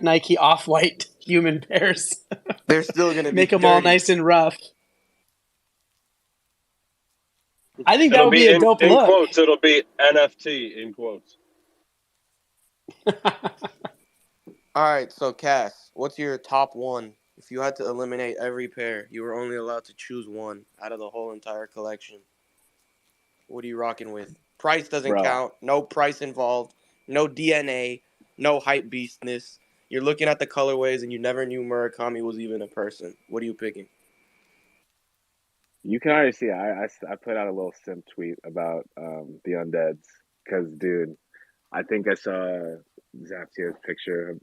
Nike off-white human pairs. They're still going to be Make them dirty. all nice and rough. I think that would be a dope in look. quotes, it'll be NFT in quotes. All right, so Cass, what's your top one? If you had to eliminate every pair, you were only allowed to choose one out of the whole entire collection. What are you rocking with? Price doesn't count. No price involved. No DNA. No hype beastness. You're looking at the colorways and you never knew Murakami was even a person. What are you picking? You can already see I put out a little simp tweet about the undeads because, dude, I think I saw Zaptia's picture of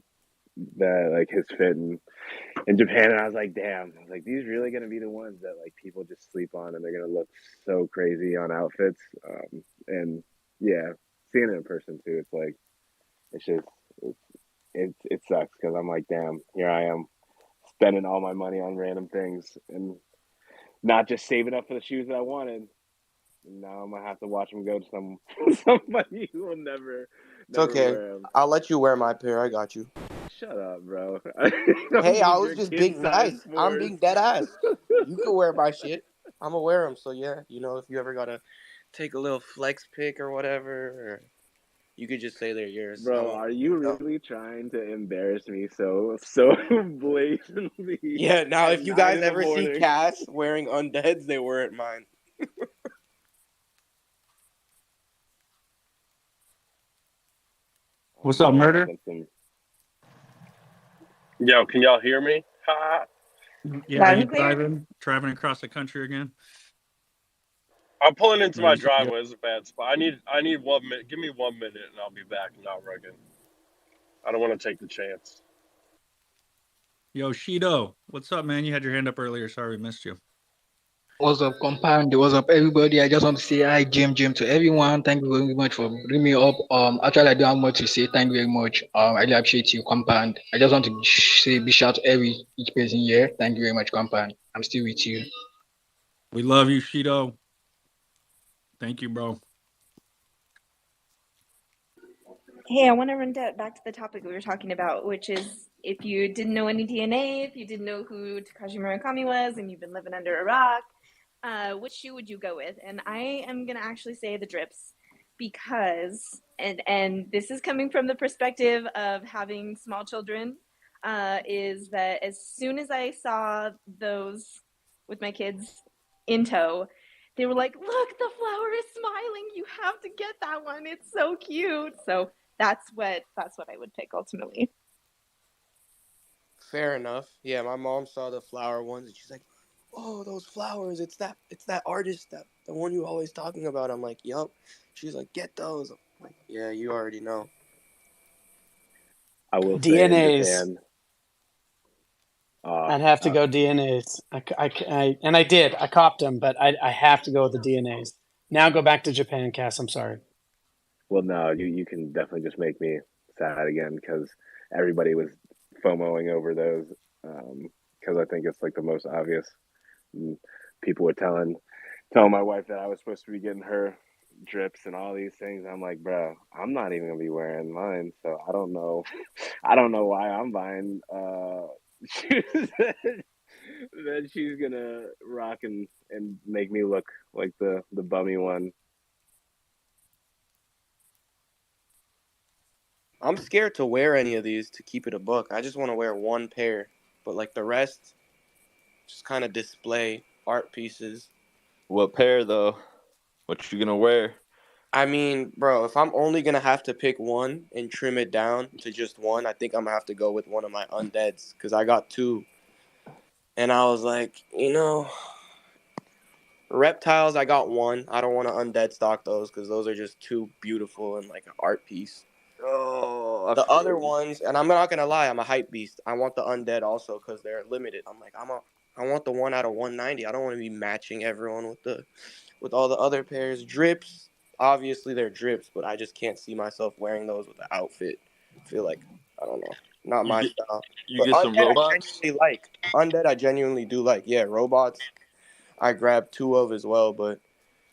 that, like, his fit in Japan, and I was like, damn, I was like, these really gonna be the ones that like people just sleep on, and they're gonna look so crazy on outfits. And yeah, seeing it in person too, it's like, it's just it sucks because I'm like, damn, here I am spending all my money on random things and not just saving up for the shoes that I wanted. Now I'm gonna have to watch them go to somebody who will never It's okay. wear them. I'll let you wear my pair. I got you. Shut up, bro. Hey, I was just being nice. I'm being dead ass. You can wear my shit. I'm gonna wear them. So yeah, you know, if you ever gotta take a little flex pic or whatever, or you could just say they're yours. Bro, are you really trying to embarrass me so blatantly? Yeah. Now, if you guys ever see Cass wearing undeads, they weren't mine. What's up, Murder? Yo, can y'all hear me? Yeah, are you driving across the country again? I'm pulling into my driveway. It's a bad spot. I need 1 minute. Give me 1 minute, and I'll be back. Not rugged. I don't want to take the chance. Yo, Shido, what's up, man? You had your hand up earlier. Sorry, we missed you. What's up, compound? What's up, everybody? I just want to say hi, Jim, to everyone. Thank you very much for bringing me up. Actually, I don't have much to say. Thank you very much. I really appreciate you, compound. I just want to say big shout to each person here. Thank you very much, compound. I'm still with you. We love you, Shido. Thank you, bro. Hey, I want to run back to the topic we were talking about, which is if you didn't know any DNA, if you didn't know who Takashi Murakami was, and you've been living under a rock, which shoe would you go with? And I am going to actually say the drips because, and this is coming from the perspective of having small children, is that as soon as I saw those with my kids in tow, they were like, look, the flower is smiling. You have to get that one. It's so cute. So that's what I would pick ultimately. Fair enough. Yeah, my mom saw the flower ones and she's like, "Oh, those flowers! It's that artist, the one you're always talking about." I'm like, "Yup." She's like, "Get those." I'm like, "Yeah, you already know." I will DNAs. say in Japan, I'd have to go DNAs. I did. I copped them, but I have to go with the DNAs. Now go back to Japan, Cass. I'm sorry. Well, no, you can definitely just make me sad again because everybody was FOMOing over those because I think it's like the most obvious. And people were telling my wife that I was supposed to be getting her drips and all these things. I'm like, bro, I'm not even gonna be wearing mine, so I don't know. I don't know why I'm buying shoes that she's gonna rock and make me look like the bummy one. I'm scared to wear any of these, to keep it a buck. I just want to wear one pair, but like the rest, just kind of display art pieces. What pair though? What you gonna wear? I mean, bro, if I'm only gonna have to pick one and trim it down to just one, I think I'm gonna have to go with one of my undeads because I got two. And I was like, reptiles, I got one. I don't want to undead stock those because those are just too beautiful and like an art piece. Oh, the other ones, and I'm not gonna lie, I'm a hype beast. I want the undead also because they're limited. I'm like, I want the one out of 190. I don't want to be matching everyone with all the other pairs. Drips, obviously they're drips, but I just can't see myself wearing those with the outfit. I feel like, I don't know, not my style. You get some robots? Undead I genuinely do like. Yeah, robots I grabbed 2 of as well, but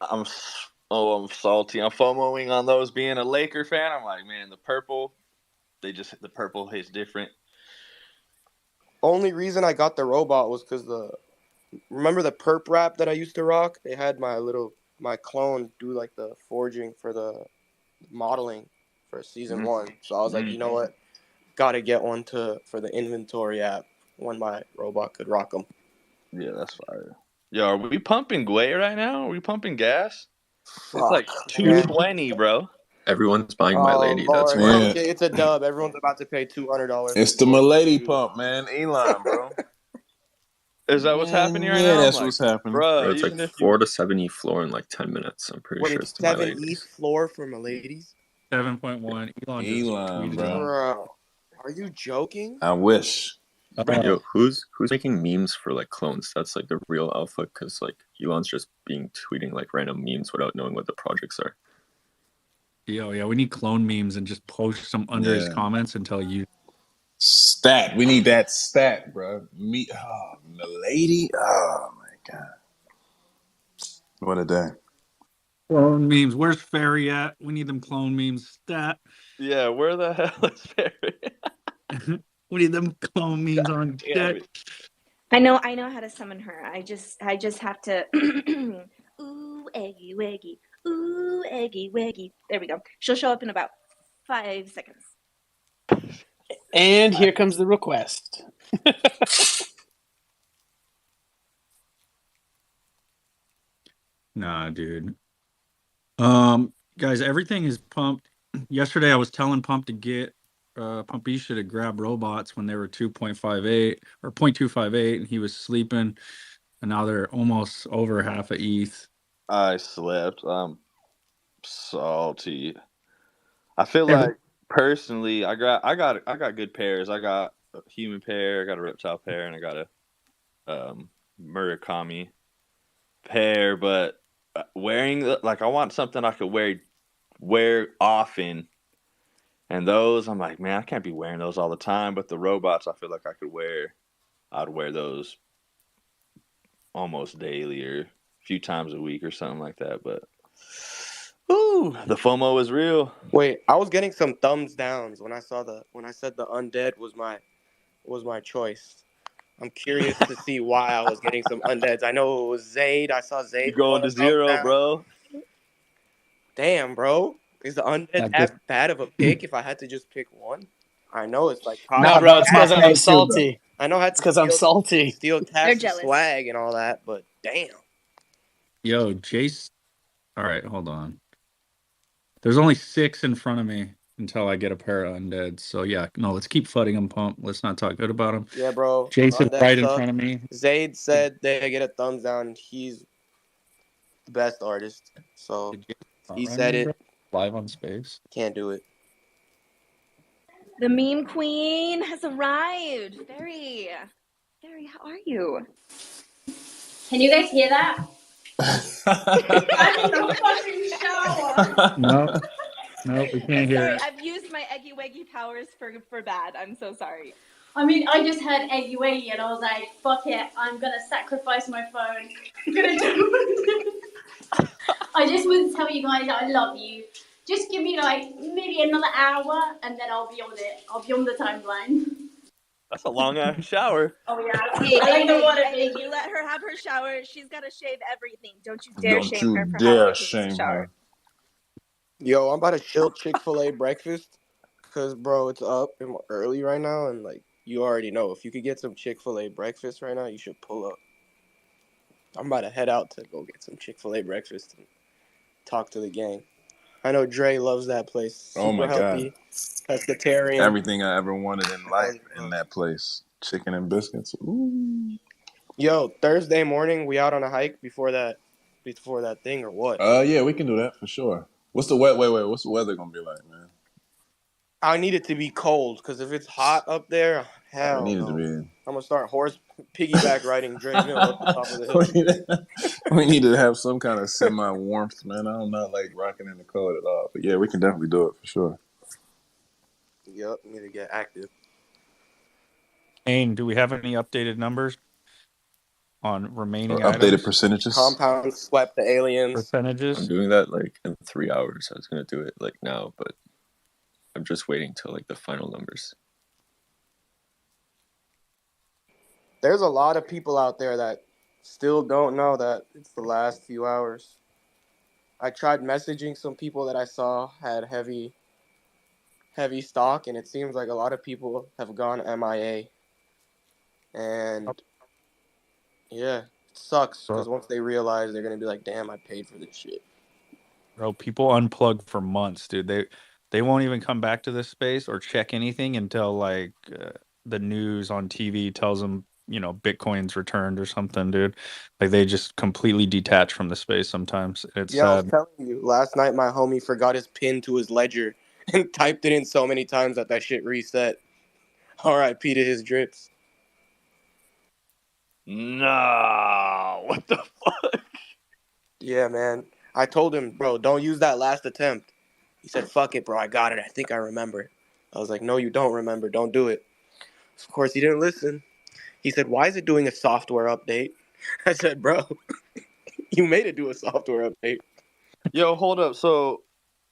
I'm salty. I'm FOMOing on those. Being a Laker fan, I'm like, man, the purple hits different. only reason I got the robot was because remember the perp wrap that I used to rock? They had my clone do like the forging for the modeling for season 1. So I was like, you know what? Gotta get one for the inventory app when my robot could rock them. Yeah, that's fire. Yo, are we pumping Gwei right now? Are we pumping gas? It's Fuck, like man. 220, bro. Everyone's buying My Oh Lady. That's Lord, why. okay, it's a dub. Everyone's about to pay $200. It's the Milady pump, man. Elon, bro. Is that what's happening right Yeah, now? that's I'm what's like, happening. bro, Bro, it's like even if 4 you to 7 ETH floor in like 10 minutes. I'm pretty Wait, sure it's it's to My 7 ETH Ladies. floor for my ladies? 7.1. Elon just Elon, tweeted bro. it. Bro, are you joking? I wish. Yo, who's making memes for like clones? That's like the real alpha, because like Elon's just tweeting like random memes without knowing what the projects are. Yeah, we need clone memes and just post some under his comments and tell you. Stat. We need that stat, bro. Milady. Oh my god. What a day. Clone memes. Where's Ferry at? We need them clone memes. Stat. Yeah, where the hell is Ferry? We need them clone memes on deck. I know how to summon her. I just have to ooh eggy weggy. Ooh eggy weggy. There we go. She'll show up in about 5 seconds. And here comes the request. Nah, dude. Guys, everything is pumped. Yesterday I was telling Pump to get Pumpy should have grabbed robots when they were 2.58 or 0.258 and he was sleeping, and now they're almost over half a ETH. I slept. I'm salty. I feel like personally, I got good pairs. I got a human pair, I got a reptile pair, and I got a Murakami pair. But wearing I want something I could wear often. And those, I'm like, man, I can't be wearing those all the time. But the robots, I feel like I'd wear those almost daily or a few times a week or something like that. But ooh, the FOMO is real. Wait, I was getting some thumbs downs when I said the undead was my choice. I'm curious to see why I was getting some undeads. I know it was Zayd. I saw Zayd. You going to zero, bro? Damn, bro. Is the undead that bad of a pick if I had to just pick one? I know it's like No, bro, it's because I'm salty. I know it's because I'm salty. Steal tax swag and all that, but damn. Yo, Jace. All right, hold on. There's only 6 in front of me until I get a pair of undead. So yeah, no, let's keep flooding them, Pump. Let's not talk good about them. Yeah, bro. Jason right in front of me. Zayd said they get a thumbs down. He's the best artist. So he said it. Live on Space. Can't do it. The meme queen has arrived. Ferry, how are you? Can you guys hear that? I'm in the fucking shower. No, we can't hear Sorry, it. I've used my eggy weggy powers for bad. I'm so sorry. I mean, I just heard eggy weggy and I was like, fuck it, I'm gonna sacrifice my phone. I'm gonna do it. I just want to tell you guys that I love you. Just give me maybe another hour and then I'll be on it. I'll be on the timeline. That's a long ass shower. Oh yeah. Hey, you let her have her shower. She's got to shave everything. Don't you dare shame her for having to take a shower. Yo, I'm about to chill Chick-fil-A breakfast because, bro, it's up early right now. And, you already know, if you could get some Chick-fil-A breakfast right now, you should pull up. I'm about to head out to go get some Chick-fil-A breakfast and talk to the gang. I know Dre loves that place. Super healthy, pescatarian. Everything I ever wanted in life in that place. Chicken and biscuits. Ooh. Yo, Thursday morning, we out on a hike before that thing or what? Yeah, we can do that for sure. What's the what's the weather gonna be like, man? I need it to be cold because if it's hot up there, hell we need no. it to be. I'm gonna start piggyback riding Dre Mill up the top of the hill. We need to have some kind of semi-warmth, man. I'm not rocking in the cold at all, but yeah, we can definitely do it for sure. Yep, need to get active. Ain, do we have any updated numbers on remaining updated percentages? Compound swept the aliens. Percentages. I'm doing that in 3 hours. I was gonna do it now, but I'm just waiting till the final numbers. There's a lot of people out there that still don't know that it's the last few hours. I tried messaging some people that I saw had heavy stock, and it seems like a lot of people have gone MIA. And yeah, it sucks because once they realize, they're gonna be like, "Damn, I paid for this shit." Bro, people unplug for months, dude. They won't even come back to this space or check anything until like the news on TV tells them, Bitcoin's returned or something, dude. Like they just completely detach from the space sometimes. It's Yeah, I was sad. telling you last night. My homie forgot his pin to his ledger and typed it in so many times that shit reset. R.I.P. to his drips. No, what the fuck? Yeah, man. I told him, bro, don't use that last attempt. He said, "Fuck it, bro. I got it. I think I remember." I was like, "No, you don't remember. Don't do it." Of course, he didn't listen. He said, "Why is it doing a software update?" I said, "Bro, you made it do a software update." Yo, hold up. So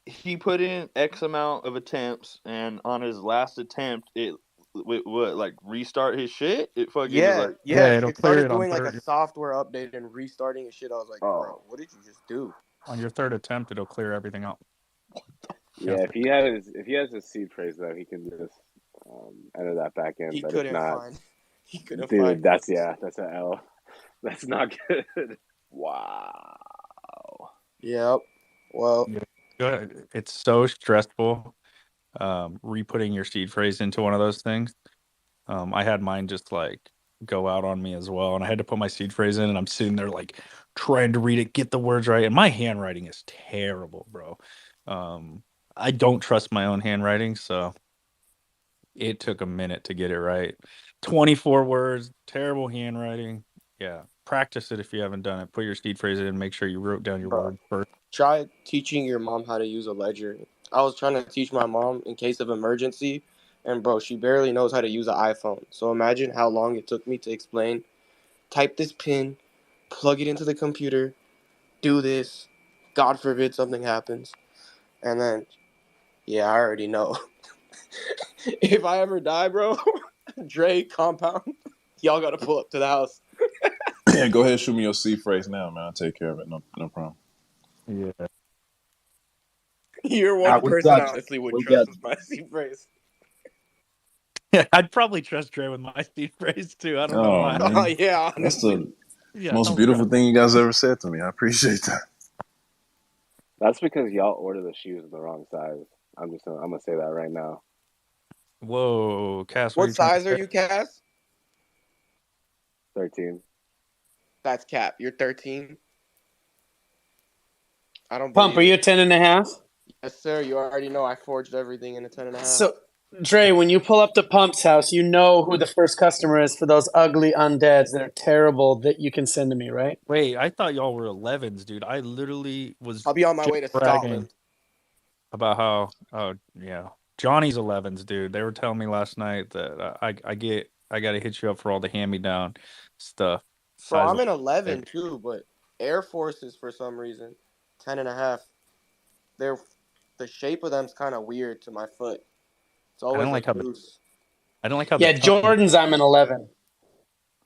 he put in X amount of attempts, and on his last attempt, it what like restart his shit. It fucking was like, Yeah, it'll It clear started it on doing like a third. software update and restarting his shit. I was like, Oh, "Bro, what did you just do?" On your third attempt, it'll clear everything out. yeah. If he has his seed phrase though, he can just enter that back in. He But if couldn't not, find. He couldn't dude, find. that's an L. That's not good. wow. Yep. Well, Yeah. Good. It's so stressful re-putting your seed phrase into one of those things. I had mine just like go out on me as well, and I had to put my seed phrase in, and I'm sitting there like trying to read it, get the words right, and my handwriting is terrible, bro. I don't trust my own handwriting, so it took a minute to get it right. 24 words, terrible handwriting. Yeah, practice it if you haven't done it. Put your seed phrase in, make sure you wrote down your bro, word first. try teaching your mom how to use a ledger. I was trying to teach my mom in case of emergency, and bro, she barely knows how to use an iPhone. So imagine how long it took me to explain. Type this pin, plug it into the computer, do this. God forbid something happens. And then, yeah, I already know. If I ever die, bro, Dre, compound, y'all gotta pull up to the house. Yeah, go ahead, shoot me your C phrase now, man. I'll take care of it. No problem. Yeah. You're Ah, one we person I got honestly would we trust got with my C phrase. Yeah, I'd probably trust Dre with my seed phrase too. I don't know Oh why. Oh, man, yeah, that's honestly. the Yeah, most I'll beautiful trust. thing you guys ever said to me. I appreciate that. That's because y'all order the shoes in the wrong size. I'm gonna say that right now. Whoa, Cass, what are What you trying to size are say? you, Cass? 13. That's cap. You're 13. I don't Pump, are believe you it. a 10.5? Yes, sir. You already know I forged everything in a 10.5. So, Dre, when you pull up to Pump's house, you know who the first customer is for those ugly undeads that are terrible that you can send to me, right? Wait, I thought y'all were 11s, dude. I literally was I'll be on my just way to bragging Scotland. about how, oh yeah, Johnny's 11s, dude. They were telling me last night that I got to hit you up for all the hand-me-down stuff. Bro, Size I'm of in 11 too, but Air Forces for some reason 10.5. They're the shape of them's kind of weird to my foot. It's I don't always like like how loose. the Yeah, tongue. Jordan's I'm an 11,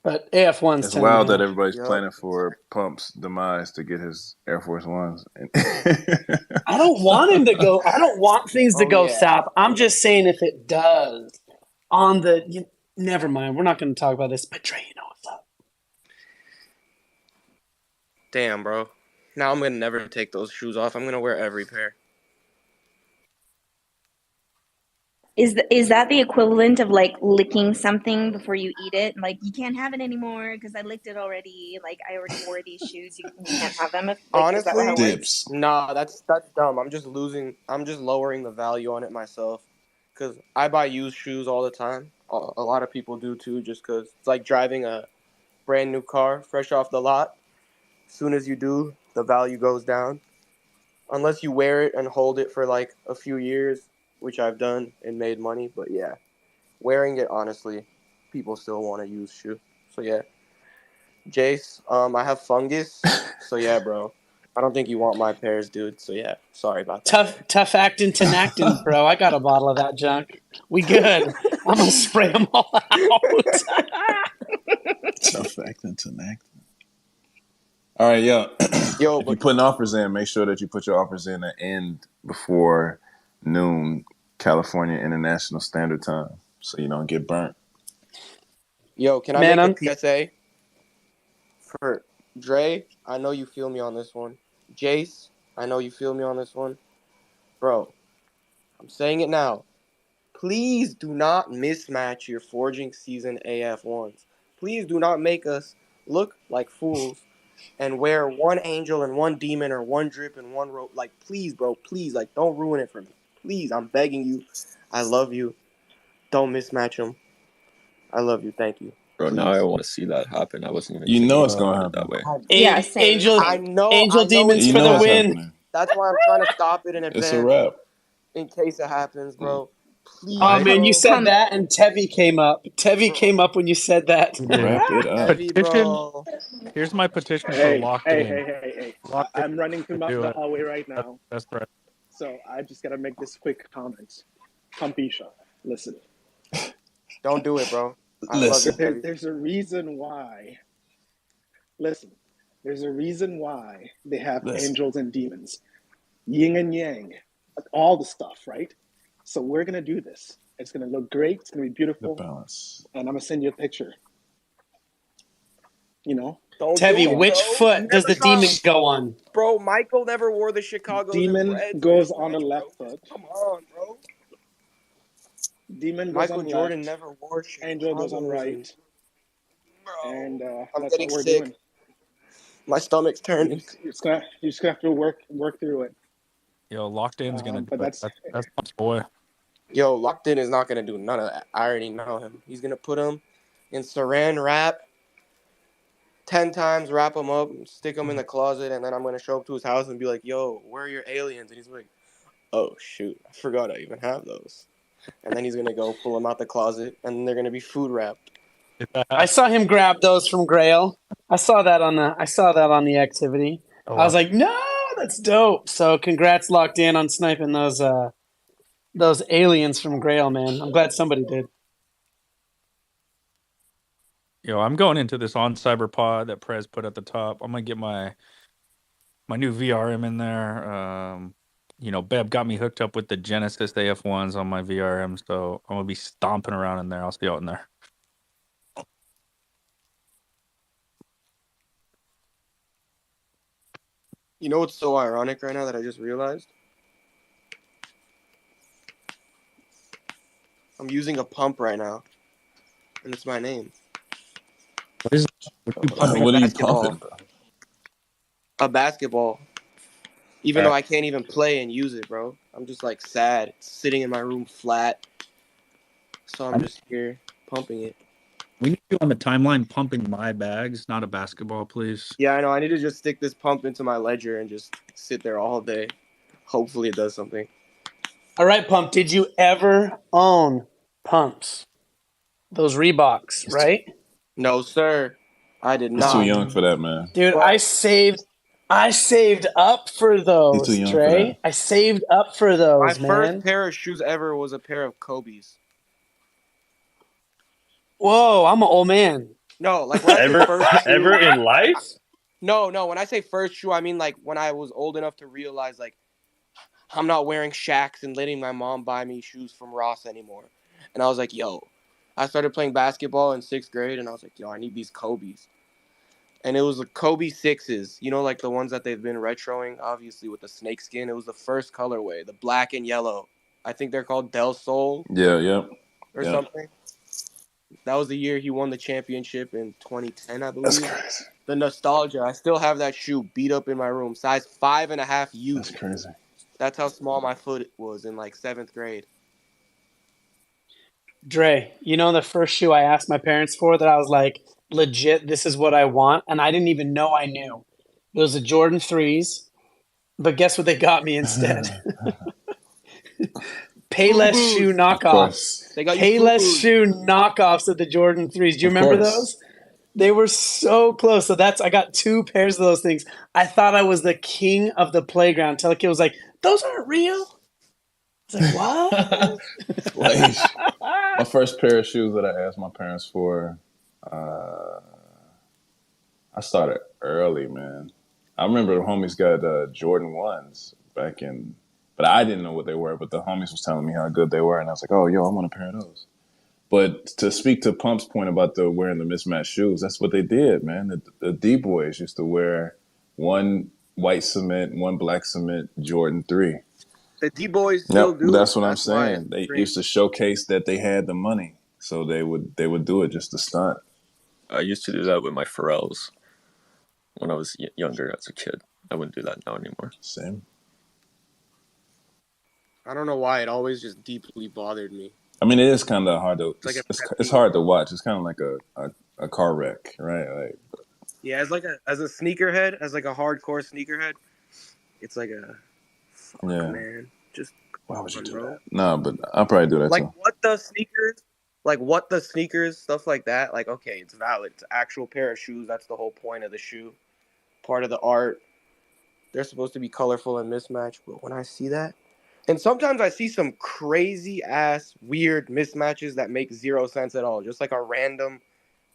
but AF1's It's wild that 10.5. everybody's Yup. planning for Pump's demise to get his Air Force Ones. I don't want him to go. I don't want things to Oh go yeah. south. I'm just saying if it does, on the. Never mind. We're not going to talk about this. But Dre, you know what's up. Damn, bro. Now I'm gonna never take those shoes off. I'm gonna wear every pair. Is that the equivalent of like licking something before you eat it? Like you can't have it anymore because I licked it already. Like I already wore these shoes. You can't have them. Is that how Honestly, it works? Dips. nah, that's dumb. I'm just lowering the value on it myself. Cause I buy used shoes all the time. A lot of people do too, just cause it's like driving a brand new car fresh off the lot. As soon as you do, the value goes down. Unless you wear it and hold it for like a few years, which I've done and made money. But yeah, wearing it, honestly, people still want to use shoe. So yeah, Jace, I have fungus. So yeah, bro, I don't think you want my pairs, dude. So yeah, sorry about that. Tough acting to acting, bro. I got a bottle of that junk. We good. I'm going to spray them all out. Affecting to next. All right, yo. Yo, If you're but putting offers in, make sure that you put your offers in at end before noon, California International Standard Time, so you don't get burnt. yo, can I Man, make a I'm PSA for Dre? I know you feel me on this one. Jace, I know you feel me on this one. Bro, I'm saying it now. Please do not mismatch your Forging Season AF1s. Please do not make us look like fools and wear one angel and one demon or one drip and one rope. Like, please, bro, please, like, don't ruin it for me. Please, I'm begging you. I love you. Don't mismatch them. I love you. Thank you. Bro, Please. now I want to see that happen. I wasn't even You thinking know it's about gonna it that happen. way. Yeah, same. Angel I know Demons it's You for know the it's bad. win. happening. That's why I'm trying to stop it in It's a advance wrap. in case it happens, bro. Oh Please, man, you bro. said Pump. that, and Tevi came up. Tevi Bro, came up when you said that. We did. Wrap it up. heavy, Petition. bro. Here's my petition for Hey, locked hey, in. hey, hey, hey. Locked in I'm running through to do the it. hallway right That's now, that's right. so I just gotta make this quick comment. Pumpisha, listen. Don't do it, bro. I love you, Listen, Tevi. There's a reason why. Listen, there's a reason why they have listen. angels and demons, yin and yang, all the stuff, right? So we're gonna do this. It's gonna look great. It's gonna be The beautiful, balance. and I'm gonna send you a picture. You know, Don't do Tevi, it, so which bro. You foot does never the saw, demon go on? bro. Michael never wore the Chicago's and demon Reds in his goes on the rookie, bro. left foot. Come on, bro. Demon goes Michael on Jordan left. never wore Angel goes on Chicago's, and right, bro, and I'm that's getting what we're sick. doing. My stomach's turning. You just gonna have to work through it. Yo, locked in's gonna do But it. that's That's Pump's boy. Yo, Locked In is not gonna do none of that. I already know him. He's gonna put him in Saran wrap 10 times, wrap him up, stick him in the closet, and then I'm gonna show up to his house and be like, "Yo, where are your aliens?" And he's like, "Oh shoot, I forgot I even have those." And then he's gonna go pull them out the closet, and then they're gonna be food wrapped. I saw him grab those from Grail. I saw that on the activity. I was like, no, that's dope. So congrats, Locked In, on sniping those aliens from Grail, man. I'm glad somebody did. Yo, I'm going into this on CyberPod that Prez put at the top. I'm gonna get my new VRM in there. Beb got me hooked up with the Genesis AF1s on my VRM, so I'm gonna be stomping around in there. I'll see you out in there. You know what's so ironic right now that I just realized? I'm using a pump right now, and it's my name. What is? What you Pumping a What are you basketball. pumping, bro? A basketball. Even though I can't even play and use it, bro. I'm just like sad, sitting in my room flat. So I'm just here pumping it. We need you on the timeline pumping my bags, not a basketball, please. Yeah, I know. I need to just stick this pump into my ledger and just sit there all day. Hopefully it does something. All right, Pump, did you ever own pumps? Those Reeboks, right? No, sir. I did He's too not. young for that, man. Dude, But I saved up for He's too those, young for that. Trey. I saved up for my those, first man. pair of shoes ever was a pair of Kobe's. Whoa, I'm an old man. No, like when I say first shoe. Ever in life? No. When I say first shoe, I mean like when I was old enough to realize like I'm not wearing Shaqs and letting my mom buy me shoes from Ross anymore. And I was like, yo. I started playing basketball in 6th grade, and I was like, yo, I need these Kobe's. And it was the Kobe 6s, you know, like the ones that they've been retroing, obviously, with the snake skin. It was the first colorway, the black and yellow. I think they're called Del Sol Yeah. or something. That was the year he won the championship in 2010, I That's believe. crazy. The nostalgia. I still have that shoe beat up in my room, size 5.5 U. That's crazy. That's how small my foot was in like 7th grade. Dre, you know the first shoe I asked my parents for that I was like, legit, this is what I want, and I didn't even know I knew. Those are Jordan 3s, but guess what they got me instead? Payless shoe Fubu's. Of knockoffs. course. They got you Payless Fubu's. shoe knockoffs of the Jordan 3s. Do you Of remember course. those? They were so close. So I got 2 pairs of those things. I thought I was the king of the playground until a kid was like, those aren't real. I was like, what? Like, my first pair of shoes that I asked my parents for, I started early, man. I remember the homies got Jordan 1s back in, but I didn't know what they were, but the homies was telling me how good they were, and I was like, oh, yo, I want a pair of those. But to speak to Pump's point about the wearing the mismatched shoes, that's what they did, man. The D-boys used to wear one white cement, one black cement Jordan 3. The D boys Yep, still do it. that's what I'm That's why it's saying. They crazy. used to showcase that they had the money, so they would do it just to stunt. I used to do that with my Pharrells when I was younger as a kid. I wouldn't do that now anymore. Same. I don't know why it always just deeply bothered me. I mean, it is kind of hard to. It's like a pet It's peeve. hard to watch. It's kind of like a car wreck, right? Like, Yeah, as a sneakerhead, as like a hardcore sneakerhead, it's like a fuck, yeah. man. Just Why would you do bro. that? No, but I'll probably do that Like too. what the sneakers, stuff like that. Like, okay, it's valid. It's an actual pair of shoes. That's the whole point of the shoe. Part of the art. They're supposed to be colorful and mismatched. But when I see that, and sometimes I see some crazy ass weird mismatches that make zero sense at all. Just like a random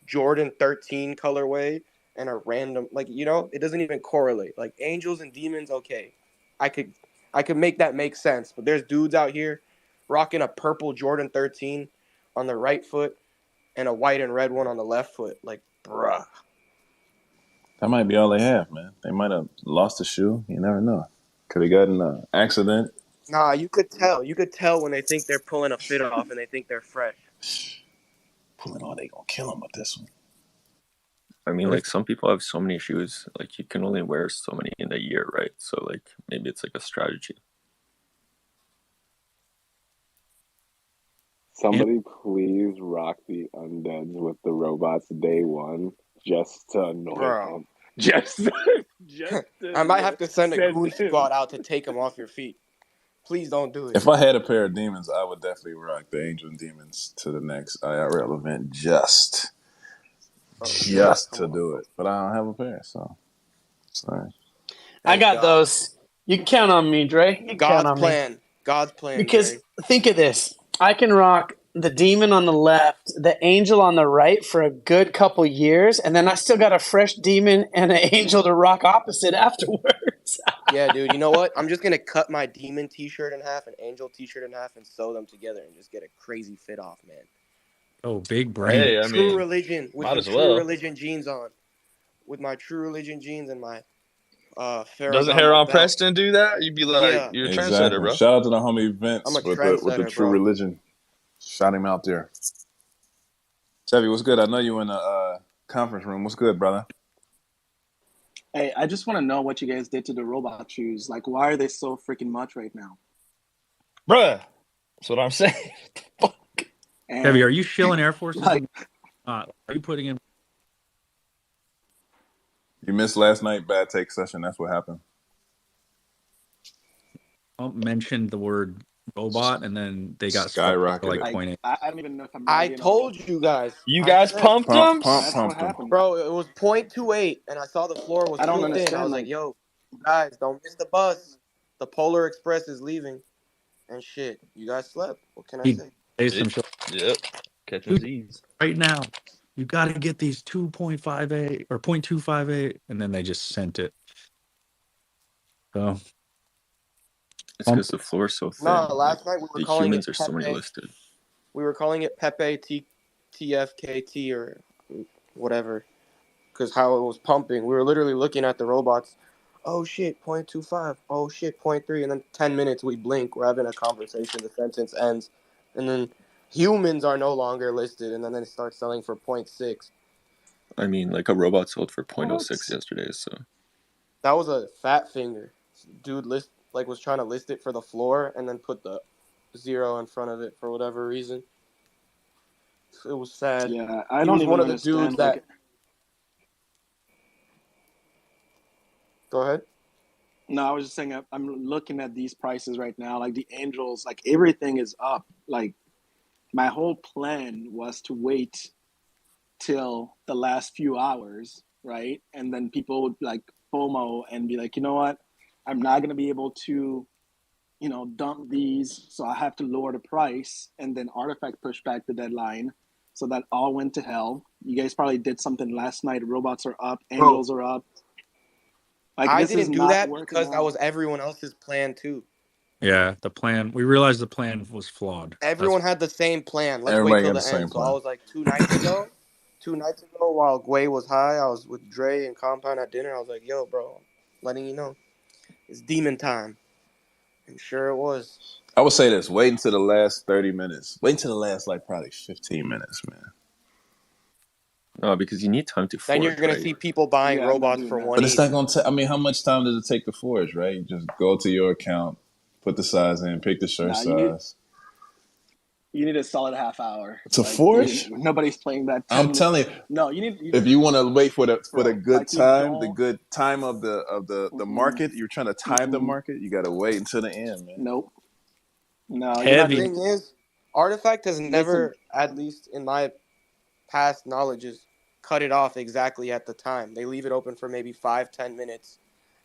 Jordan 13 colorway and a random, like, it doesn't even correlate. Like angels and demons, okay. I could make that make sense. But there's dudes out here rocking a purple Jordan 13 on the right foot and a white and red one on the left foot. Like, bruh. That might be all they have, man. They might have lost a shoe. You never know. Could have gotten an accident. Nah, you could tell. You could tell when they think they're pulling a fit off and they think they're fresh. Pulling on, they gonna kill him with this one. I mean, like, some people have so many shoes, like, you can only wear so many in a year, right? So, like, maybe it's like a strategy. Somebody please rock the undeads with the robots day one just to annoy Bro. him. Just to I might have to send a goon squad out to take them off your feet. Please don't do it. If I had a pair of demons, I would definitely rock the Angel and Demons to the next IRL event just to do it. But I don't have a pair, so sorry. I got those. You can count on me, Dre. You can count on me. God's plan. Because Dre. think of this. I can rock the demon on the left, the angel on the right for a good couple years, and then I still got a fresh demon and an angel to rock opposite afterwards. Yeah, dude. You know what? I'm just going to cut my demon t-shirt in half and angel t-shirt in half and sew them together and just get a crazy fit off, man. Oh, big brain. Hey, I mean, True religion with might some as True well. Religion jeans on. With my True Religion jeans and my Doesn't Heron Preston do that? You'd be like, you're a trendsetter, bro. Shout out to the homie Vince I'm a with the True bro. Religion. Shout him out there. Chevy, what's good? I know you in the conference room. What's good, brother? Hey, I just want to know what you guys did to the robot shoes. Like, why are they so freaking much right now? Bruh, that's what I'm saying. Chevy, are you shilling Air Forces? Like, are you putting in? You missed last night, bad take session. That's what happened. Mentioned the word robot, and then they got skyrocketed. Like 0.8. I don't even know if I'm. I told you guys. You guys pumped them? That's what happened, bro. It was 0.28, and I saw the floor was I don't too thin. understand. I was like, "Yo, guys, don't miss the bus. The Polar Express is leaving." And shit, you guys slept. What can I say? Yep, catching Z's right now. You got to get these 2.58 or 0.258, and then they just sent it. So it's because the floor is so thin. No, last night we were calling humans it are so many Pepe. listed. We were calling it Pepe RTFKT or whatever, because how it was pumping. We were literally looking at the robots. Oh shit, 0.25. Oh shit, 0.3. And then 10 minutes we blink. We're having a conversation. The sentence ends, and then humans are no longer listed, and then they start selling for 0.6. I mean, like a robot sold for 0.06 yesterday, so that was a fat finger. Dude was trying to list it for the floor and then put the 0 in front of it for whatever reason. It was sad. Yeah, I don't even understand. Dudes Go ahead. No, I was just saying I'm looking at these prices right now. Like the angels, like everything is up. Like my whole plan was to wait till the last few hours, right? And then people would like FOMO and be like, you know what? I'm not gonna be able to, dump these, so I have to lower the price. And then Artifact pushed back the deadline, So that all went to hell. You guys probably did something last night. Robots are up, Bro, angels are up. Like I this is didn't do not that working because that was out. everyone else's plan too. Yeah, the plan. We realized the plan was flawed. Everyone had the same plan. Let's wait Everybody till got the the end. same So I plan. was like 2 nights ago. 2 nights ago, while Gway was high, I was with Dre and Compound at dinner. I was like, "Yo, bro, I'm letting you know, it's demon time." And sure it was. I would say this: wait until the last 30 minutes. Wait until the last like probably 15 minutes, man. No, because you need time to Then you're forge, gonna right? see people buying Yeah, I'm not robots doing for that. But it's not 180. gonna take. I mean, how much time does it take to forge? Right? You just go to your account, put the size in, pick the shirt Nah, size. you need a solid half hour. To Like forge, nobody's playing that I'm 10 minutes. telling you, No, if you want to wait for the bro. good Like you time, the don't. good time of the Mm-mm, market, you're trying to time the market. You got to wait until the end, man. nope. No, you're And the not Heavy. gonna thing is, Artifact has listen. never, at least in my past knowledges, cut it off exactly at the time. They leave it open for maybe 5-10 minutes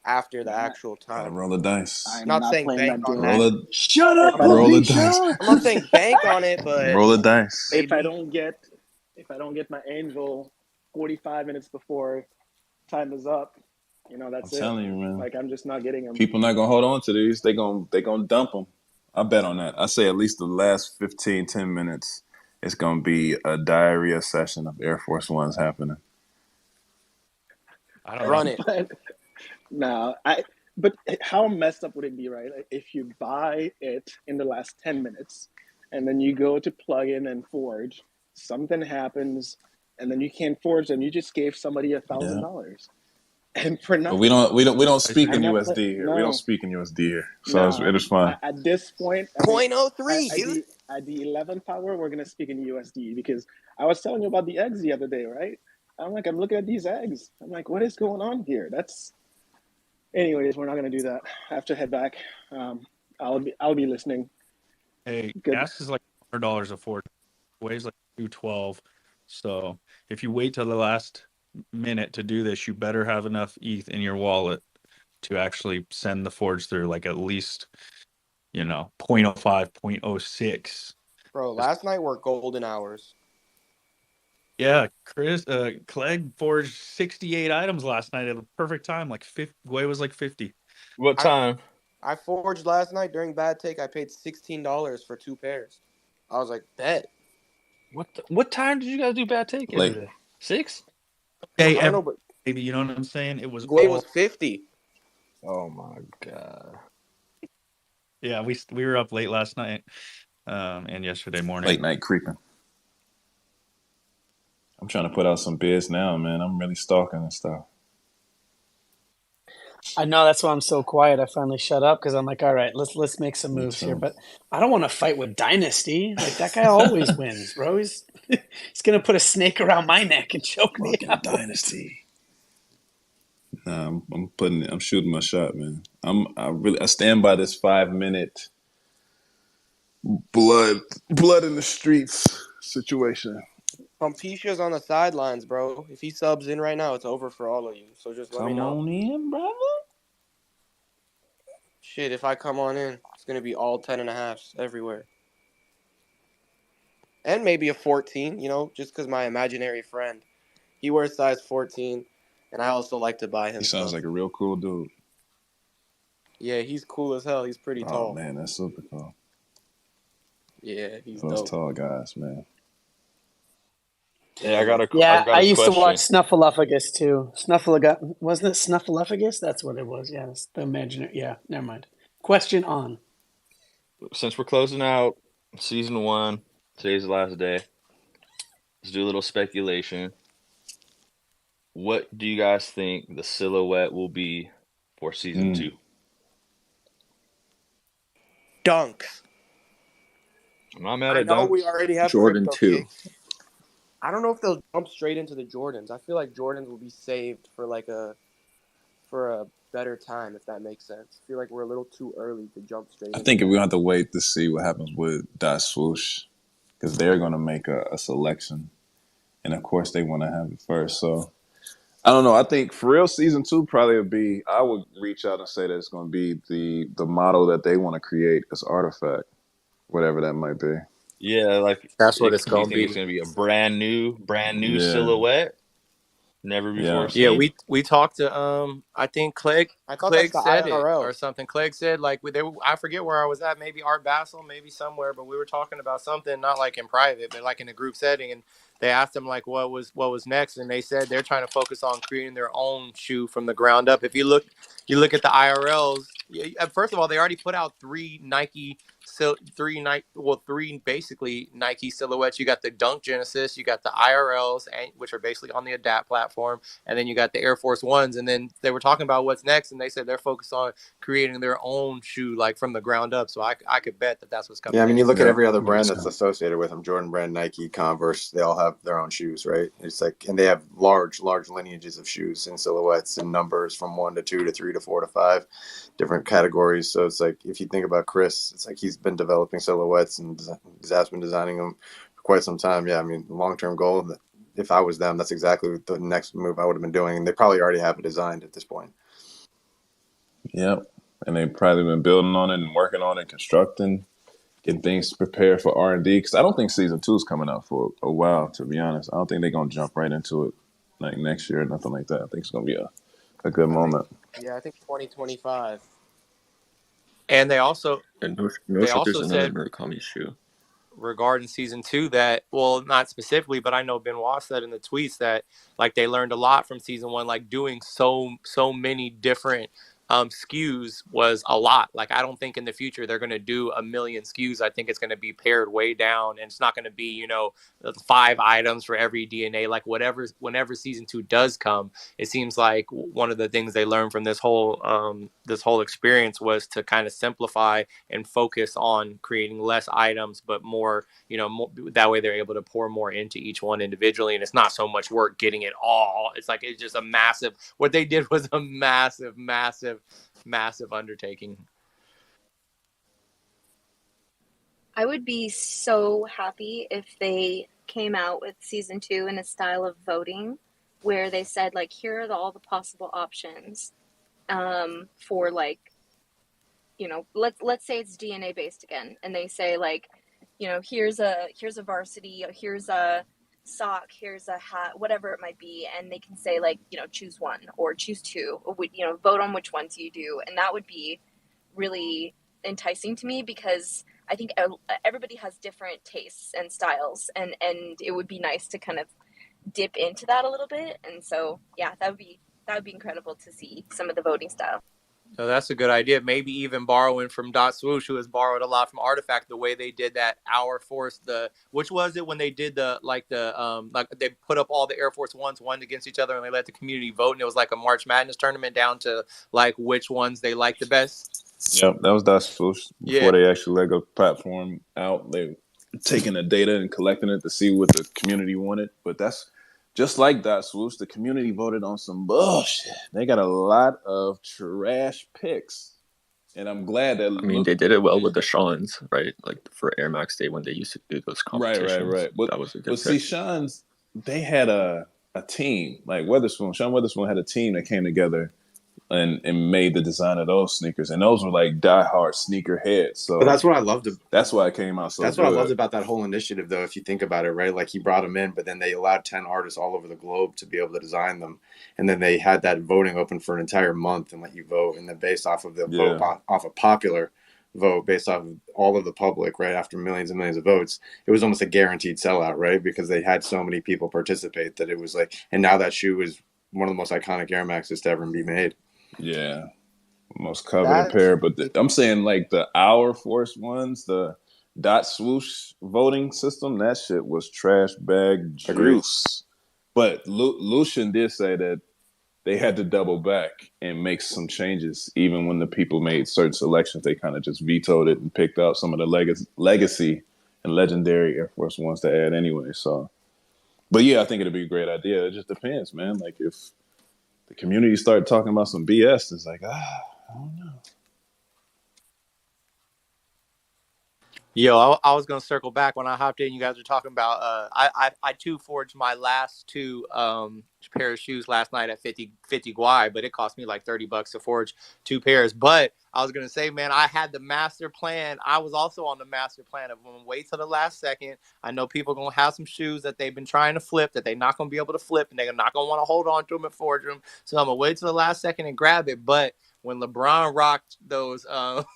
after the Yeah, actual Gotta time. roll the dice. I'm Not not saying playing bank that on game. that. Roll it. Shut If up, I don't, Roll the dice. Alicia. I'm not saying bank on it, but Roll the dice. If I maybe. don't get my angel 45 minutes before time is up, I'm that's it. telling you, man. Like I'm just not getting them. People not gonna hold on to these. They gonna dump them. I bet on that. I say at least the last 15, 10 minutes, it's gonna be a diarrhea session of Air Force Ones happening. I don't know. Run it. But no, but how messed up would it be, right? Like if you buy it in the last 10 minutes and then you go to plug in and forge, something happens and then you can't forge and you just gave somebody Yeah. $1,000 and for But we nothing. don't speak I'm in not USD here. We don't no, speak in USD here. So no. it is fine. At this point, Point oh 0.03, at dude. the 11th hour, we're gonna speak in USD because I was telling you about the eggs the other day, right? I'm looking at these eggs. I'm like, what is going on here? Anyways, we're not gonna do that. I have to head back. I'll be listening. Hey, Good. gas is like $100 a Ford. Weighs like 212. So if you wait till the last minute to do this, you better have enough ETH in your wallet to actually send the forge through, like at least, 0.05, 0.06. Bro, last night were golden hours. Yeah, Clegg forged 68 items last night at a perfect time. Like 50, Way was like 50. What I time? I forged last night during bad take. I paid $16 for 2 pairs. I was like, bet. What time did you guys do bad take Late. yesterday? 6? Hey, I don't know, but baby, you know what I'm saying? It was Gway all. was 50. Oh my god. Yeah, we were up late last night, and yesterday morning. Late night creeping. I'm trying to put out some bids now, man. I'm really stalking and stuff. I know that's why I'm so quiet. I finally shut up because I'm like, all right, let's make some Me moves here. too. But I don't want to fight with Dynasty. Like that guy always wins, bro. He's gonna put a snake around my neck and choke me Fucking out. Dynasty. Nah, I'm shooting my shot, man. I stand by this 5 minute blood in the streets situation. Pompisha's on the sidelines, bro. If he subs in right now, it's over for all of you. So just let me Come know. on in, brother. Shit, if I come on in, it's going to be all 10.5s everywhere. And maybe a 14, just because my imaginary friend. He wears size 14, and I also like to buy him He sounds stuff. like a real cool dude. Yeah, he's cool as hell. He's pretty tall. Oh man, that's super cool. Yeah, he's Those dope. tall guys, man. Yeah, I've got I a used to watch question. Snuffleupagus too. Wasn't it Snuffleupagus? That's what it was. Yeah, it's the imaginary. Yeah, never mind. Question on. Since we're closing out season 1, today's the last day. Let's do a little speculation. What do you guys think the silhouette will be for season 2? Dunks. I'm not mad I at know dunks. we already have Jordan crypto 2. kicks. I don't know if they'll jump straight into the Jordans. I feel like Jordans will be saved for a better time, if that makes sense. I feel like we're a little too early to jump straight I into think that. we're gonna have to wait to see what happens with Dot Swoosh because they're gonna make a selection, and of course they want to have it first. So I don't know. I think for real, season 2 probably would be. I would reach out and say that it's going to be the model that they want to create as Artifact, whatever that might be. Yeah, like That's what it's do you gonna think it's be. gonna be a brand new Yeah, silhouette, never before yeah. Yeah, seen? we talked to I think I thought that's Clegg the said it or IRLs. something. Clegg said like I forget where I was at, maybe Art Basel, maybe somewhere, but we were talking about something not like in private, but like in a group setting, and they asked him like what was next, and they said they're trying to focus on creating their own shoe from the ground up. If you look at the IRLs, first of all, they already put out three basically Nike silhouettes. You got the Dunk Genesis, you got the IRLs, which are basically on the Adapt platform, and then you got the Air Force Ones. And then they were talking about what's next, and they said they're focused on creating their own shoe like from the ground up. So I could bet that that's what's Yeah, coming I mean, you next. look at Yep, every other brand makes that's sense. associated with them, Jordan Brand, Nike, Converse, they all have their own shoes, right? It's like, and they have large lineages of shoes and silhouettes and numbers from 1 to 2 to 3 to 4 to 5 different categories. So it's like, if you think about Chris, it's like he's been developing silhouettes and Zach's been designing them for quite some time. Yeah, I mean, long-term goal, if I was them, that's exactly the next move I would have been doing. And they probably already have it designed at this point. Yep. And they've probably been building on it and working on it, constructing, getting things prepared for R&D. Because I don't think season 2 is coming out for a while, to be honest. I don't think they're going to jump right into it like next year or nothing like that. I think it's going to be a good moment. I think 2025. And they they also also said said Murakami shoe regarding season 2 that, well, not specifically, but I know Benoit said in the tweets that like they learned a lot from season 1, like doing so many different SKUs was a lot. Like I don't think in the future they're going to do a million SKUs. I think it's going to be pared way down, and it's not going to be 5 items for every DNA. Like whenever season 2 does come, it seems like one of the things they learned from this whole experience was to kind of simplify and focus on creating less items, but more, that way they're able to pour more into each one individually. And it's not so much work getting it all. It's like, it's just what they did was a massive undertaking. I would be so happy if they came out with season 2 in a style of voting where they said like, here are all the possible options for like, let's say it's DNA based again, and they say like, here's a varsity, here's a sock, here's a hat, whatever it might be, and they can say like, choose one or choose two, or vote on which ones you do, and that would be really enticing to me because I think everybody has different tastes and styles, and it would be nice to kind of dip into that a little bit, and so yeah, that would be incredible to see some of the voting style. So that's a good idea. Maybe even borrowing from Dot Swoosh, who has borrowed a lot from Artifact, the way they did that Hour Force, which was it when they did like they put up all the Air Force Ones one against each other and they let the community vote, and it was like a March Madness tournament down to like which ones they liked the best. Yep, that was Dot Swoosh. Yeah. Before they actually let the platform out, they taking the data and collecting it to see what the community wanted. But that's just like Dot Swoosh. The community voted on some bullshit. They got a lot of trash picks. And I'm glad that They did it well with the Shawns, right? Like for Air Max Day when they used to do those competitions. Right. That was a good pick. See, Sean's, they had a team. Like Sean Weatherspoon had a team that came together and made the design of those sneakers. And those were like diehard sneaker heads. So but that's what I loved. That's why it came out so That's good. what I loved about that whole initiative, though, if you think about it, right? Like he brought them in, but then they allowed 10 artists all over the globe to be able to design them. And then they had that voting open for an entire month and let you vote. And then based off of the vote, off a popular vote, based off of all of the public, right, after millions and millions of votes, it was almost a guaranteed sellout, right? Because they had so many people participate that it was like, and now that shoe is one of the most iconic Air Maxes to ever be made. Yeah. Most coveted pair. But I'm saying like the Hour Force ones, the Dot Swoosh voting system, that shit was trash bag juice. But Lucian did say that they had to double back and make some changes. Even when the people made certain selections, they kind of just vetoed it and picked out some of the legacy and legendary Air Force Ones to add anyway. So, but yeah, I think it'd be a great idea. It just depends, man. Like if the community started talking about some BS, it's like, I don't know. Yo, I was gonna circle back when I hopped in. You guys were talking about. I too forged my last two pair of shoes last night at 50 Guai, but it cost me like $30 to forge two pairs. But I was gonna say, man, I had the master plan. I was also on the master plan of when wait till the last second. I know people are gonna have some shoes that they've been trying to flip that they're not gonna be able to flip, and they're not gonna want to hold on to them and forge them. So I'm gonna wait till the last second and grab it. But when LeBron rocked those,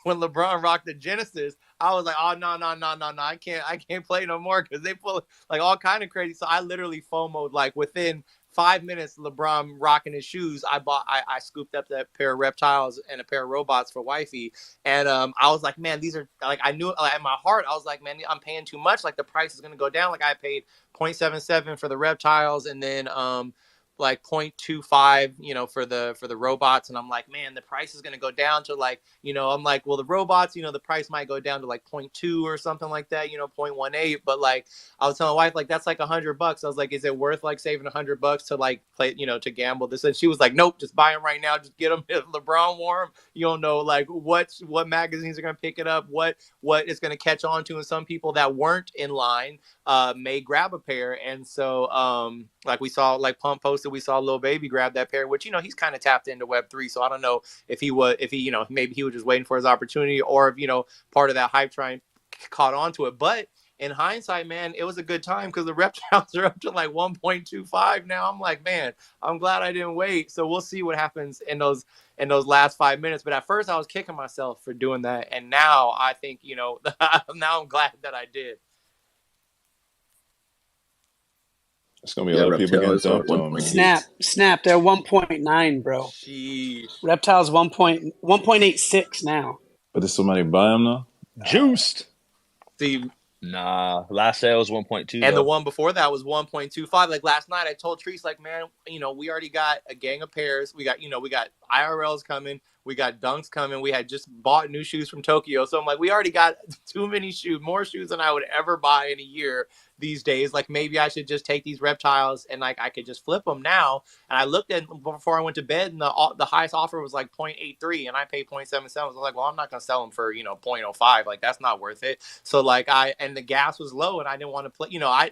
when LeBron rocked the Genesis, I was like, oh no, I can't play no more because they pull like all kind of crazy. So I literally FOMO'd like within 5 minutes. LeBron rocking his shoes, I scooped up that pair of reptiles and a pair of robots for wifey, and I was like, man, these are like I knew like, in my heart I was like, man, I'm paying too much. Like the price is gonna go down. Like I paid 0.77 for the reptiles, and then like 0.25 for the robots, and I'm like, man, the price is going to go down to like I'm like, well, the robots, the price might go down to like 0.2 or something like that, 0.18, but like I was telling my wife, like that's like $100. I was like, is it worth like saving $100 to like play, to gamble this? And she was like, nope, just buy them right now, just get them. If LeBron wore them, you don't know like what magazines are going to pick it up, what it's going to catch on to, and some people that weren't in line may grab a pair. And so like we saw, like Pump posted, we saw Lil Baby grab that pair, which he's kind of tapped into Web3, so I don't know if he maybe he was just waiting for his opportunity, or if part of that hype train caught on to it. But in hindsight, man, it was a good time because the reptiles are up to like 1.25 now. I'm like, man, I'm glad I didn't wait. So we'll see what happens in those last 5 minutes. But at first I was kicking myself for doing that, and now I think now I'm glad that I did. It's gonna be a lot of people getting dumped on, man. Snap, they're 1.9, bro. Jeez. Reptiles 1.86 now. But did somebody buy them though? Juiced. See, nah, last sale was 1.2. And the one before that was 1.25. Like last night, I told Treese, like, man, we already got a gang of pairs. We got, we got IRLs coming. We got Dunks coming. We had just bought new shoes from Tokyo. So I'm like, we already got too many shoes, more shoes than I would ever buy in a year these days. Like maybe I should just take these reptiles and like I could just flip them now. And I looked at them before I went to bed, and the highest offer was like 0.83, and I paid 0.77. I was like, well, I'm not gonna sell them for 0.05. Like that's not worth it. So like and the gas was low, and I didn't want to play. I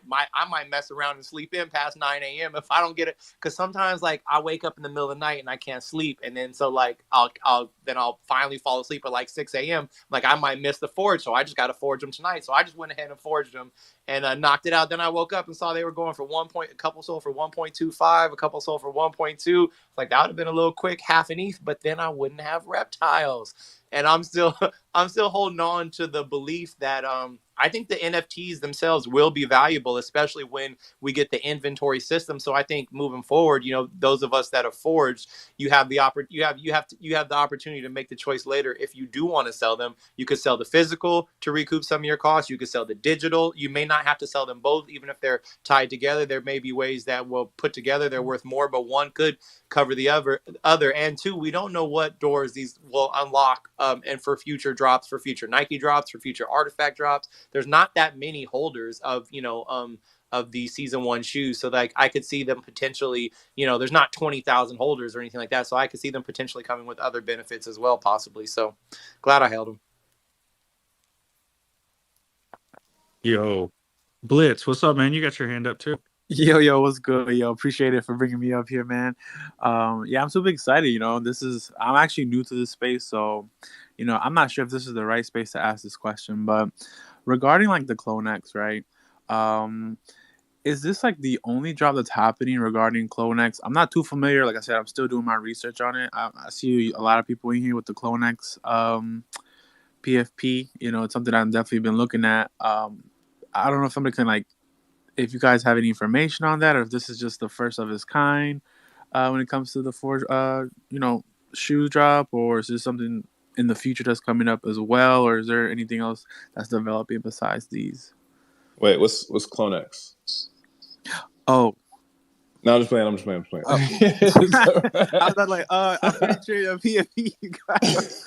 might mess around and sleep in past 9 a.m. if I don't get it, because sometimes like I wake up in the middle of the night and I can't sleep, and then so like I'll finally fall asleep at like 6 a.m. Like I might miss the forge, so I just got to forge them tonight. So I just went ahead and forged them and knocked it out. Then I woke up and saw they were going for a couple sold for 1.25, a couple sold for 1.2. Like that would have been a little quick half an ETH, but then I wouldn't have reptiles. And I'm still holding on to the belief that I think the NFTs themselves will be valuable, especially when we get the inventory system. So I think moving forward, those of us that have forged, you have the opportunity to make the choice later. If you do want to sell them, you could sell the physical to recoup some of your costs. You could sell the digital. You may not have to sell them both, even if they're tied together. There may be ways that will put together they're worth more, but one could cover the other. And two, we don't know what doors these will unlock and for future drops, for future Nike drops, for future artifact drops. There's not that many holders of of the season 1 shoes, so like I could see them potentially, there's not 20,000 holders or anything like that, so I could see them potentially coming with other benefits as well, possibly. So glad I held them. Yo, Blitz, what's up, man? You got your hand up too. Yo, what's good? Yo, appreciate it for bringing me up here, man. Yeah, I'm super excited. I'm actually new to this space, so I'm not sure if this is the right space to ask this question, but regarding like the CloneX, right? Is this like the only drop that's happening regarding CloneX? I'm not too familiar. Like I said, I'm still doing my research on it. I see a lot of people in here with the CloneX PFP. It's something I've definitely been looking at. I don't know if somebody can if you guys have any information on that, or if this is just the first of its kind when it comes to the forge, shoe drop, or is there something in the future that's coming up as well, or is there anything else that's developing besides these? Wait, what's CloneX? Oh. No, I'm just playing. Oh. I was like, I'm pretty sure you're PFP, you guys.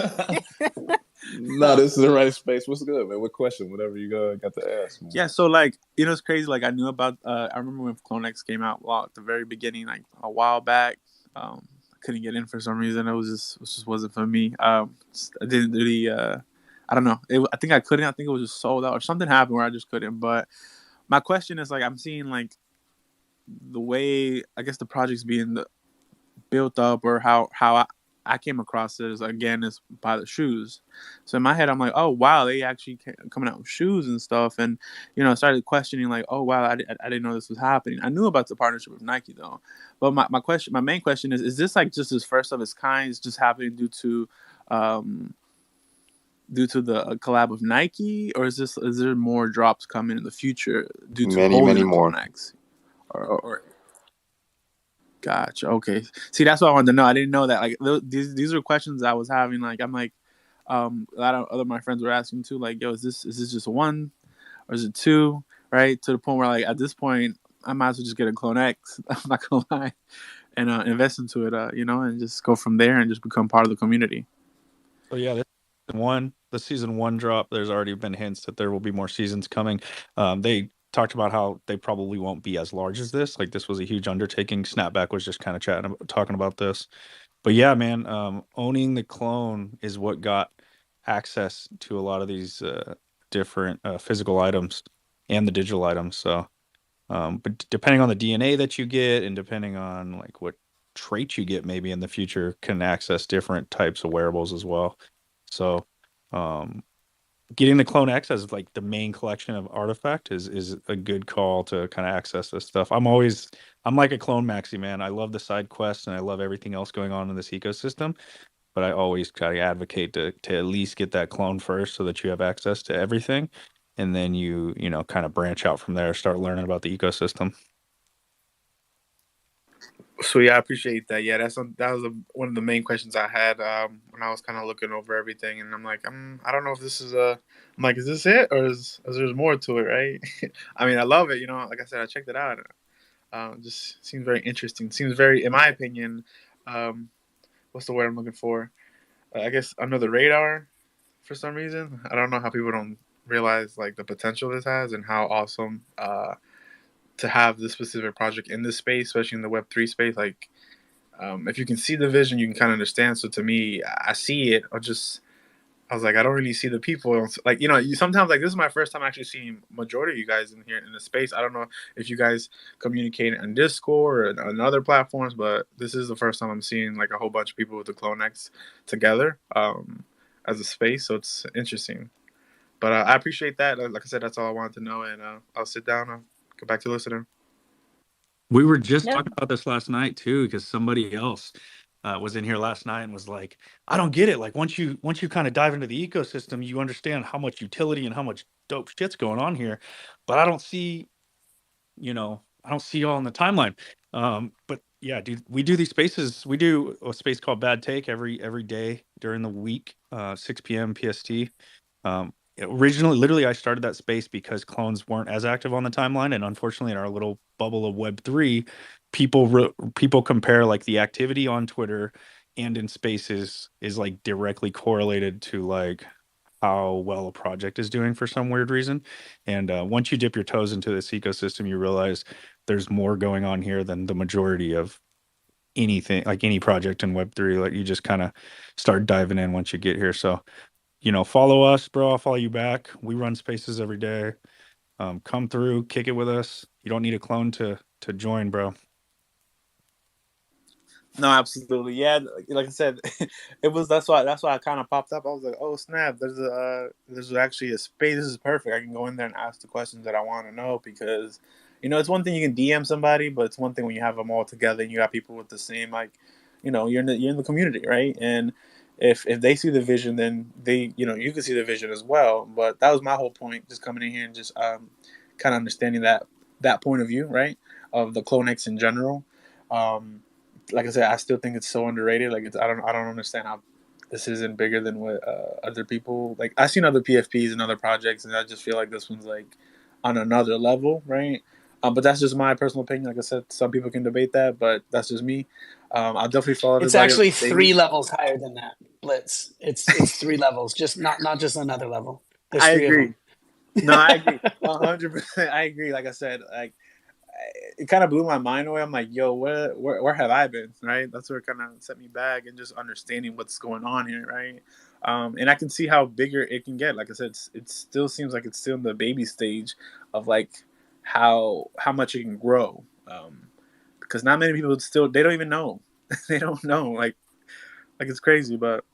No, this is the right space. What's good, man? What question? Whatever you got to ask, man. Yeah, so it's crazy. Like I knew about. I remember when CloneX came out at the very beginning, like a while back. I couldn't get in for some reason. It just wasn't for me. I didn't really. I I don't know. I think I couldn't. I think it was just sold out or something happened where I just couldn't. But my question is like I'm seeing like the way I guess the project's being built up or how I came across it is again is by the shoes. So in my head I'm like, oh wow, they actually coming out with shoes and stuff, and I started questioning like, oh wow, I didn't know this was happening. I knew about the partnership with Nike though, but my main question is this like just this first of its kind? It's just happening due to the collab with Nike, or is there more drops coming in the future due to Many, holding many the more. CloneX? Or Gotcha. Okay. See, that's what I wanted to know. I didn't know that. Like these are questions I was having. Like I'm like, a lot of other my friends were asking too. Like, yo, is this just one, or is it two? Right to the point where like at this point, I might as well just get a CloneX. I'm not gonna lie, and invest into it. And just go from there and just become part of the community. So yeah, the season one drop. There's already been hints that there will be more seasons coming. They talked about how they probably won't be as large as this. Like this was a huge undertaking. Snapback was just kind of talking about this. But yeah, man, owning the clone is what got access to a lot of these different physical items and the digital items. So, but depending on the DNA that you get and depending on like what traits you get, maybe in the future, can access different types of wearables as well. So, getting the CloneX as like the main collection of artifact is a good call to kind of access this stuff. I'm like a clone maxi man. I love the side quests and I love everything else going on in this ecosystem, but I always try to advocate to at least get that clone first so that you have access to everything, and then you kind of branch out from there, start learning about the ecosystem. So yeah, I appreciate that. Yeah, that was one of the main questions I had when I was kind of looking over everything, and I'm like, I don't know if this is I'm like, is this it, or is there more to it, right? I mean, I love it. Like I said, I checked it out. Just seems very interesting. Seems very, in my opinion, what's the word I'm looking for? I guess under the radar for some reason. I don't know how people don't realize like the potential this has and how awesome to have this specific project in this space, especially in the Web3 space. Like, if you can see the vision, you can kind of understand. So to me, I see it. I was like, I don't really see the people. Like, you sometimes like this is my first time actually seeing majority of you guys in here in the space. I don't know if you guys communicate on Discord or on other platforms, but this is the first time I'm seeing like a whole bunch of people with the CloneX together as a space. So it's interesting. But I appreciate that. Like I said, that's all I wanted to know, and I'll sit down and go back to listening. We were just talking about this last night too, because somebody else was in here last night and was like, I don't get it. Like once you kind of dive into the ecosystem, you understand how much utility and how much dope shit's going on here. But I don't see all in the timeline. But yeah, dude, we do these spaces. We do a space called Bad Take every day during the week, 6 p.m. PST. Originally, literally, I started that space because clones weren't as active on the timeline, and unfortunately, in our little bubble of Web3, people compare like the activity on Twitter and in spaces is like directly correlated to like how well a project is doing for some weird reason. And once you dip your toes into this ecosystem, you realize there's more going on here than the majority of anything, like any project in Web3. Like you just kind of start diving in once you get here. So follow us, bro. I'll follow you back. We run spaces every day. Come through, kick it with us. You don't need a clone to join, bro. No, absolutely. Yeah, like I said, that's why I kind of popped up. I was like, oh snap, there's actually a space. This is perfect. I can go in there and ask the questions that I want to know, because it's one thing you can DM somebody, but it's one thing when you have them all together and you got people with the same, like, you're in the community, right? And if they see the vision, then they you can see the vision as well. But that was my whole point, just coming in here and just kind of understanding that point of view, right, of the CloneX in general. Like I said, I still think it's so underrated. Like I don't understand how this isn't bigger than what other people like. I've seen other PFPs and other projects, and I just feel like this one's like on another level, right? But that's just my personal opinion. Like I said, some people can debate that, but that's just me. I'll definitely follow. It's actually 3 levels higher than that, Blitz. It's 3 levels, just not just another level. There's I 3 agree. of them. No, I agree 100%. I agree. Like I said, like it kind of blew my mind away. I'm like, yo, where have I been, right? That's where it kind of set me back and just understanding what's going on here, right? And I can see how bigger it can get. Like I said, it still seems like it's still in the baby stage of like how much it can grow. Because not many people they don't even know. They don't know. Like it's crazy, but.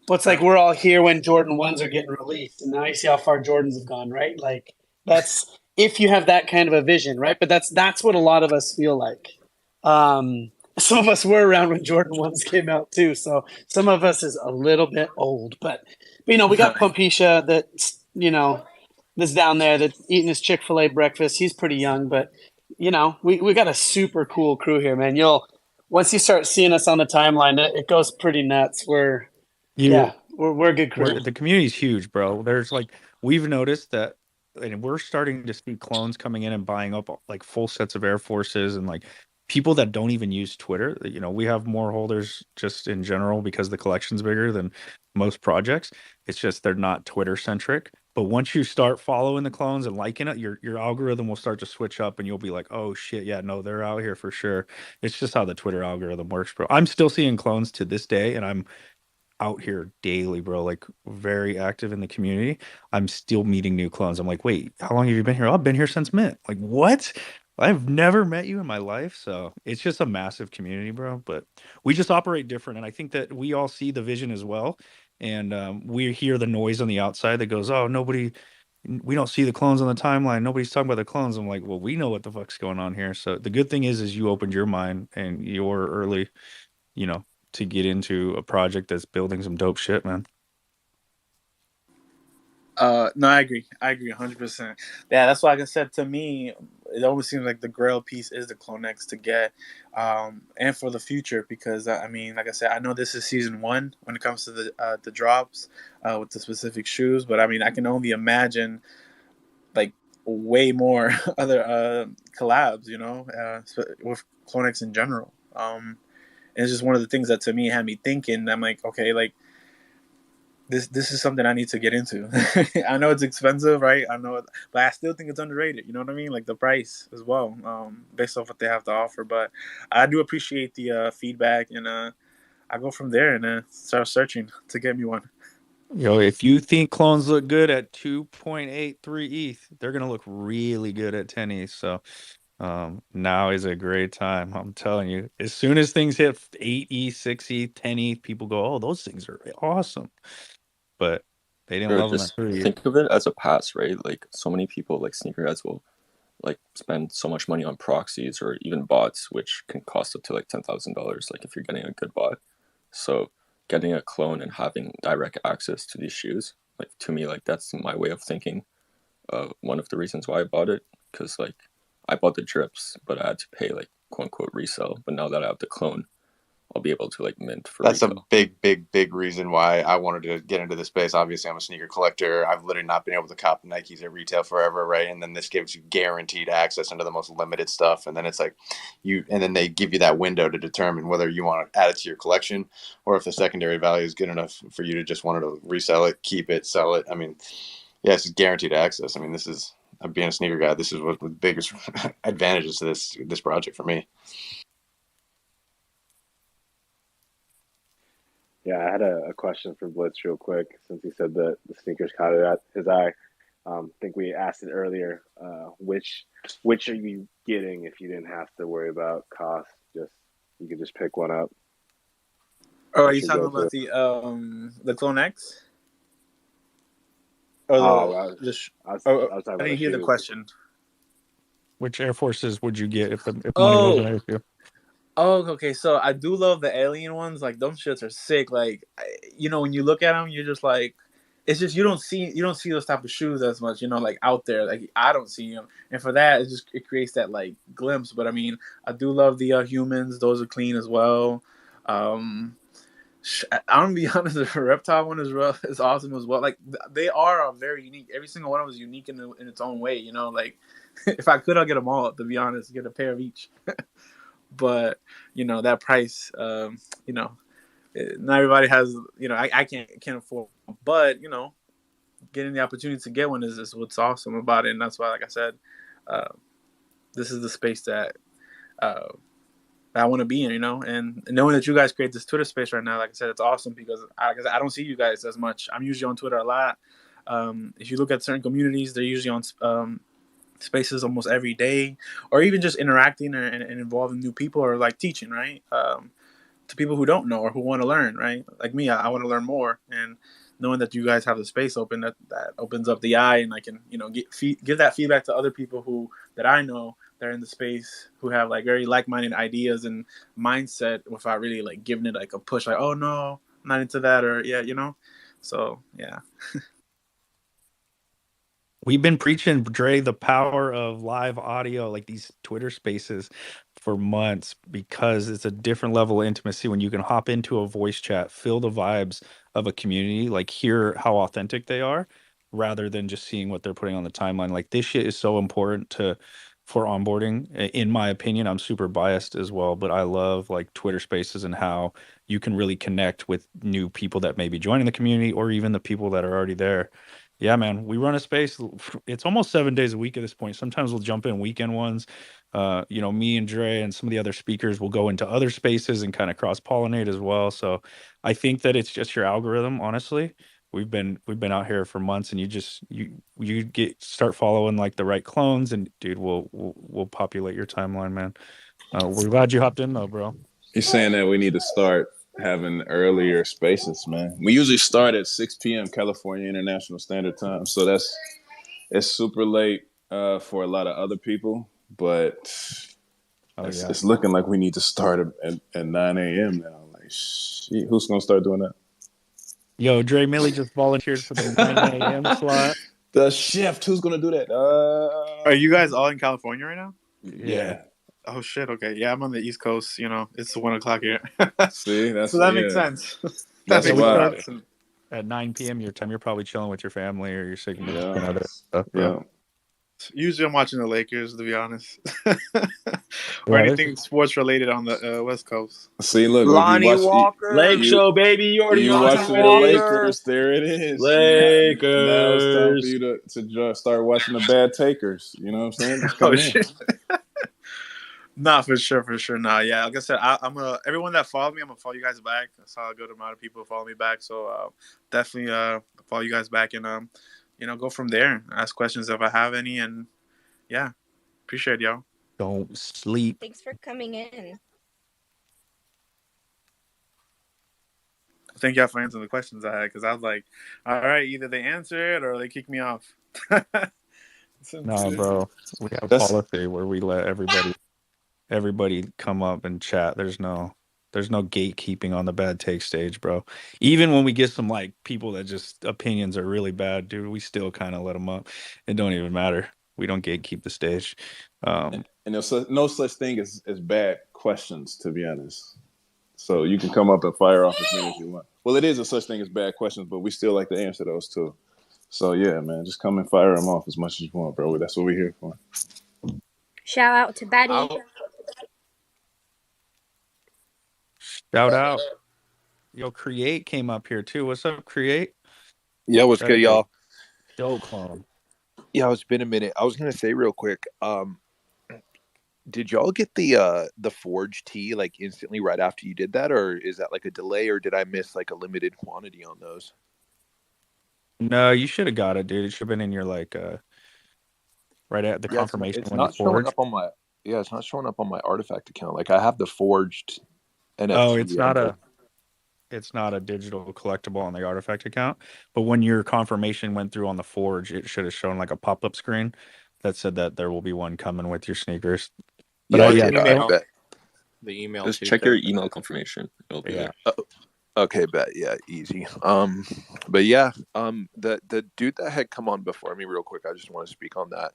Well, it's like we're all here when Jordan 1s are getting released, and now you see how far Jordans have gone, right? Like that's if you have that kind of a vision, right? But that's what a lot of us feel like. Some of us were around when Jordan 1s came out too, so some of us is a little bit old. But we got Pompisha that's down there that's eating his Chick-fil-A breakfast. He's pretty young, but we got a super cool crew here, man. Once you start seeing us on the timeline, it goes pretty nuts. We're a good crew. The community's huge, bro. There's like we've noticed that, and we're starting to see clones coming in and buying up like full sets of Air Forces and like people that don't even use Twitter. We have more holders just in general because the collection's bigger than most projects. It's just they're not Twitter centric. But once you start following the clones and liking it, your algorithm will start to switch up, and you'll be like, "Oh shit, yeah, no, they're out here for sure." It's just how the Twitter algorithm works, bro. I'm still seeing clones to this day, and I'm out here daily, bro, like very active in the community. I'm still meeting new clones. I'm like, wait, how long have you been here? Oh, I've been here since mint. Like, what? I've never met you in my life. So it's just a massive community, bro. But we just operate different. And I think that we all see the vision as well. And we hear the noise on the outside that goes, oh, we don't see the clones on the timeline. Nobody's talking about the clones. I'm like, well, we know what the fuck's going on here. So the good thing is you opened your mind and you're early, to get into a project that's building some dope shit, man. No, I agree 100%. Yeah, that's why I said, to me, it always seems like the Grail piece is the CloneX to get, and for the future, because I mean, like I said, I know this is season 1 when it comes to the drops with the specific shoes, but I mean, I can only imagine like way more other collabs, with CloneX in general. And it's just one of the things that to me had me thinking. I'm like, okay, like this is something I need to get into. I know it's expensive, right? I know, but I still think it's underrated. You know what I mean? Like the price as well, based off what they have to offer. But I do appreciate the feedback, and I go from there and start searching to get me one. If you think clones look good at 2.83 ETH, they're gonna look really good at 10 ETH. So now is a great time. I'm telling you, as soon as things hit 8 ETH, 6 ETH, 10 ETH, people go, oh, those things are awesome. But they didn't love them at 3 ETH. Think of it as a pass, right? Like so many people, like sneakerheads, will like spend so much money on proxies or even bots, which can cost up to like $10,000. Like if you're getting a good bot, so getting a clone and having direct access to these shoes, like to me, like that's my way of thinking. One of the reasons why I bought it, because like I bought the drips, but I had to pay like quote unquote resell. But now that I have the clone, I'll be able to like mint for That's retail. a big reason why I wanted to get into this space. Obviously, I'm a sneaker collector. I've literally not been able to cop Nikes at retail forever, right? And then this gives you guaranteed access into the most limited stuff. And then it's like and then they give you that window to determine whether you want to add it to your collection or if the secondary value is good enough for you to just want to resell it, keep it, sell it. I mean, yeah, it's just guaranteed access. I mean, this is, being a sneaker guy, this is what the biggest advantages to this project for me. Yeah, I had a question for Blitz real quick, since he said that the sneakers caught it at his eye. I think we asked it earlier. Which are you getting if you didn't have to worry about cost? You could just pick one up. Oh, are you talking about the CloneX? Or I was talking about I didn't hear the question. Which Air Forces would you get if money wasn't an issue? Oh, okay. So I do love the alien ones. Like those shits are sick. Like, when you look at them, you're just like, it's just you don't see those type of shoes as much. Like out there. Like I don't see them, and for that, it creates that like glimpse. But I mean, I do love the humans. Those are clean as well. I'm gonna be honest. The reptile one is awesome as well. Like they are very unique. Every single one of them is unique in its own way. Like if I could, I'll get them all. To be honest, get a pair of each. But that price, not everybody has. I can't afford. But getting the opportunity to get one is what's awesome about it, and that's why, like I said, this is the space that I want to be in, and knowing that you guys create this Twitter space right now, like I said, it's awesome because I don't see you guys as much. I'm usually on Twitter a lot. If you look at certain communities, they're usually on spaces almost every day, or even just interacting and involving new people, or like teaching, right? To people who don't know or who want to learn, right? Like me, I want to learn more, and knowing that you guys have the space open, that opens up the eye, and I can, give that feedback to other people that I know that are in the space, who have like very like-minded ideas and mindset, without really like giving it like a push, like, oh no, I'm not into that, or so yeah. We've been preaching, Dre, the power of live audio, like these Twitter spaces, for months, because it's a different level of intimacy when you can hop into a voice chat, feel the vibes of a community, like hear how authentic they are, rather than just seeing what they're putting on the timeline. Like this shit is so important for onboarding. In my opinion, I'm super biased as well, but I love like Twitter spaces and how you can really connect with new people that may be joining the community, or even the people that are already there. Yeah, man, we run a space. It's almost 7 days a week at this point. Sometimes we'll jump in weekend ones. Me and Dre and some of the other speakers will go into other spaces and kind of cross pollinate as well. So I think that it's just your algorithm. Honestly, we've been out here for months, and you start following like the right clones, and dude, we'll populate your timeline, man. We're glad you hopped in though, bro. You're saying that we need to start having earlier spaces, man. We usually start at 6 p.m. California International Standard Time, so it's super late for a lot of other people, but it's looking like we need to start at 9 a.m. now. Like, shit, who's gonna start doing that? Yo, Dre Millie just volunteered for the 9 a.m. slot. The shift. Who's gonna do that? Are you guys all in California right now? Yeah. Oh shit. Okay. Yeah, I'm on the East Coast. It's 1 o'clock here. See, so that makes sense. That's why. At 9 p.m. your time, you're probably chilling with your family or your significant other. Stuff, bro. Usually I'm watching the Lakers, to be honest. Or anything sports related on the West Coast. See, look, Lonnie Walker, Lake Show, baby. You already know watching the Lakers. There it is. Lakers. Now it's time for you to start watching the Bad Takers. You know what I'm saying? Just come in. Shit. Nah, for sure. Nah, yeah. Like I said, I'm everyone that followed me, I'm gonna follow you guys back. I saw a good amount of people follow me back, so definitely follow you guys back, and go from there. Ask questions if I have any, and yeah, appreciate y'all. Don't sleep. Thanks for coming in. Thank y'all for answering the questions I had, because I was like, all right, either they answer it or they kick me off. No, bro, we have a policy where we let everybody come up and chat. There's no gatekeeping on the bad take stage, bro. Even when we get some like people that just opinions are really bad, dude, we still kind of let them up. It don't even matter. We don't gatekeep the stage. And there's no such thing as bad questions, to be honest. So you can come up and fire off as many as you want. Well, it is a such thing as bad questions, but we still like to answer those too. So yeah, man, just come and fire them off as much as you want, bro. That's what we're here for. Shout out to Betty. Shout out. Yo, Create came up here too. What's up, Create? Yeah, what's good, y'all? Dope clone. Yeah, it's been a minute. I was gonna say real quick, did y'all get the Forge tea like instantly right after you did that, or is that like a delay, or did I miss like a limited quantity on those? No, you should have got it, dude. It should have been in your like right at the confirmation it's when not you forged. Showing up on my it's not showing up on my artifact account. Like I have the forged NFT. Oh, it's not a digital collectible on the artifact account, but when your confirmation went through on the forge, it should have shown like a pop-up screen that said that there will be one coming with your sneakers. But the email. Just check your email confirmation. It'll be there. Okay, bet. Yeah, easy. But yeah, the dude that had come on before me, real quick, I just want to speak on that.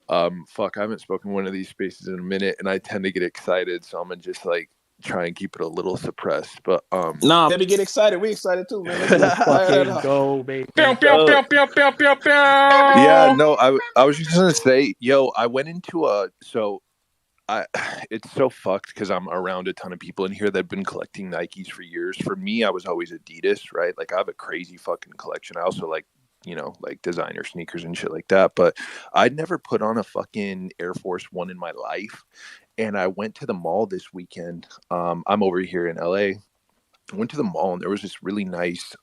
I haven't spoken in one of these spaces in a minute, and I tend to get excited, so I'm gonna just like try and keep it a little suppressed. But nah, baby, get excited. We excited too, man. Let's go, baby. Yeah, no, I was just gonna say, yo, I went into it's so fucked because I'm around a ton of people in here that have been collecting Nikes for years. For me, I was always Adidas, right? Like I have a crazy fucking collection. I also like like designer sneakers and shit like that. But I'd never put on a fucking Air Force One in my life. And I went to the mall this weekend. I'm over here in LA. I went to the mall and there was this really nice,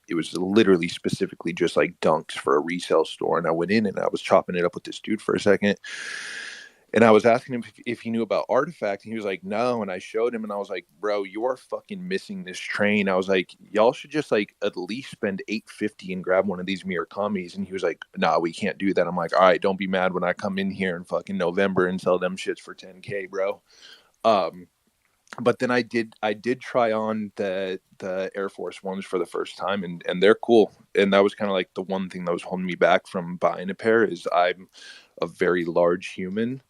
it was literally specifically just like Dunks for a resale store. And I went in and I was chopping it up with this dude for a second. And I was asking him if he knew about Artifact, and he was like, no. And I showed him, and I was like, bro, you are fucking missing this train. I was like, y'all should just like at least spend $850 and grab one of these Mirakamis. And he was like, nah, we can't do that. I'm like, all right, don't be mad when I come in here in fucking November and sell them shits for $10K, bro. But then I did try on the Air Force Ones for the first time, and they're cool. And that was kind of like the one thing that was holding me back from buying a pair is I'm a very large human.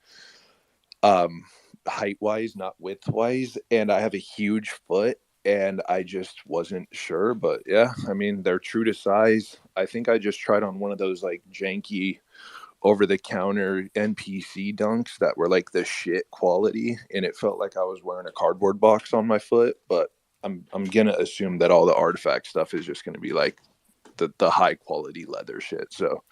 Height wise, not width wise, and I have a huge foot, and I just wasn't sure. But yeah, I mean, they're true to size. I think I just tried on one of those like janky over the counter NPC Dunks that were like the shit quality, and it felt like I was wearing a cardboard box on my foot. But I'm gonna assume that all the Artifact stuff is just gonna be like the high quality leather shit. So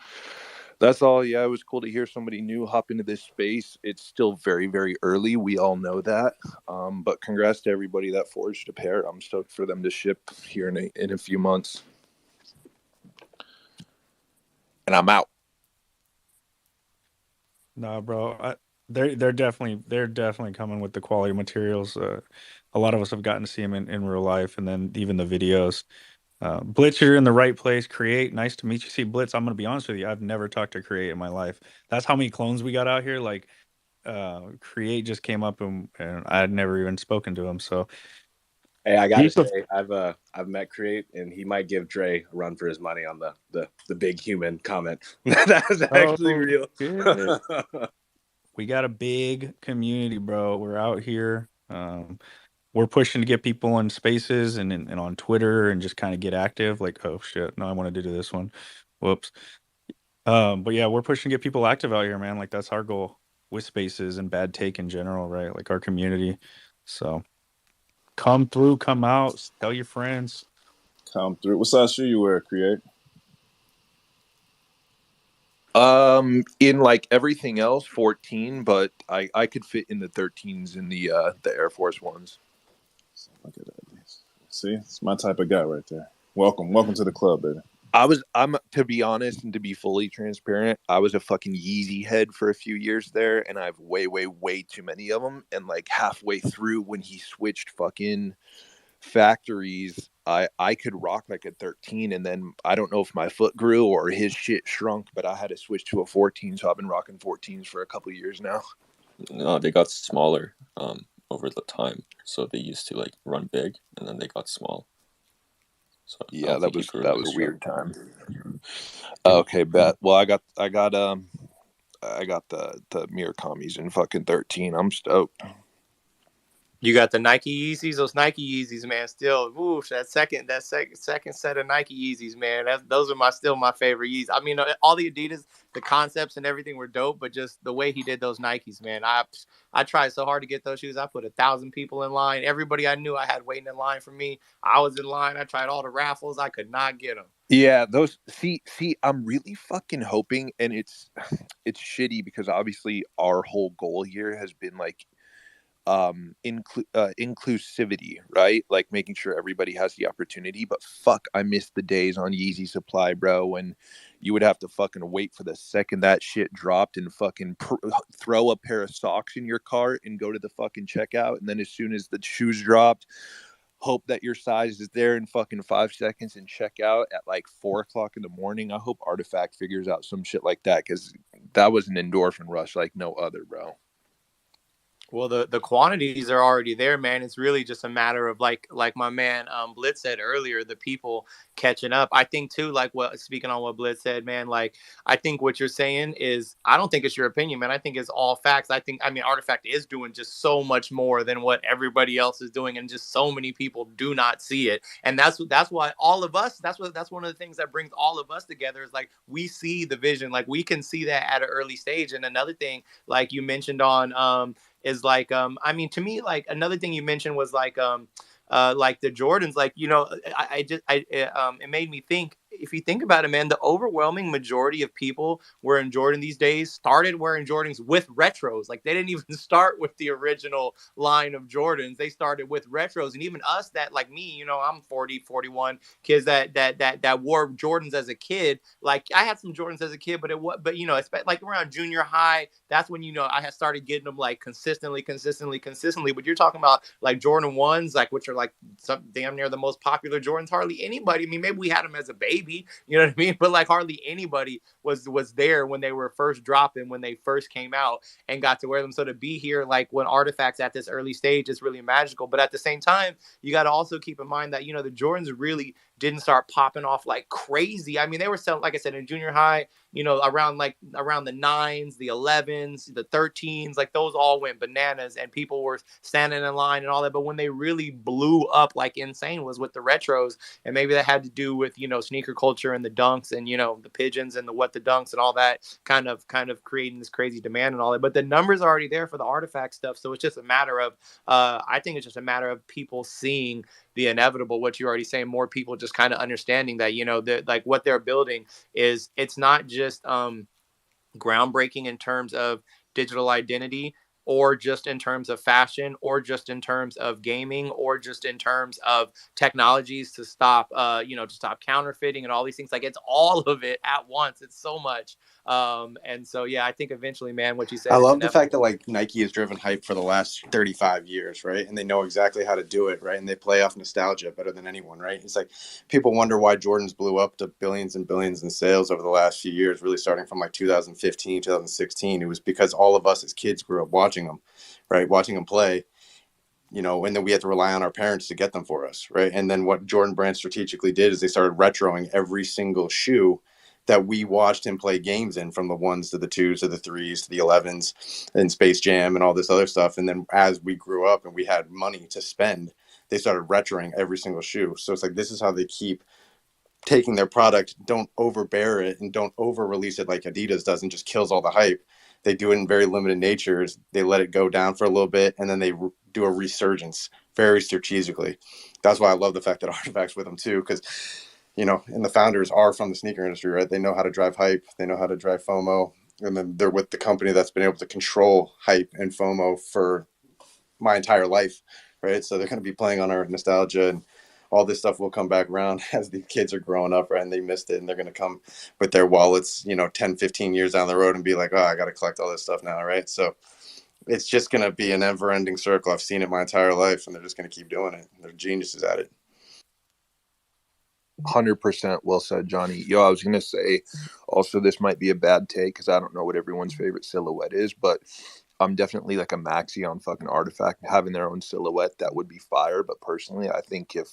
that's all. Yeah, it was cool to hear somebody new hop into this space. It's still very, very early. We all know that. But congrats to everybody that forged a pair. I'm stoked for them to ship here in a few months. And I'm out. Nah, bro. They're definitely coming with the quality materials. A lot of us have gotten to see them in real life, and then even the videos. Blitz, you're in the right place. Create, nice to meet you. See, Blitz, I'm gonna be honest with you. I've never talked to Create in my life. That's how many clones we got out here. Like, Create just came up and I had never even spoken to him. So, hey, I gotta say, I've met Create, and he might give Dre a run for his money on the big human comment. That's actually real. We got a big community, bro. We're out here. We're pushing to get people in spaces and on Twitter and just kind of get active. Like, oh shit, no, I wanted to do this one. Whoops. But yeah, we're pushing to get people active out here, man. Like that's our goal with spaces and bad take in general, right? Like our community. So come through, come out, tell your friends. Come through. What size shoe you wear, Create? In like everything else, 14, but I could fit in the 13s in the Air Force Ones. Look at that. See, it's my type of guy right there. Welcome to the club, baby. I'm to be honest and to be fully transparent, I was a fucking Yeezy head for a few years there, and I have way too many of them. And like halfway through, when he switched fucking factories, I could rock like a 13, and then I don't know if my foot grew or his shit shrunk, but I had to switch to a 14, so I've been rocking 14s for a couple of years now. No, they got smaller over the time, so they used to like run big, and then they got small. So yeah, that was a weird time. Okay, bet. Well, I got the Mirakamis in fucking 13. I'm stoked. You got the Nike Yeezys, those Nike Yeezys, man. Still, whoosh, that second set of Nike Yeezys, man. Those are still my favorite Yeezys. I mean, all the Adidas, the concepts and everything were dope, but just the way he did those Nikes, man. I tried so hard to get those shoes. I put 1,000 people in line. Everybody I knew I had waiting in line for me. I was in line. I tried all the raffles. I could not get them. Yeah, those. See, I'm really fucking hoping, and it's shitty because obviously our whole goal here has been like inclusivity, right? Like making sure everybody has the opportunity. But fuck, I miss the days on Yeezy Supply, bro, when you would have to fucking wait for the second that shit dropped and fucking throw a pair of socks in your cart and go to the fucking checkout, and then as soon as the shoes dropped, hope that your size is there in fucking 5 seconds and check out at like 4:00 in the morning. I hope Artifact figures out some shit like that, because that was an endorphin rush like no other, bro. Well, the quantities are already there, man. It's really just a matter of like my man Blitz said earlier, the people catching up. I think too, like speaking on what Blitz said, man, like I think what you're saying is, I don't think it's your opinion, man. I think it's all facts. I mean, Artifact is doing just so much more than what everybody else is doing, and just so many people do not see it. And that's why all of us, that's one of the things that brings all of us together, is like we see the vision, like we can see that at an early stage. And another thing, like you mentioned on is like I mean, to me, like another thing you mentioned was like the Jordans, like, you know, it made me think, if you think about it, man, the overwhelming majority of people wearing Jordan these days started wearing Jordans with retros. Like they didn't even start with the original line of Jordans. They started with retros. And even us that like me, you know, I'm 40, 41, kids that wore Jordans as a kid. Like I had some Jordans as a kid, but you know, it's like around junior high, that's when, you know, I had started getting them like consistently. But you're talking about like Jordan 1s, like which are like some damn near the most popular Jordans. Hardly anybody. I mean, maybe we had them as a baby, you know what I mean? But like hardly anybody was there when they were first dropping, when they first came out and got to wear them. So to be here, like when Artifacts at this early stage is really magical. But at the same time, you got to also keep in mind that, you know, the Jordans really didn't start popping off like crazy. I mean, they were selling, like I said, in junior high, you know, around the 9s, the 11s, the 13s, like those all went bananas and people were standing in line and all that. But when they really blew up like insane was with the retros. And maybe that had to do with, you know, sneaker culture and the dunks and, you know, the pigeons and the what the dunks and all that kind of creating this crazy demand and all that. But the numbers are already there for the Artifact stuff. So it's just a matter of, I think it's just a matter of people seeing the inevitable, what you're already saying, more people just kind of understanding that, you know, that like what they're building is, it's not just groundbreaking in terms of digital identity, or just in terms of fashion, or just in terms of gaming, or just in terms of technologies to stop, to stop counterfeiting and all these things. Like it's all of it at once. It's so much. And so, yeah, I think eventually, man, what you said I is love the fact inevitable. that like Nike has driven hype for the last 35 years, right? And they know exactly how to do it, right? And they play off nostalgia better than anyone, right? It's like people wonder why Jordans blew up to billions and billions in sales over the last few years, really starting from like 2015, 2016. It was because all of us as kids grew up watching them, right? Watching them play, you know, and then we had to rely on our parents to get them for us, right? And then what Jordan Brand strategically did is they started retroing every single shoe that we watched him play games in, from the 1s to the 2s to the 3s to the 11s and Space Jam and all this other stuff. And then as we grew up and we had money to spend, they started retroing every single shoe. So it's like, this is how they keep taking their product, don't overbear it and don't over release it like Adidas does and just kills all the hype. They do it in very limited natures. They let it go down for a little bit and then they do a resurgence very strategically. That's why I love the fact that Artifact's with them too, because, you know, and the founders are from the sneaker industry, right? They know how to drive hype. They know how to drive FOMO. And then they're with the company that's been able to control hype and FOMO for my entire life, right? So they're going to be playing on our nostalgia, and all this stuff will come back around as the kids are growing up, right? And they missed it, and they're going to come with their wallets, you know, 10, 15 years down the road and be like, oh, I got to collect all this stuff now, right? So it's just going to be an never-ending circle. I've seen it my entire life, and they're just going to keep doing it. They're geniuses at it. 100% well said, Johnny. Yo, I was going to say, also, this might be a bad take because I don't know what everyone's favorite silhouette is, but I'm definitely like a maxi on fucking Artifact having their own silhouette. That would be fire. But personally, I think if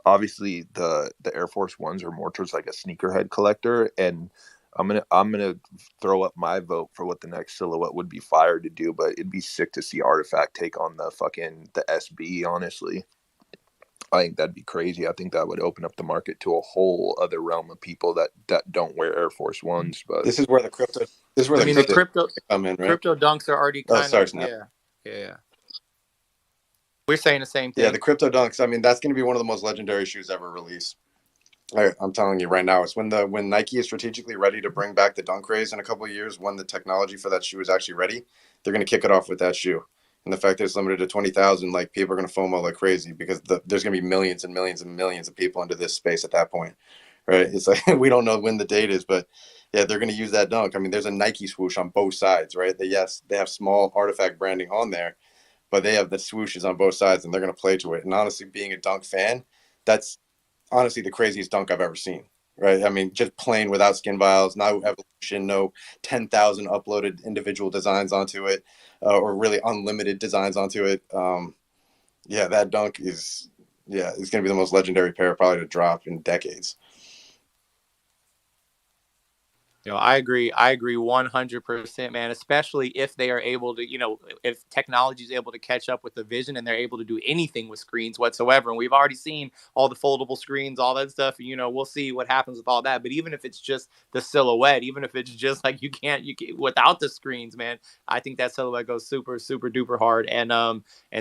obviously the Air Force Ones are more towards like a sneakerhead collector, and I'm gonna throw up my vote for what the next silhouette would be fire to do. But it'd be sick to see Artifact take on the SB. Honestly, I think that'd be crazy. I think that would open up the market to a whole other realm of people that don't wear Air Force Ones. But This is where the crypto come in, right? Crypto dunks are already Oh, kind sorry, of, Snap. yeah. We're saying the same thing. Yeah, the crypto dunks. I mean, that's going to be one of the most legendary shoes ever released. I'm telling you right now, it's when Nike is strategically ready to bring back the dunk craze in a couple of years, when the technology for that shoe is actually ready, they're going to kick it off with that shoe. And the fact that it's limited to 20,000, like, people are going to FOMO like crazy because there's going to be millions and millions and millions of people into this space at that point, right? It's like we don't know when the date is, but yeah, they're going to use that dunk. I mean, there's a Nike swoosh on both sides, right? They have small Artifact branding on there, but they have the swooshes on both sides, and they're going to play to it. And honestly, being a dunk fan, that's honestly the craziest dunk I've ever seen. Right? I mean, just plain without skin vials, no evolution, no 10,000 uploaded individual designs onto it, or really unlimited designs onto it. Yeah, that dunk is, it's going to be the most legendary pair probably to drop in decades. I agree. I agree 100%, man, especially if they are able to, if technology is able to catch up with the vision and they're able to do anything with screens whatsoever. And we've already seen all the foldable screens, all that stuff. We'll see what happens with all that. But even if it's just the silhouette, even if it's just like you can't without the screens, man, I think that silhouette goes super, super duper hard. And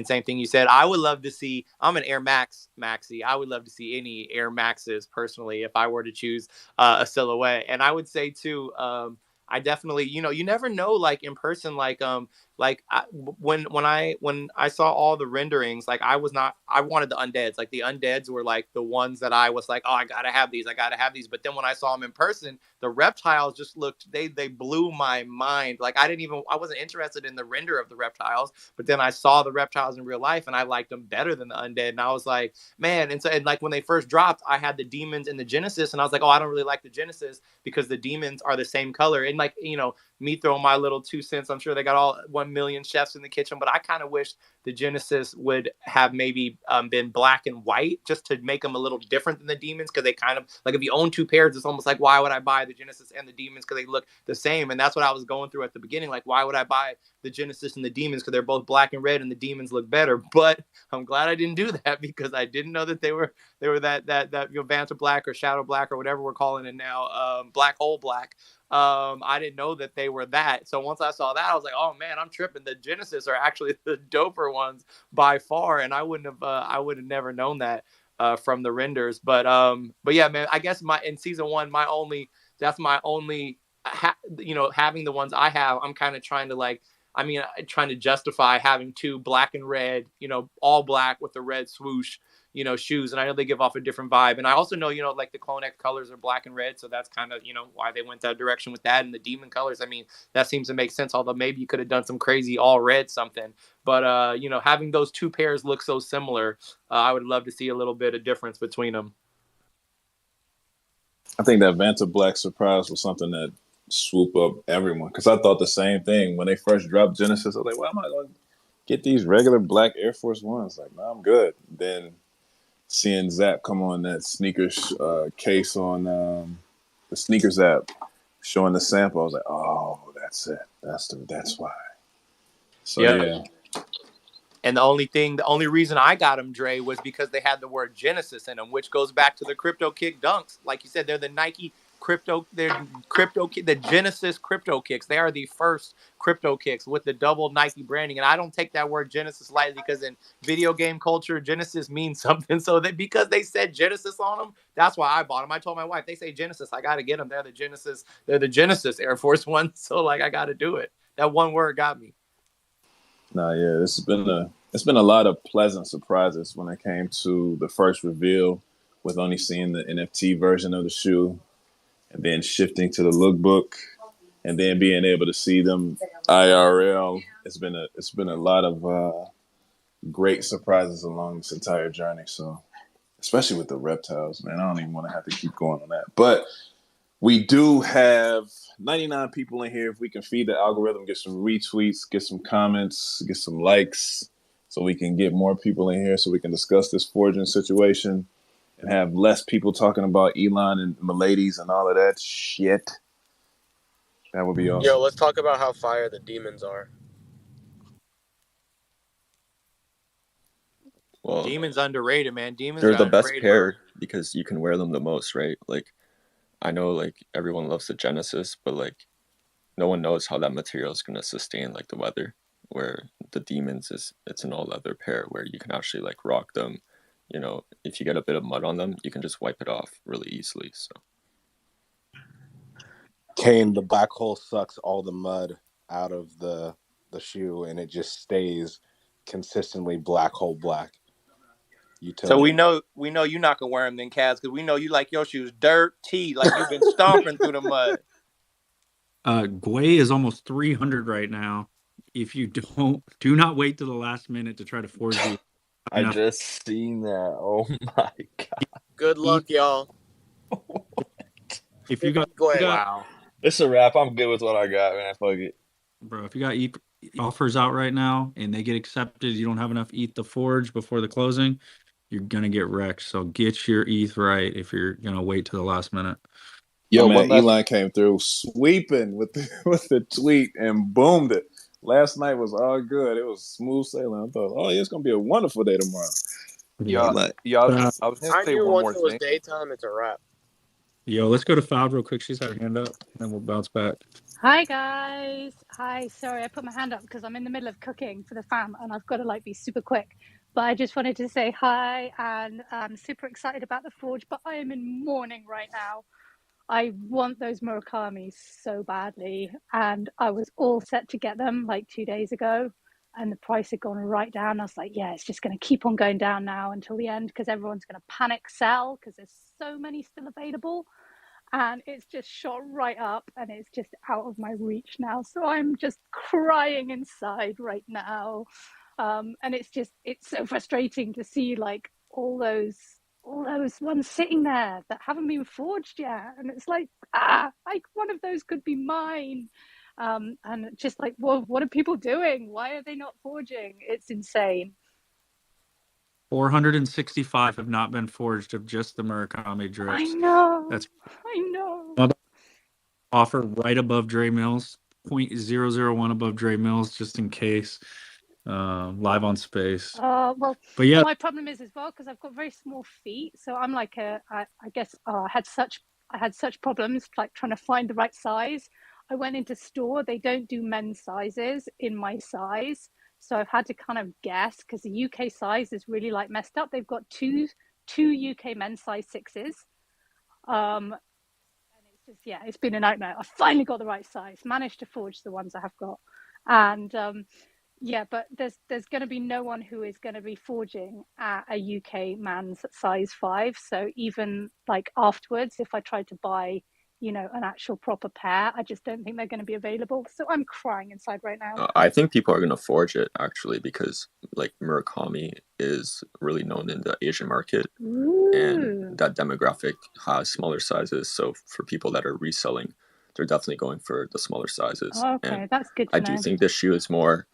same thing you said, I would love to see, I'm an Air Max maxi. I would love to see any Air Maxes personally if I were to choose a silhouette. And I would say too, I definitely, you never know, like in person, when I saw all the renderings, like I wanted the undeads. Like the undeads were like the ones that I was like, oh, I gotta have these. But then when I saw them in person, the reptiles just looked, they blew my mind. Like I wasn't interested in the render of the reptiles, but then I saw the reptiles in real life and I liked them better than the undead. And I was like, man. And like when they first dropped, I had the demons and the Genesis, and I was like, oh, I don't really like the Genesis because the demons are the same color. And like, me throwing my little 2 cents, I'm sure they got all 1 million chefs in the kitchen, but I kind of wish the Genesis would have maybe been black and white just to make them a little different than the demons, because they kind of, like if you own 2 pairs, it's almost like, why would I buy the Genesis and the demons, because they look the same. And that's what I was going through at the beginning, like why would I buy the Genesis and the demons, because they're both black and red and the demons look better. But I'm glad I didn't do that, because I didn't know that they were that Vanta black or shadow black or whatever we're calling it now, black hole black. I didn't know that they were that. So once I saw that, I was like, oh man, I'm tripping. The Genesis are actually the doper ones by far. And I would have never known that from the renders. But yeah, man, I guess in season 1, that's my only, having the ones I have, I'm kind of trying to trying to justify having 2 black and red, all black with the red swoosh, shoes. And I know they give off a different vibe. And I also know, like the CloneX colors are black and red. So that's kind of, why they went that direction with that. And the demon colors, I mean, that seems to make sense. Although maybe you could have done some crazy all red something. But, having those 2 pairs look so similar, I would love to see a little bit of difference between them. I think that Vanta Black surprise was something that swooped up everyone, because I thought the same thing when they first dropped Genesis. I was like, well, I'm not going to get these regular black Air Force Ones. Like, no, I'm good. Then seeing Zap come on that sneakers case on the sneakers app, showing the sample, I was like, oh, that's it. That's why. So yeah. And the only reason I got them, Dre, was because they had the word Genesis in them, which goes back to the Crypto Kick Dunks. Like you said, they're the Nike the Genesis Crypto Kicks. They are the first Crypto Kicks with the double Nike branding. And I don't take that word Genesis lightly, because in video game culture, Genesis means something. So because they said Genesis on them, that's why I bought them. I told my wife, they say Genesis, I got to get them. They're the Genesis Air Force One. So I got to do it. That one word got me. Nah, yeah, it's been a lot of pleasant surprises when it came to the first reveal, with only seeing the NFT version of the shoe, and then shifting to the lookbook, and then being able to see them IRL. It's been a lot of great surprises along this entire journey. So, especially with the reptiles, man, I don't even want to have to keep going on that. But we do have 99 people in here. If we can feed the algorithm, get some retweets, get some comments, get some likes, so we can get more people in here, so we can discuss this forging situation and have less people talking about Elon and Miladies and all of that shit. That would be awesome. Yo, let's talk about how fire the demons are. Well, Demons underrated, man. Demons they're are the best underrated, pair bro, because you can wear them the most, right? Like, I know like everyone loves the Genesis, but like no one knows how that material is going to sustain like the weather, where the demons it's an all leather pair where you can actually like rock them. If you get a bit of mud on them, you can just wipe it off really easily. So Kane, the black hole sucks all the mud out of the shoe, and it just stays consistently black hole black. So we know you're not gonna wear them then, Kaz, because we know you like your shoes dirty, like you've been stomping through the mud. Gwei is almost 300 right now. If you do not wait to the last minute to try to forge you. I just seen that. Oh my god. Good luck, y'all. If you got wow. It's a wrap. I'm good with what I got, man. Fuck it. Bro, if you got offers out right now and they get accepted, you don't have enough ETH to forge before the closing, you're gonna get wrecked. So get your ETH right if you're gonna wait to the last minute. My man Elon came through sweeping with the tweet and boomed it. Last night was all good. It was smooth sailing. I thought, oh, yeah, it's gonna be a wonderful day tomorrow. I was gonna I say knew one once more it was thing. daytime, it's a wrap. Yo, let's go to Fab real quick. She's had her hand up, and then we'll bounce back. Hi guys. Hi. Sorry, I put my hand up because I'm in the middle of cooking for the fam and I've got to like be super quick. But I just wanted to say hi and I'm super excited about the forge, but I am in mourning right now. I want those Murakamis so badly and I was all set to get them like 2 days ago and the price had gone right down. I was like, yeah, it's just going to keep on going down now until the end because everyone's going to panic sell because there's so many still available. And it's just shot right up and it's just out of my reach now, so I'm just crying inside right now. And it's so frustrating to see like all those ones sitting there that haven't been forged yet, and it's like one of those could be mine. And just like, well, what are people doing? Why are they not forging? It's insane. 465 have not been forged of just the Murakami drips. I know. That's I know. Offer right above Dre Mills, 0.001 above Dre Mills, just in case. Live on space. Well, but yeah, my problem is as well because I've got very small feet, so I'm like I guess I had such problems like trying to find the right size. I went into store; they don't do men's sizes in my size, so I've had to kind of guess because the UK size is really like messed up. They've got two UK men's size 6s. And it's just, yeah, it's been a nightmare. I finally got the right size, managed to forge the ones I have got, and yeah, but there's going to be no one who is going to be forging at a UK man's size 5. So even like afterwards, if I tried to buy, an actual proper pair, I just don't think they're going to be available. So I'm crying inside right now. I think people are going to forge it actually because like Murakami is really known in the Asian market. Ooh. And that demographic has smaller sizes. So for people that are reselling, they're definitely going for the smaller sizes. Okay, and that's good to know. I do think this shoe is more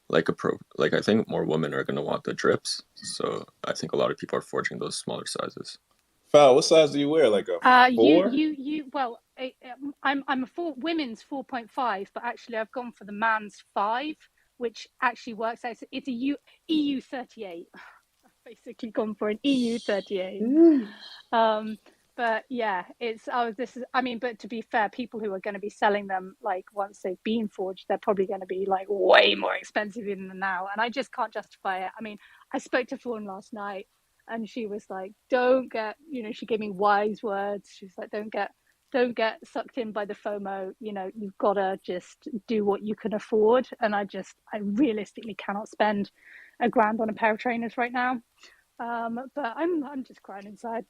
like I think more women are going to want the drips. So I think a lot of people are forging those smaller sizes. Foul, what size do you wear? Like a 4? Well, I'm a women's 4.5, but actually I've gone for the man's 5, which actually works out. It's a EU 38. I've basically gone for an EU 38. But yeah, but to be fair, people who are going to be selling them, like once they've been forged, they're probably going to be like way more expensive even than now. And I just can't justify it. I mean, I spoke to Fawn last night and she was like, don't get, she gave me wise words. She's like, don't get sucked in by the FOMO. You've got to just do what you can afford. And I realistically cannot spend $1,000 on a pair of trainers right now. But I'm just crying inside.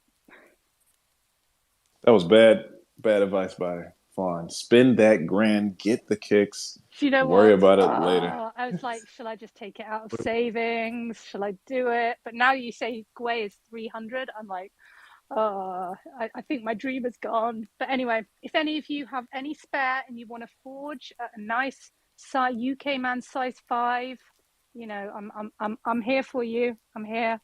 That was bad advice by Fawn. Spend that grand, get the kicks. Worry about it later. I was like, shall I just take it out of savings? Shall I do it? But now you say Gwei is 300. I'm like, I think my dream is gone. But anyway, if any of you have any spare and you want to forge a nice UK man size 5, I'm here for you. I'm here.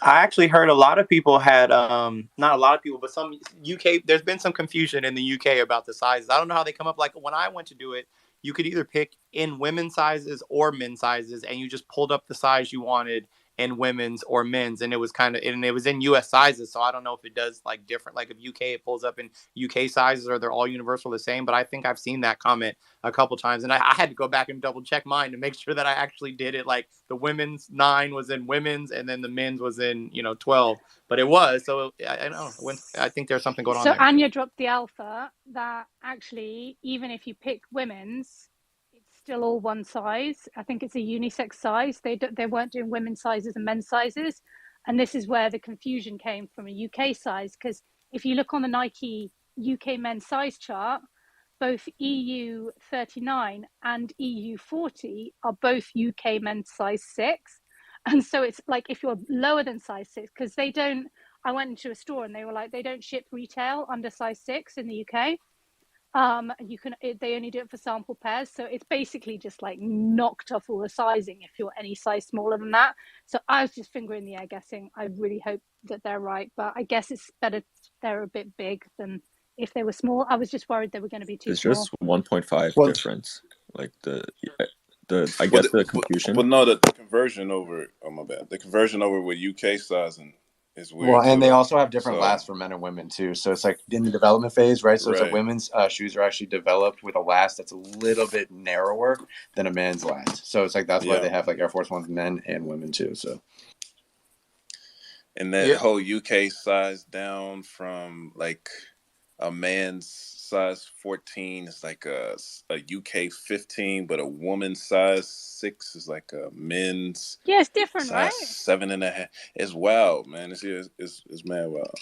I actually heard a lot of people had, not a lot of people, but some UK, there's been some confusion in the UK about the sizes. I don't know how they come up. Like when I went to do it, you could either pick in women's sizes or men's sizes, and you just pulled up the size you wanted in women's or men's, and it was and it was in US sizes. So I don't know if it does like different, like if UK, it pulls up in UK sizes or they're all universal the same. But I think I've seen that comment a couple times, and I had to go back and double check mine to make sure that I actually did it. Like the women's 9 was in women's, and then the men's was in 12. But it was, so I don't know. I think there's something going on there. So Anya dropped the alpha that actually, even if you pick women's, it's still all one size. I think it's a unisex size. They weren't doing women's sizes and men's sizes, and this is where the confusion came from a UK size. Because if you look on the Nike UK men's size chart, both EU 39 and EU 40 are both UK men's size 6. And so it's like if you're lower than size 6, because I went into a store and they were like, they don't ship retail under size 6 in the UK. You can they only do it for sample pairs, so it's basically just like knocked off all the sizing if you're any size smaller than that. So I was just finger in the air guessing. I really hope that they're right, but I guess it's better they're a bit big than if they were small. I was just worried they were going to be too It's small. just 1.5 Well, difference. Like I But guess the confusion. but no, the conversion over. Oh my bad. The conversion over with UK sizing is Well, weird and too, they though. also have different So lasts for men and women too. So it's like in the development phase, right? So it's like right. women's shoes are actually developed with a last that's a little bit narrower than a man's last. So it's like that's why Yeah. they have like Air Force Ones men and women too. So And that Yeah. whole UK size down from like a man's size 14 is like a UK 15, but a woman's size 6 is like a men's Yeah, it's different, size right? 7.5. It's wild, man. It's mad wild.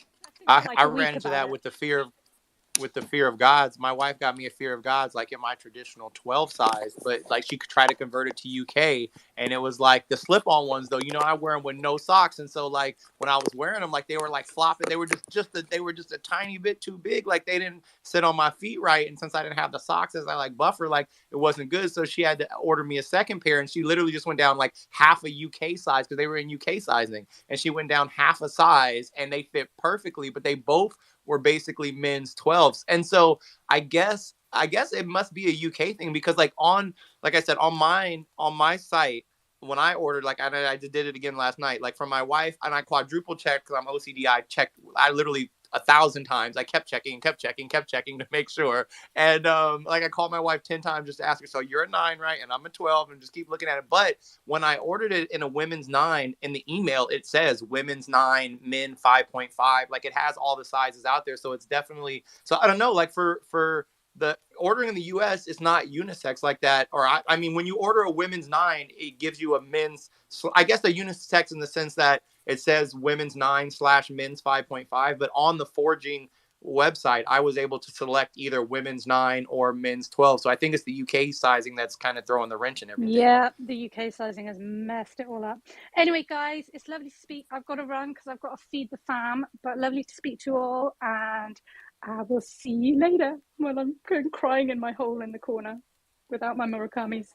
I ran into that with the fear of gods. My wife got me a fear of gods like in my traditional 12 size, but like she could try to convert it to UK, and it was like the slip-on ones though. I wear them with no socks, and so like when I was wearing them, like they were like flopping. They were just a tiny bit too big. Like they didn't sit on my feet right, and since I didn't have the socks as I like buffer, like it wasn't good. So she had to order me a second pair, and she literally just went down like half a UK size because they were in UK sizing, and she went down half a size, and they fit perfectly, but they both were basically men's 12s. And so I guess it must be a UK thing because like I said, on my site, when I ordered, like I did it again last night, like for my wife, and I quadruple checked because I'm OCD. I literally 1,000 times. I kept checking to make sure. And like I called my wife 10 times just to ask her, so you're a 9, right? And I'm a 12, and just keep looking at it. But when I ordered it in a women's 9, in the email, it says women's 9, men 5.5. Like it has all the sizes out there. So it's definitely, so I don't know, like for the ordering in the US, it's not unisex like that. Or I mean, when you order a women's 9, it gives you a men's, so I guess a unisex in the sense that it says women's 9/men's 5.5, but on the forging website, I was able to select either women's 9 or men's 12. So I think it's the UK sizing that's kind of throwing the wrench in everything. Yeah, the UK sizing has messed it all up. Anyway, guys, it's lovely to speak. I've got to run because I've got to feed the fam, but lovely to speak to you all, and I will see you later when I'm crying in my hole in the corner without my Murakamis.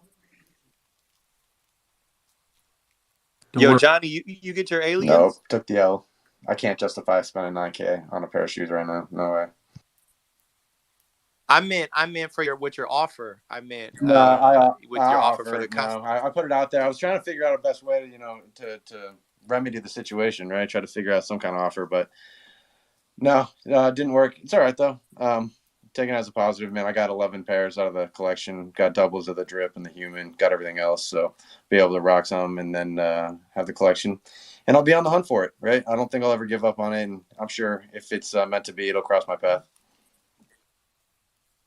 Yo, Johnny, you get your aliens? no, took the L. I can't justify spending $9K on a pair of shoes right now. No way. I meant for your offer. I meant No, with your offer for the no. I put it out there. I was trying to figure out a best way to to remedy the situation, right? Try to figure out some kind of offer, but no, it didn't work. It's all right though. Taking it as a positive, man. I got 11 pairs out of the collection. Got doubles of the drip and the human. Got everything else, so be able to rock some and then have the collection. And I'll be on the hunt for it, right? I don't think I'll ever give up on it, and I'm sure if it's meant to be, it'll cross my path.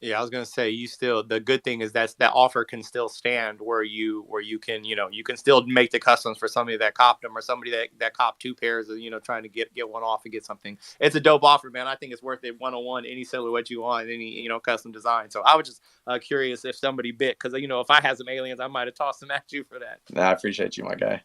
Yeah, I was gonna say the good thing is that offer can still stand where you can you can still make the customs for somebody that copped them or somebody that copped 2 pairs of trying to get one off and get something. It's a dope offer, man. I think it's worth it 101 any silhouette you want, any custom design. So I was just curious if somebody bit because if I had some aliens, I might have tossed them at you for that. Nah, I appreciate you, my guy.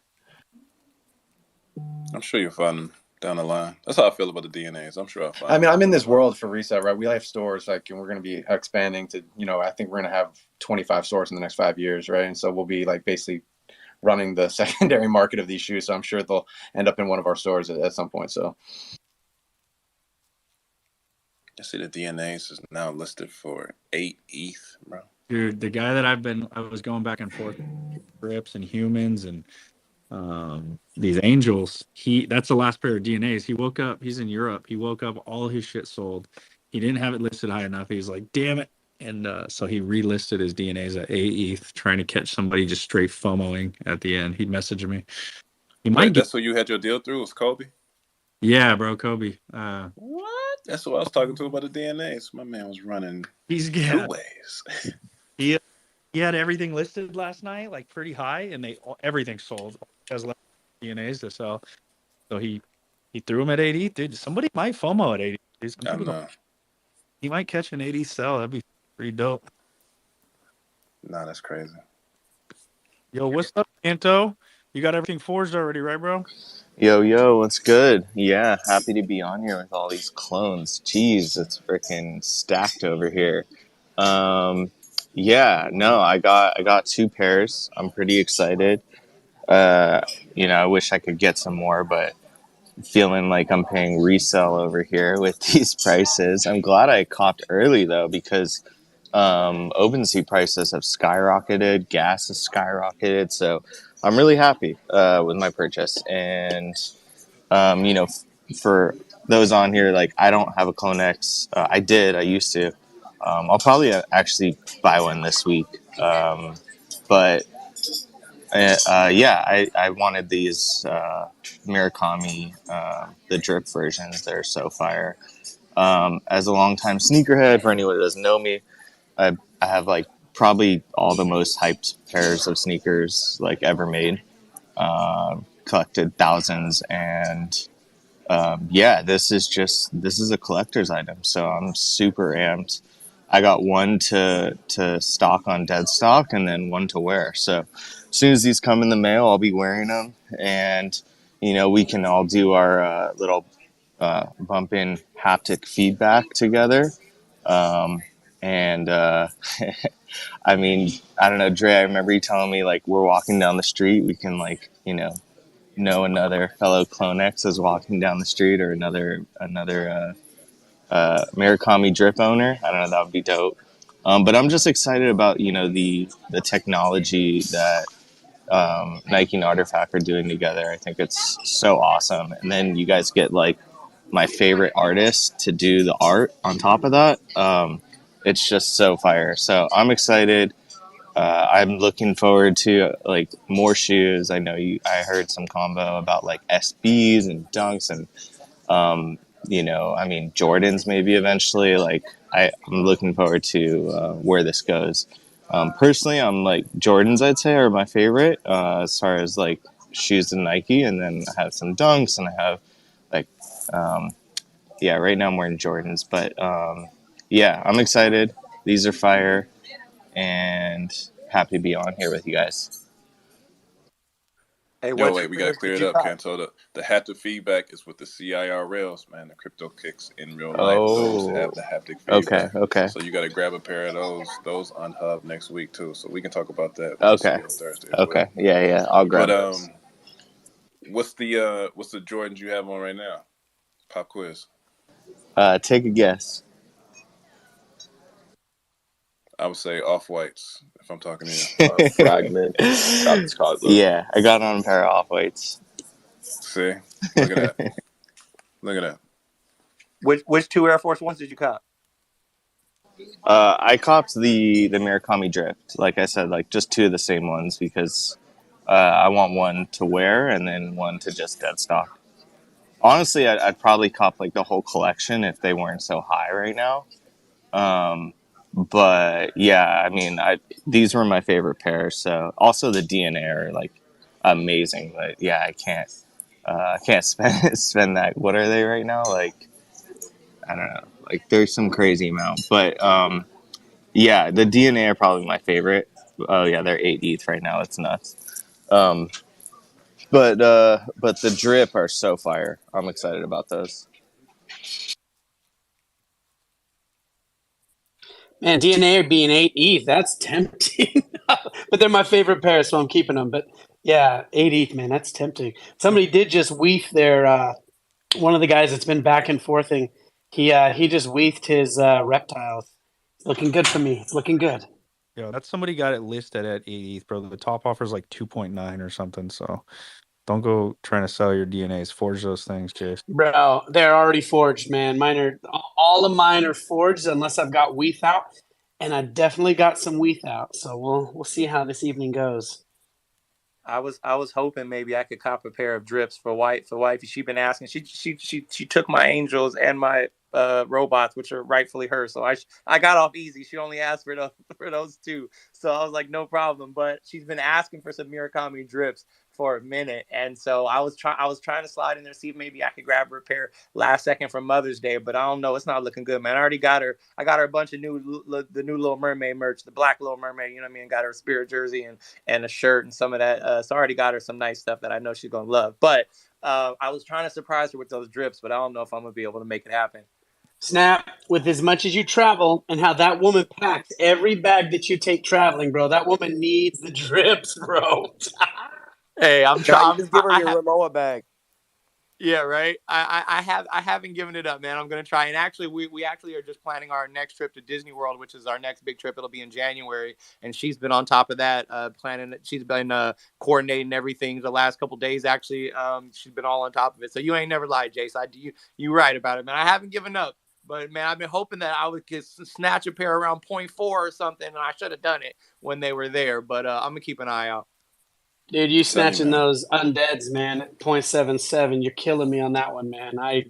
I'm sure you'll find them down the line. That's how I feel about the DNAs. I'm sure I'll find I mean, them. I'm in this world for reset, right? We have stores, like, and we're going to be expanding to, I think we're going to have 25 stores in the next 5 years, right? And so we'll be like basically running the secondary market of these shoes. So I'm sure they'll end up in one of our stores at some point. So I see the DNAs is now listed for 8 ETH, bro. Dude, the guy that I was going back and forth grips and humans and these angels, that's the last pair of DNAs. He woke up, he's in Europe. He woke up, all his shit sold. He didn't have it listed high enough. He's like, damn it. And so he relisted his DNAs at 8 ETH, trying to catch somebody just straight FOMOing at the end. He'd message me. Wait, that's who you had your deal through? Was Kobe? Yeah, bro, Kobe. What? That's who I was talking to about the DNAs. My man was running He's 2 ways. He had everything listed last night, like pretty high, and everything sold. Has left DNAs to sell, so he threw them at 80. Dude, somebody might FOMO at 80. Some people he might catch an 80 sell. That'd be pretty dope. Nah, that's crazy. Yo, what's up, Anto? You got everything forged already, right, bro? Yo, what's good? Yeah, happy to be on here with all these clones. Jeez, it's freaking stacked over here. Yeah, no, I got 2 pairs. I'm pretty excited. I wish I could get some more, but feeling like I'm paying resale over here with these prices. I'm glad I copped early though, because OpenSea prices have skyrocketed, gas has skyrocketed, so I'm really happy with my purchase. And for those on here, like I don't have a CloneX. I used to. I'll probably actually buy one this week. But yeah, I wanted these Murakami, the drip versions. They're so fire. As a longtime sneakerhead, for anyone who doesn't know me, I have like probably all the most hyped pairs of sneakers like ever made. Collected thousands, and yeah, this is a collector's item, so I'm super amped. I got one to stock on dead stock, and then one to wear. So as soon as these come in the mail, I'll be wearing them, and we can all do our little bump in haptic feedback together. And I mean, I don't know, Dre. I remember you telling me like we're walking down the street, we can like know another fellow CloneX is walking down the street, or another Murakami drip owner. I don't know, that would be dope. But I'm just excited about the technology that Nike and Artifact are doing together. I think it's so awesome. And then you guys get like my favorite artist to do the art on top of that. It's just so fire. So I'm excited. I'm looking forward to like more shoes. I heard some combo about like SBs and dunks, and I mean Jordans maybe eventually. Like I'm looking forward to where this goes. Personally, I'm like Jordans. I'd say are my favorite as far as like shoes and Nike, and then I have some dunks, and I have like yeah. Right now I'm wearing Jordans, but yeah, I'm excited. These are fire, and happy to be on here with you guys. Hey, Yo, what wait, we gotta triggers clear did it you up, cop? Kanto. The haptic feedback is with the CIRLs, man. The crypto kicks in real life. Those Oh, have the haptic okay, feedback. okay, So you gotta grab a pair of those. Those on Hub next week too. So we can talk about that when I see okay, you on Thursday as okay. well. Yeah, yeah. I'll But grab those. what's the Jordans you have on right now? Pop quiz. Take a guess. I would say off whites if I'm talking to you. Fragment, Travis Scott, though. Yeah, I got on a pair of off whites. See, look at that. Look at that. Which 2 Air Force Ones did you cop? I copped the Murakami Drift. Like I said, like just 2 of the same ones, because I want one to wear and then one to just dead stock. Honestly, I'd probably cop like the whole collection if they weren't so high right now. But yeah, I mean, these were my favorite pairs. So also the DNA are like amazing. But yeah, I can't spend that. What are they right now? Like I don't know. Like there's some crazy amount. But yeah, the DNA are probably my favorite. Oh yeah, they're 8 ETH right now. It's nuts. Um, but the drip are so fire. I'm excited about those. Man, DNA being 8 ETH, that's tempting. But they're my favorite pair, so I'm keeping them. But yeah, 8 ETH, man, that's tempting. Somebody did just weave their one of the guys that's been back and forthing. He just weaved his reptiles. It's looking good for me. It's looking good. Yo, that's somebody got it listed at 8 ETH, bro. The top offer is like 2.9 or something. So don't go trying to sell your DNAs. Forge those things, Chase. Bro, they're already forged, man. All of mine are forged unless I've got Weath out, and I definitely got some Weath out. So we'll see how this evening goes. I was hoping maybe I could cop a pair of drips for wifey. She's been asking. She took my angels and my robots, which are rightfully hers. So I got off easy. She only asked for those 2. So I was like, no problem. But she's been asking for some Murakami drips for a minute, and so I was trying to slide in there, see if maybe I could grab her a pair last second for Mother's Day. But I don't know. It's not looking good, man. I already got her. I got her a bunch of the new Little Mermaid merch, the black Little Mermaid. You know what I mean? Got her a Spirit jersey and a shirt and some of that. So I already got her some nice stuff that I know she's gonna love. But I was trying to surprise her with those drips, but I don't know if I'm gonna be able to make it happen. Snap, with as much as you travel and how that woman packs every bag that you take traveling, bro. That woman needs the drips, bro. Hey, I'm Now you trying. just give her I your have. Rimowa bag. Yeah, right. I haven't given it up, man. I'm gonna try. And actually, we actually are just planning our next trip to Disney World, which is our next big trip. It'll be in January, and she's been on top of that, planning. She's been coordinating everything the last couple days. Actually, she's been all on top of it. So you ain't never lied, Jace. You right about it, man. I haven't given up, but man, I've been hoping that I would snatch a pair around 0.4 or something, and I should have done it when they were there. But I'm gonna keep an eye out. Dude, you Same, snatching man. those undeads, man, at 0.77. You're killing me on that one, man. I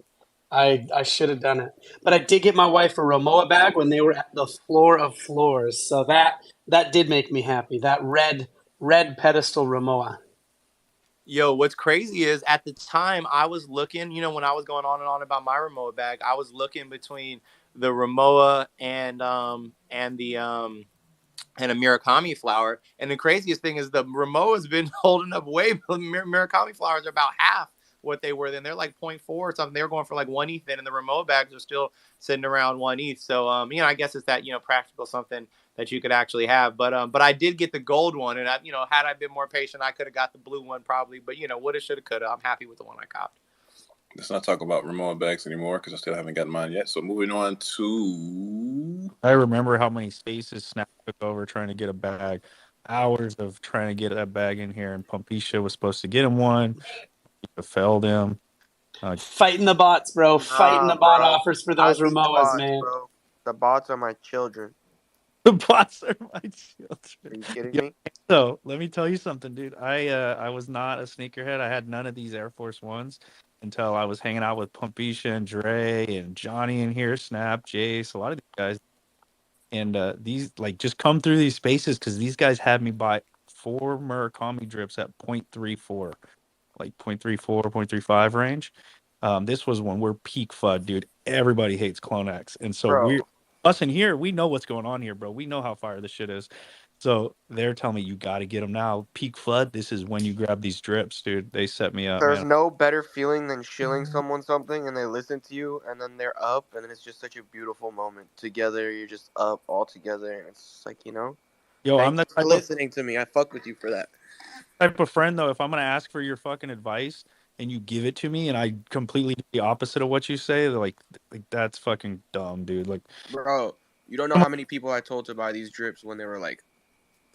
should have done it. But I did get my wife a Rimowa bag when they were at the floor of floors. So that did make me happy. That red pedestal Rimowa. Yo, what's crazy is at the time I was looking, when I was going on and on about my Rimowa bag, I was looking between the Rimowa and a Murakami flower. And the craziest thing is the Rimowa's been holding up way. Murakami flowers are about half what they were then. They're like 0.4 or something. They were going for like 1 ETH, and the Rimowa bags are still sitting around 1 ETH. So, I guess it's that, practical something that you could actually have. But I did get the gold one, and had I been more patient, I could have got the blue one probably. But woulda, shoulda, coulda. I'm happy with the one I copped. Let's not talk about Ramon bags anymore because I still haven't gotten mine yet. So moving on to. I remember how many spaces Snap took over trying to get a bag. Hours of trying to get that bag in here, and Pumpisha was supposed to get him one. It failed him. Fighting the bots, bro. Fighting the bot Bro. offers for I those beat the Rimowas, bots, man. bro. The bots are my children. The bots are my children. Are you kidding Yo, me? so let me tell you something, dude. I was not a sneakerhead. I had none of these Air Force Ones until I was hanging out with Pumpisha and Dre and Johnny in here, Snap, Jace, a lot of these guys. And these just come through these spaces because these guys had me buy 4 Murakami drips at 0.34, like 0.34, 0.35 range. This was when we're peak FUD, dude. Everybody hates CloneX. And so Bro. us in here, we know what's going on here, bro. We know how fire this shit is. So they're telling me you got to get them now. Peak FUD, this is when you grab these drips, dude. They set me up, There's man. no better feeling than shilling someone something and they listen to you and then they're up and then it's just such a beautiful moment. Together, you're just up all together and it's like, Yo, thank I'm the you for listening to me. I fuck with you for that. type of friend, though, if I'm going to ask for your fucking advice and you give it to me and I completely do the opposite of what you say, like that's fucking dumb, dude. Like, Bro, you don't know how many people I told to buy these drips when they were like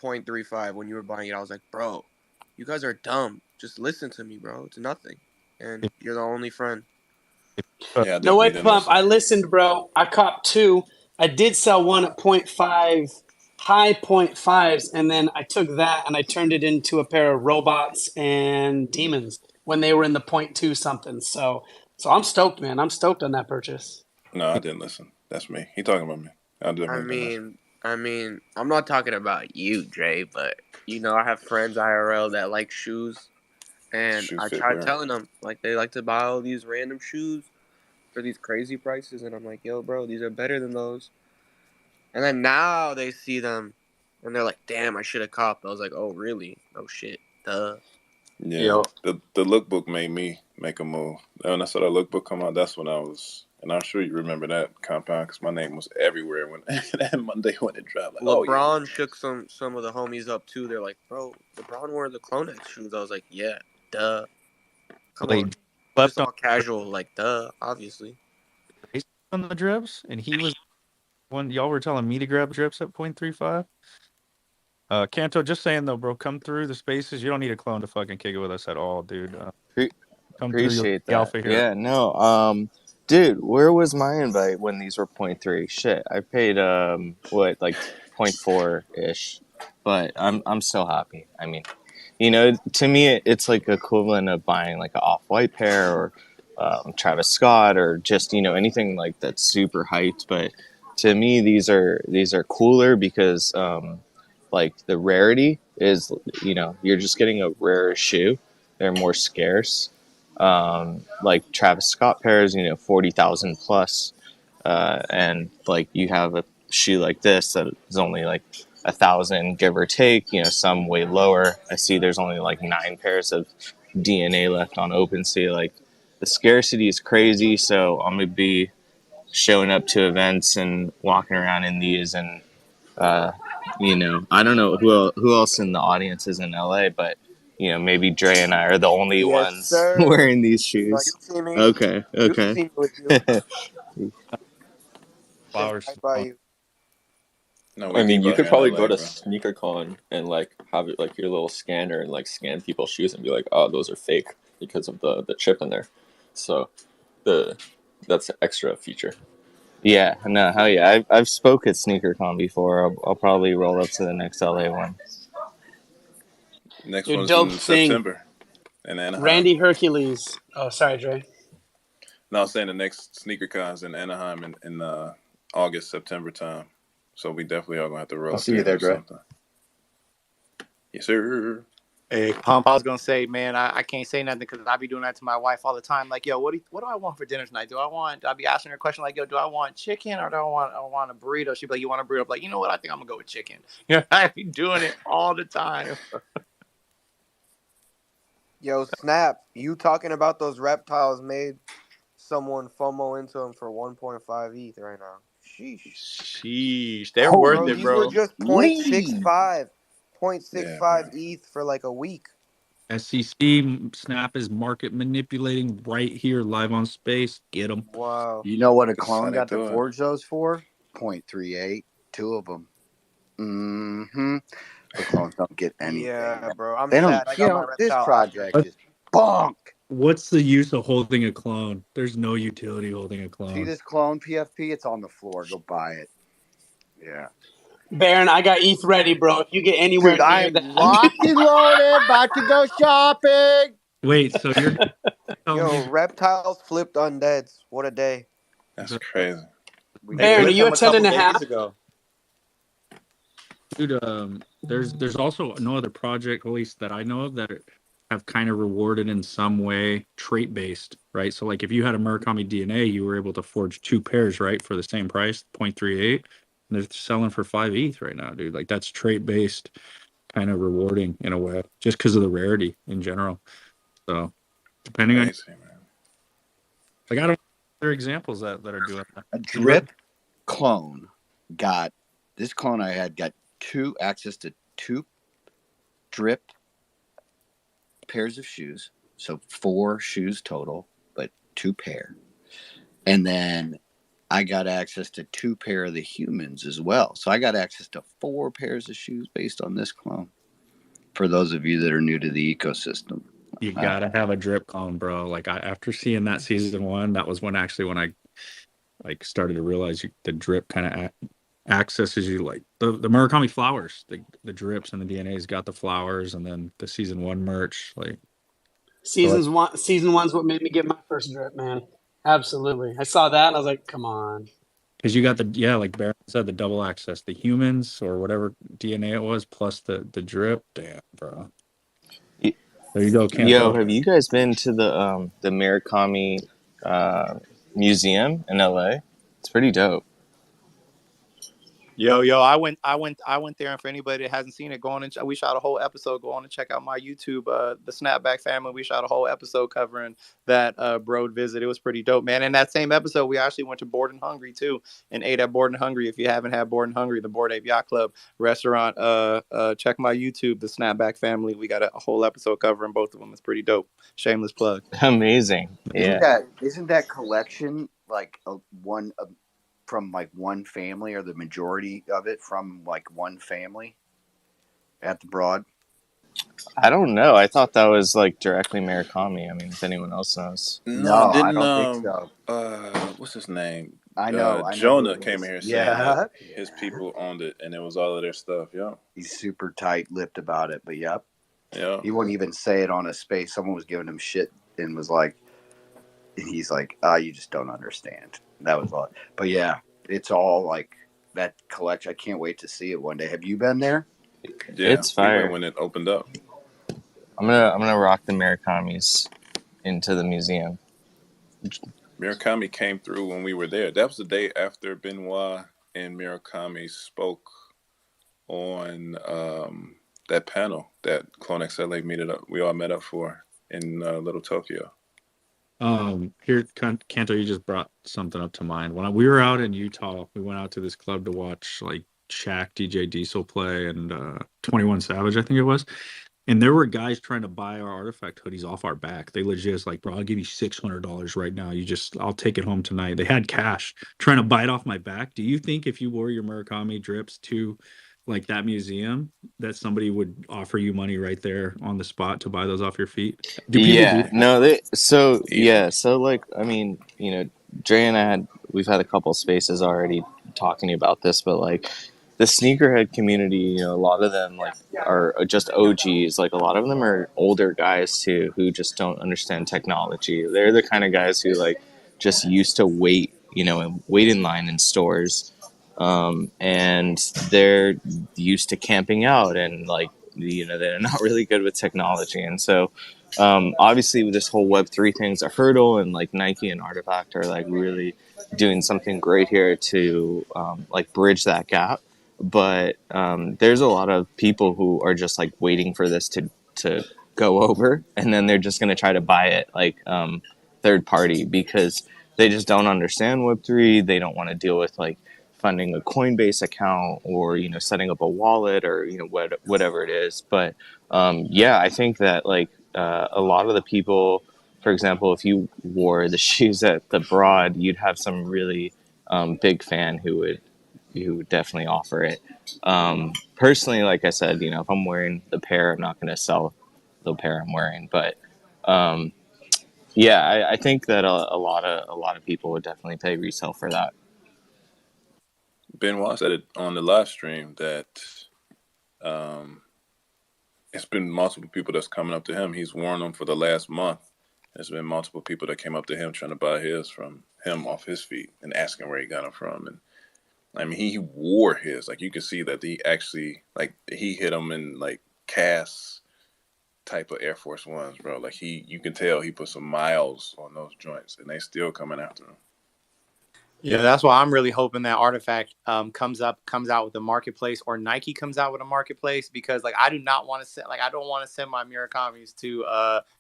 0.35 when you were buying it. I was like, bro, you guys are dumb. Just listen to me, bro. It's nothing. And you're the only friend. Yeah, I No way, definitely didn't Pump. listen. I listened, bro. I copped 2. I did sell one at 0.5, high 0.5s, and then I took that and I turned it into a pair of robots and demons when they were in the 0.2 something. So I'm stoked, man. I'm stoked on that purchase. No, I didn't listen. That's me. He talking about me. I I definitely didn't listen. mean, I'm not talking about you, Dre, but I have friends IRL that like shoes, and Shoe I fit tried wear. telling them like they like to buy all these random shoes for these crazy prices, and I'm like, yo, bro, these are better than those. And then now they see them, and they're like, damn, I should have copped. I was like, oh, really? Oh shit, duh. Yeah, the lookbook made me make a move. When I saw the lookbook come out, that's when I was, and I'm sure you remember that compound because my name was everywhere when that Monday when it dropped. Like, oh yeah, LeBron shook some of the homies up too. They're like, bro, LeBron wore the CloneX shoes. I was like, yeah, duh. Come they on, just left all casual, like duh, obviously. on the drips, and he was when y'all were telling me to grab drips at 0.35. Kanto, just saying though, bro, come through the spaces. You don't need a clone to fucking kick it with us at all, dude. Come through your Appreciate that. alpha here. Yeah, no. Dude, where was my invite when these were 0.3? Shit, I paid what, like 0.4 ish, but I'm still happy. I mean, to me it's like equivalent of buying like an off-white pair or Travis Scott or just anything like that's super hyped. But to me, these are cooler because like the rarity is you're just getting a rarer shoe. They're more scarce. Like Travis Scott pairs, 40,000 plus, and like you have a shoe like this that is only like 1,000 give or take. Some way lower. I see there's only like 9 pairs of DNA left on OpenSea. Like the scarcity is crazy, so I'm gonna be showing up to events and walking around in these, and I don't know who else in the audience is in LA, but maybe Dre and I are the only Yes, ones sir. wearing these No, shoes. you'll see me. Okay. You'll see me with you. Sitting Flowers. right by you. No, I we mean, deep you out could here in probably LA, go to bro. SneakerCon and like have it like your little scanner and like scan people's shoes and be like, oh, those are fake because of the chip in there. So that's an extra feature. Yeah, no, hell yeah. I've spoke at SneakerCon before. I'll probably roll up to the next LA one. Next Your one's dope in thing, September in Anaheim. Randy Hercules. Oh, sorry, Dre. No, I'm saying the next SneakerCon's in Anaheim in August, September time. So we definitely are gonna have to roll I'll up see there you and there, do Dre. something. Yes, sir. Hey, Pump, I was gonna say, man, I can't say nothing because I be doing that to my wife all the time. Like, yo, what do I want for dinner tonight? I'll be asking her a question like, yo, do I want chicken or do I want a burrito? She'd be like, you want a burrito? I'm like, you know what? I think I'm gonna go with chicken. I be doing it all the time. Yo, Snap, you talking about those reptiles made someone FOMO into them for 1.5 ETH right now. Sheesh, they're worth Bro, it, these were bro. just Yeah, 0.65 man. ETH for like a week. SEC Snap is market manipulating right here, live on Space. Get them. Wow. You know what a That's clone how they got to do it. forge those for? 0.38. Two of them. Mm-hmm. The clones don't get anything. Yeah, bro. I'm They don't, sad. I got my this reptile out there. project is bonk. What's the use of holding a clone? There's no utility holding a See clone. this clone PFP? It's on the floor. Go buy it. Yeah. Baron, I got ETH ready, bro. If you get anywhere Dude, I near am that, locked and loaded. About to go shopping. Wait, so you're telling Yo, me reptiles flipped undeads. What a day. That's crazy. We They did Baron, are it. flipped you them a a 10 couple and a days half? ago. dude, there's also no other project, at least that I know of, that have kind of rewarded in some way trait based, right? So like if you had a Murakami DNA, you were able to forge 2 pairs, right, for the same price, 0.38. And they're selling for 5 ETH right now, dude. Like that's trait based, kind of rewarding in a way, just because of the rarity in general. So depending on, Crazy, man. like, I don't know other examples that are doing that. A drip clone got, this clone I had got access to 2 drip pairs of shoes. So 4 shoes total, but 2 pair. And then I got access to 2 pair of the humans as well. So I got access to 4 pairs of shoes based on this clone. For those of you that are new to the ecosystem, You gotta have a drip clone, bro. Like after seeing that season 1, that was when I like started to realize the drip kind of accesses you, like the Murakami flowers, the drips and the DNA's got the flowers, and then the season 1 merch, like Season one's what made me get my first drip, man. Absolutely. I saw that and I was like, come on. because you got like Baron said, the double access, the humans or whatever DNA it was, plus the drip. Damn, bro. There you go. Yo, have you guys been to the Murakami museum in LA? It's pretty dope. Yo, I went there, and for anybody that hasn't seen it, go on and we shot a whole episode. Go on and check out my YouTube, the Snapback Family. We shot a whole episode covering that Broad visit. It was pretty dope, man. In that same episode, we actually went to Bored and Hungry too, and ate at Bored and Hungry. If you haven't had Bored and Hungry, the Bored Ape Yacht Club restaurant, check my YouTube, the Snapback Family. We got a whole episode covering both of them. It's pretty dope. Shameless plug. Amazing. Yeah. Isn't that collection like one from like one family, or the majority of it from like one family at the Broad? I don't know. I thought that was like directly Murakami. I mean, if anyone else knows. No, I don't think so. What's his name? I know Jonah who it came is. in here saying that his people owned it, and it was all of their stuff. Yeah, he's super tight-lipped about it, but yep. Yeah, he wouldn't even say it on a space. Someone was giving him shit and was like, and he's like, you just don't understand. That was all. But yeah, it's all like that collection. I can't wait to see it one day. Have you been there? Yeah, It's fire. We went when it opened up. I'm gonna rock the Murakamis into the museum. Murakami came through when we were there. That was the day after Benoit and Murakami spoke on that panel that CloneX LA we all met up for in Little Tokyo. Here, Kanto, you just brought something up to mind. When we were out in Utah, we went out to this club to watch like Shaq, DJ Diesel play, and 21 Savage, I think it was. And there were guys trying to buy our artifact hoodies off our back. They legit was like, bro, I'll give you $600 right now. I'll take it home tonight. They had cash trying to buy it off my back. Do you think if you wore your Murakami drips to like that museum, that somebody would offer you money right there on the spot to buy those off your feet? Do people do that? No, so like, I mean, Dre and we've had a couple spaces already talking about this, but like the sneakerhead community, a lot of them like are just OGs. Like a lot of them are older guys too, who just don't understand technology. They're the kind of guys who like just used to wait in line in stores, and they're used to camping out, and like they're not really good with technology, and so obviously with this whole Web3 thing's a hurdle, and like Nike and Artifact are like really doing something great here to like bridge that gap. But there's a lot of people who are just like waiting for this to go over, and then they're just going to try to buy it like third party, because they just don't understand Web3. They don't want to deal with like funding a Coinbase account, or setting up a wallet, or whatever it is. But I think that like a lot of the people, for example, if you wore the shoes at the Broad, you'd have some really big fan who would definitely offer it. Personally, like I said, if I'm wearing the pair, I'm not going to sell the pair I'm wearing. But I think that a lot of people would definitely pay resale for that. Benoit said it on the live stream that it's been multiple people that's coming up to him. He's worn them for the last month. There's been multiple people that came up to him trying to buy his from him off his feet and asking where he got them from. And I mean, he wore his. Like, you can see that he actually, like, he hit them in like cast type of Air Force Ones, bro. Like, you can tell he put some miles on those joints, and they still coming after him. Yeah, that's why I'm really hoping that Artifact comes out with a marketplace, or Nike comes out with a marketplace, because like I do not want to send, like I don't want to send my Murakamis to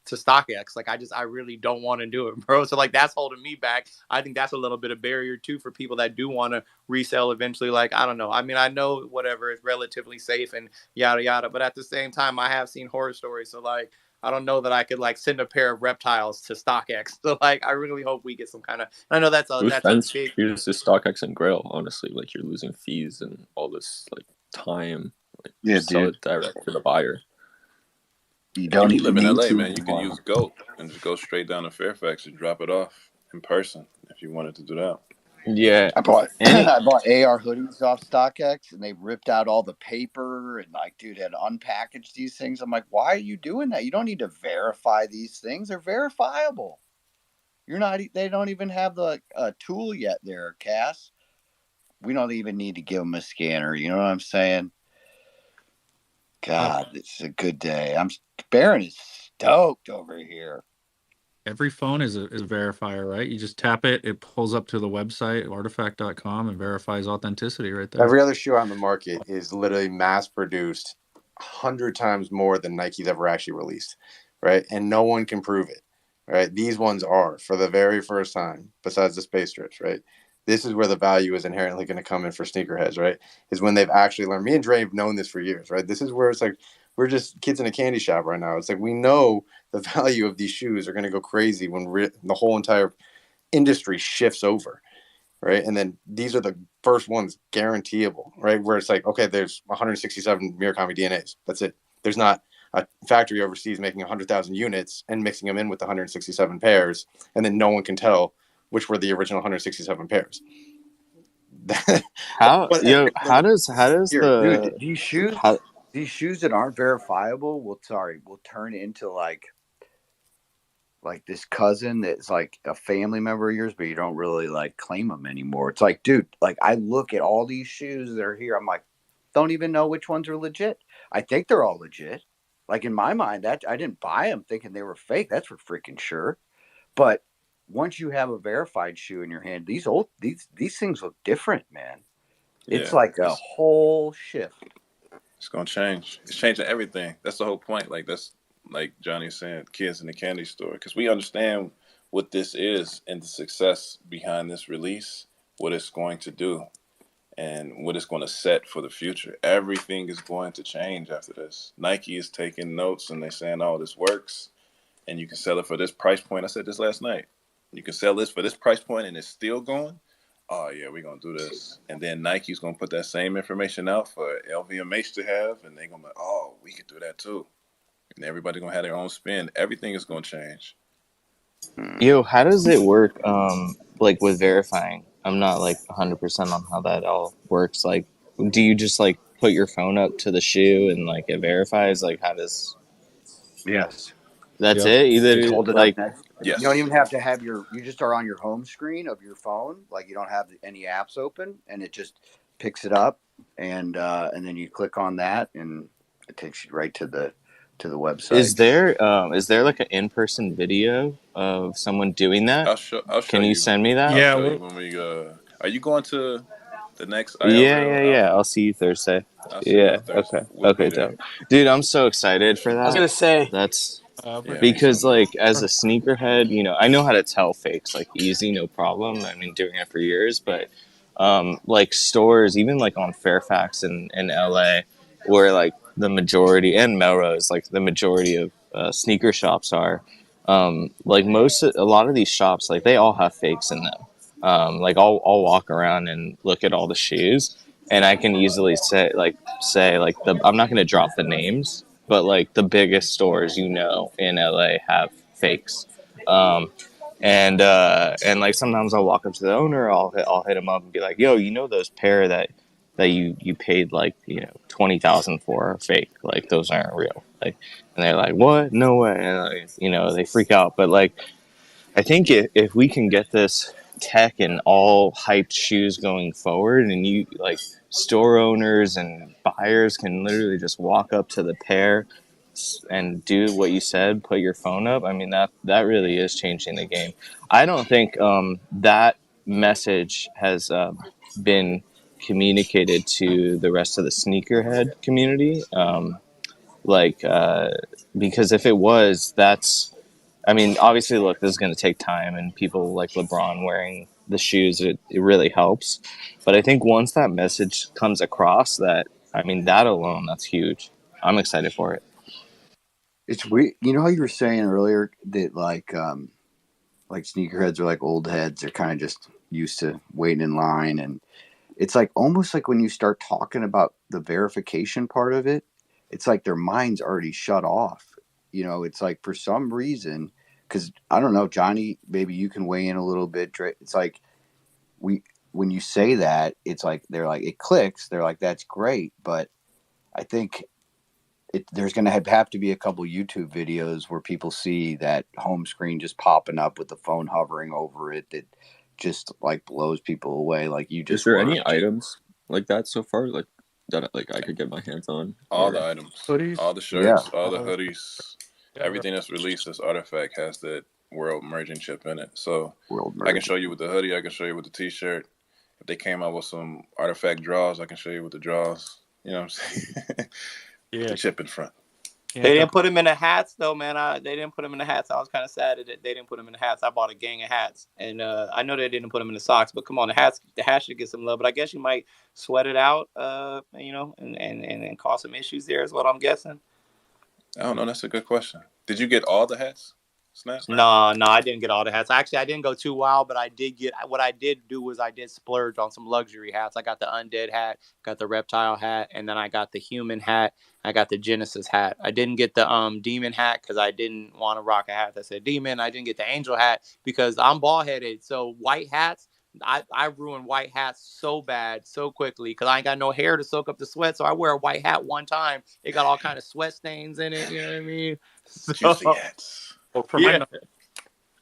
StockX. Like I really don't want to do it, bro. So like that's holding me back. I think that's a little bit of barrier too for people that do want to resell eventually. Like I don't know. I mean, I know whatever is relatively safe and yada yada, but at the same time, I have seen horror stories. So like, I don't know that I could like send a pair of reptiles to StockX. So like, I really hope we get some kind of. I know that's a big. Here's the StockX and Grail. Honestly, like you're losing fees and all this like time. Like, sell it direct to the buyer. You don't even live in LA, to, man. You can use GOAT and just go straight down to Fairfax and drop it off in person if you wanted to do that. Yeah, I bought AR hoodies off StockX, and they ripped out all the paper, and like, dude, had unpackaged these things. I'm like, why are you doing that? You don't need to verify these things; they're verifiable. You're not. They don't even have the tool yet, there, Cass. We don't even need to give them a scanner. You know what I'm saying? God, it's a good day. Baron is stoked over here. Every phone is a verifier, right? You just tap it, it pulls up to the website, artifact.com, and verifies authenticity right there. Every other shoe on the market is literally mass produced 100 times more than Nike's ever actually released, right? And no one can prove it, right? These ones are, for the very first time, besides the space strips, right? This is where the value is inherently going to come in for sneakerheads, right? Is when they've actually learned. Me and Dre have known this for years, right? This is where it's like, we're just kids in a candy shop right now. It's like, we know the value of these shoes are going to go crazy when the whole entire industry shifts over, right? And then these are the first ones guaranteeable, right? Where it's like, okay, there's 167 Murakami DNAs. That's it. There's not a factory overseas making 100,000 units and mixing them in with the 167 pairs, and then no one can tell which were the original 167 pairs. How does dude, these shoes that aren't verifiable will turn into like this cousin that's like a family member of yours, but you don't really like claim them anymore. It's like, dude, like I look at all these shoes that are here, I'm like, don't even know which ones are legit. I think they're all legit. Like in my mind, that I didn't buy them thinking they were fake. That's for freaking sure. But once you have a verified shoe in your hand, these things look different, man. It's like a whole shift. It's gonna change. It's changing everything. That's the whole point. Like that's like Johnny's saying, kids in the candy store, because we understand what this is and the success behind this release, what it's going to do, and what it's going to set for the future. Everything is going to change after this. Nike is taking notes and they're saying, oh, this works and you can sell it for this price point. I said this last night. You can sell this for this price point and it's still going. Oh, yeah, we're going to do this. And then Nike's going to put that same information out for LVMH to have, and they're going to be like, oh, we can do that too. And everybody's going to have their own spin. Everything is going to change. Yo, how does it work, like, with verifying? I'm not, like, 100% on how that all works. Like, do you just, like, put your phone up to the shoe and, like, it verifies? Like, how does... Yes. That's it? You Either, just hold it up like... next. Yes. You don't even have to have you just are on your home screen of your phone. Like, you don't have any apps open, and it just picks it up, and then you click on that, and it takes you right to the website. Is there like an in-person video of someone doing that? I'll show Can you send me that? I'll show you when we are you going to the next Yeah. I'll see you Thursday. I'll see you on Thursday. Okay, dope. Dude, I'm so excited for that. I was gonna say that's because, like, as a sneakerhead, you know, I know how to tell fakes, like, easy, no problem. I've been doing it for years, but like, stores, even like on Fairfax in LA, where like the majority, and Melrose, like the majority of sneaker shops are, like, a lot of these shops, like, they all have fakes in them. Like, I'll walk around and look at all the shoes, and I can easily say like I'm not going to drop the names, but like the biggest stores, you know, in LA have fakes. And like, sometimes I'll walk up to the owner, I'll hit him up and be like, yo, you know, those pair that you paid, like, you know, 20,000 for are fake, like, those aren't real. Like, and they're like, what? No way. And, like, you know, they freak out. But, like, I think if we can get this tech and all hyped shoes going forward, and you, like, store owners and buyers can literally just walk up to the pair and do what you said, put your phone up, I mean, that really is changing the game. I don't think that message has been communicated to the rest of the sneakerhead community, because if it was, I mean, obviously, look, this is going to take time, and people like LeBron wearing the shoes, it really helps. But I think once that message comes across, that alone, that's huge. I'm excited for it. It's weird. You know how you were saying earlier that like sneakerheads are like old heads. They're kind of just used to waiting in line, and it's like almost like when you start talking about the verification part of it, it's like their mind's already shut off. You know, it's like for some reason, because I don't know, Johnny, maybe you can weigh in a little bit. It's like when you say that, it's like they're like, it clicks. They're like, that's great, but I think there's going to have to be a couple YouTube videos where people see that home screen just popping up with the phone hovering over it that just like blows people away. Like you just. Is there any items like that so far, like that, like I could get my hands on? All the items, hoodies, all the shirts, all the hoodies, everything that's released as Artifact has that world merging chip in it. So I can show you with the hoodie. I can show you with the T-shirt. If they came out with some Artifact draws, I can show you with the draws. You know what I'm saying? With the chip in front. They didn't put them in the hats, though, man. They didn't put them in the hats. I was kind of sad that they didn't put them in the hats. I bought a gang of hats, and I know they didn't put them in the socks. But come on, the hats should get some love. But I guess you might sweat it out, you know, and cause some issues there, is what I'm guessing. I don't know. That's a good question. Did you get all the hats? Snap? No, I didn't get all the hats. Actually, I didn't go too wild, but I did get. What I did do was I did splurge on some luxury hats. I got the undead hat, got the reptile hat, and then I got the human hat. I got the Genesis hat. I didn't get the demon hat because I didn't want to rock a hat that said demon. I didn't get the angel hat because I'm bald headed. So white hats, I ruin white hats so bad, so quickly because I ain't got no hair to soak up the sweat. So I wear a white hat one time. It got all kind of sweat stains in it. You know what I mean? So, juicy hats. Well, from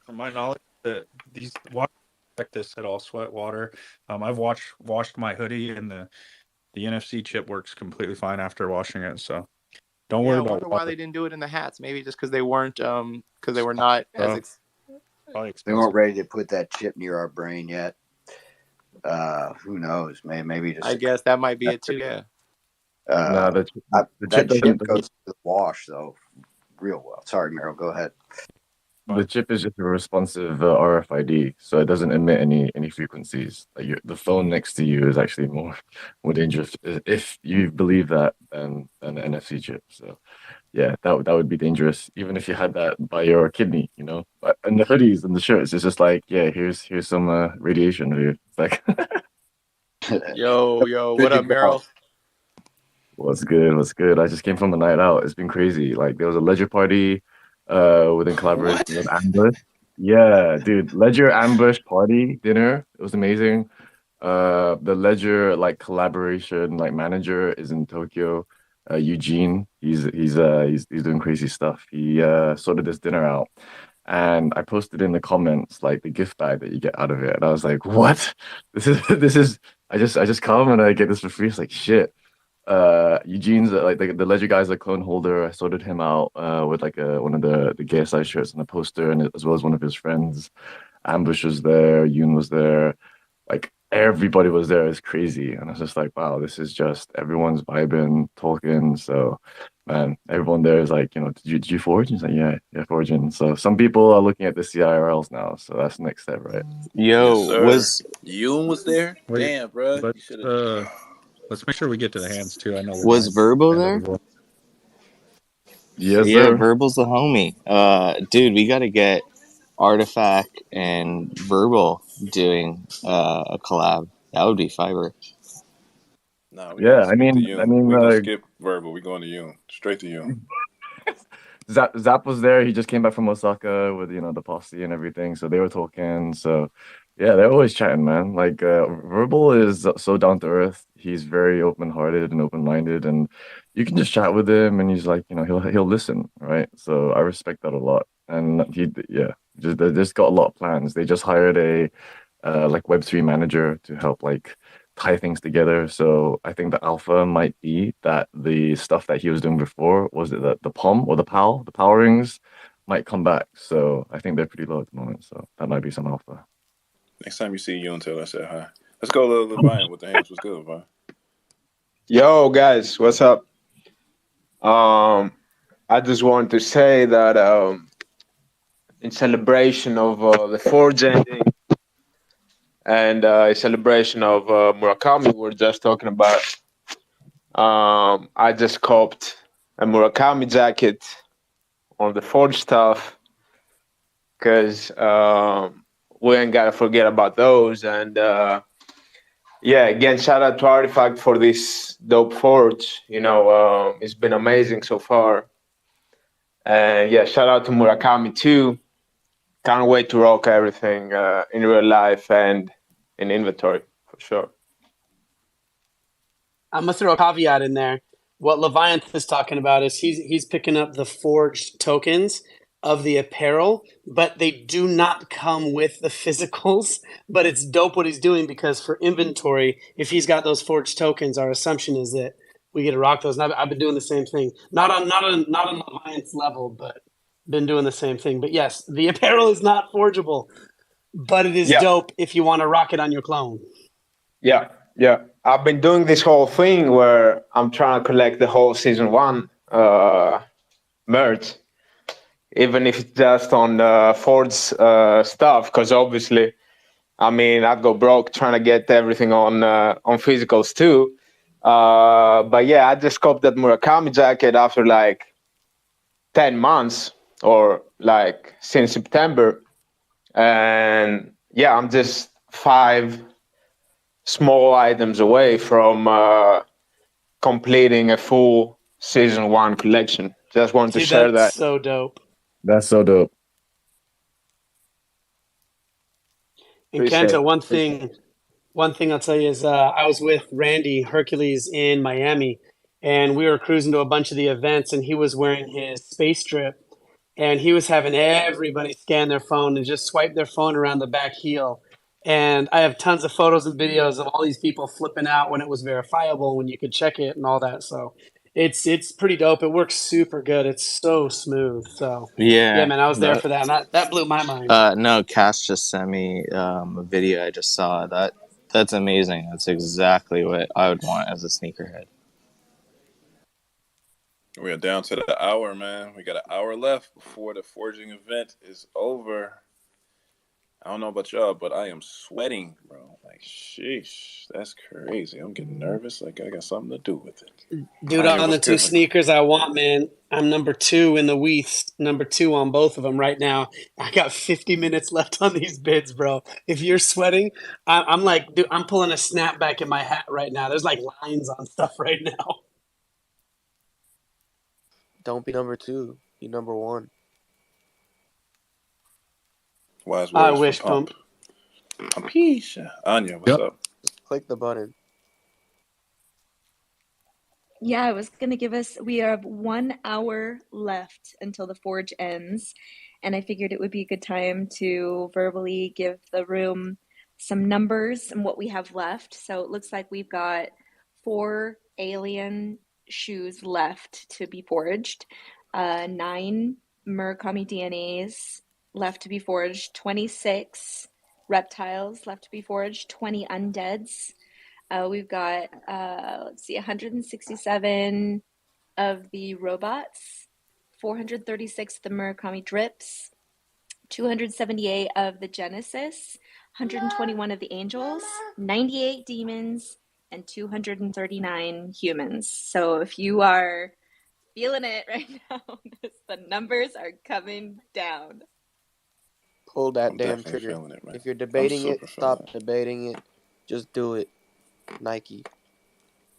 my knowledge, that these water like this at all sweat water. I've washed my hoodie, and the NFC chip works completely fine after washing it. So don't worry about. I wonder why they didn't do it in the hats. Maybe just because they weren't because they were not as they weren't ready to put that chip near our brain yet. Who knows? Maybe just. I guess that might be it too. Yeah. The chip goes to the wash though, real well. Sorry, Meryl. Go ahead. The chip is just a responsive RFID, so it doesn't emit any frequencies. Like the phone next to you is actually more dangerous if you believe that than an NFC chip. So yeah, that would be dangerous, even if you had that by your kidney, you know. But and the hoodies and the shirts, it's just like, yeah, here's some radiation here. It's like, Yo, what up, Meryl? what's good? What's good? I just came from a night out. It's been crazy. Like there was a Ledger party, within collaboration with Ambush. Yeah, dude, Ledger Ambush party dinner. It was amazing. The Ledger like collaboration like manager is in Tokyo. Eugene, he's doing crazy stuff. He sorted this dinner out, and I posted in the comments like the gift bag that you get out of it, and I was like, "What? This is I just come and I get this for free." It's like shit. Eugene's like the Ledger guy's a clone holder. I sorted him out with like one of the KSI shirts and a poster, and as well as one of his friends. Ambush was there, Yoon was there, like everybody was there. It's crazy, and I was just like, wow, this is just everyone's vibing, talking. So, man, everyone there is like, did you forge? He's like, yeah, forging. So some people are looking at the CIRLs now. So that's the next step, right? Yo, Yoon was there? Wait, Damn, bro. let's make sure we get to the hands too. I know was Verbal there? Yes, yeah, sir. Verbal's the homie. Dude, we got to get Artifact and Verbal doing a collab. That would be fiber. Nah, we Yeah, gotta skip to Yoon. We gonna skip Verbal. We going to Yoon. Straight to Yoon. Zap was there. He just came back from Osaka with the posse and everything. So they were talking. So yeah, they're always chatting, man. Like Verbal is so down to earth. He's very open hearted and open minded, and you can just chat with him, and he's like, he'll listen, right? So I respect that a lot. And they just got a lot of plans. They just hired a like Web3 manager to help like tie things together. So I think the alpha might be that the stuff that he was doing before, was it the POM or the PAL, the power rings, might come back. So I think they're pretty low at the moment. So that might be some alpha. Next time you see Yoon, tell us say hi. Let's go, little Leviant with the hands. What's good, Leviant? Yo, guys, what's up? I just want to say that in celebration of the Forge ending and a celebration of Murakami we were just talking about, I just copped a Murakami jacket on the Forge stuff because we ain't gotta forget about those. And again, shout out to Artifact for this dope Forge. It's been amazing so far. And shout out to Murakami too. Can't wait to rock everything in real life and in inventory for sure. I'm gonna throw a caveat in there. What Leviant is talking about is he's picking up the forged tokens of the apparel, but they do not come with the physicals. But it's dope what he's doing, because for inventory, if he's got those forged tokens, our assumption is that we get to rock those. And I've been doing the same thing, not on Leviant's level, but been doing the same thing. But yes, the apparel is not forgeable, but it is dope if you want to rock it on your clone. Yeah. I've been doing this whole thing where I'm trying to collect the whole season 1 merch, even if it's just on Forge stuff, because obviously, I'd go broke trying to get everything on physicals too. But I just copped that Murakami jacket after like 10 months or like since September. And I'm just 5 small items away from completing a full season 1 collection. Just wanted to share that. That's so dope. That's so dope. And Kenta, one thing I'll tell you is I was with Randy Hercules in Miami, and we were cruising to a bunch of the events, and he was wearing his space strip, and he was having everybody scan their phone and just swipe their phone around the back heel. And I have tons of photos and videos of all these people flipping out when it was verifiable, when you could check it and all that. So it's pretty dope. It works super good. It's so smooth. So yeah, man, I was there for that. And that blew my mind. No, Cass just sent me a video I just saw. That's amazing. That's exactly what I would want as a sneakerhead. We are down to the hour, man. We got an hour left before the forging event is over. I don't know about y'all, but I am sweating, bro. Like, sheesh, that's crazy. I'm getting nervous. Like, I got something to do with it. Dude, Anya, on the what's two good? sneakers I want, man, I'm number 2 in the Weaths, number 2 on both of them right now. I got 50 minutes left on these bids, bro. If you're sweating, I'm like, dude, I'm pulling a snapback in my hat right now. There's like lines on stuff right now. Don't be number 2. Be number 1. Wise I words wish, from Pump. Pumpisha. Anya, what's up? Just click the button. Yeah, I was going to give us, we have 1 hour left until the forge ends. And I figured it would be a good time to verbally give the room some numbers and what we have left. So it looks like we've got 4 alien shoes left to be forged, 9 Murakami DNAs left to be forged, 26 reptiles left to be forged, 20 undeads. We've got, let's see, 167 of the robots, 436 of the Murakami drips, 278 of the Genesis, 121 of the angels, 98 demons, and 239 humans. So if you are feeling it right now, the numbers are coming down. Pull that I'm damn definitely trigger. feeling it, man. If you're debating I'm it, super stop feeling debating it. Just do it. Nike.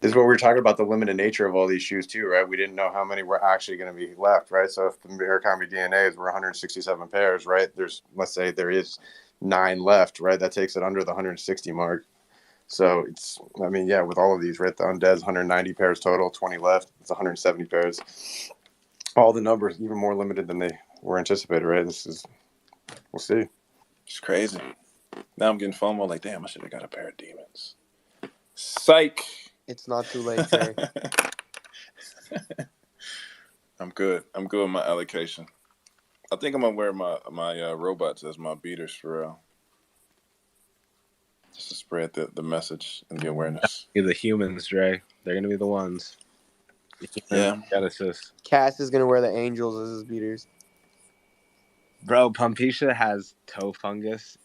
This is what we were talking about, the limited nature of all these shoes too, right? We didn't know how many were actually going to be left, right? So if the Murakami DNAs were 167 pairs, right? Let's say there is 9 left, right? That takes it under the 160 mark. So it's, I mean, yeah, with all of these, right? The undead's 190 pairs total, 20 left. It's 170 pairs. All the numbers even more limited than they were anticipated, right? We'll see. It's crazy. Now I'm getting FOMO. Like, damn, I should have got a pair of demons. Psych. It's not too late, Trey. I'm good. I'm good with my allocation. I think I'm gonna wear my robots as my beaters for real. Just to spread the message and the awareness. The humans, Dre. They're gonna be the ones. Yeah. Genesis. Cass is gonna wear the angels as his beaters. Bro, Pumpisha has toe fungus.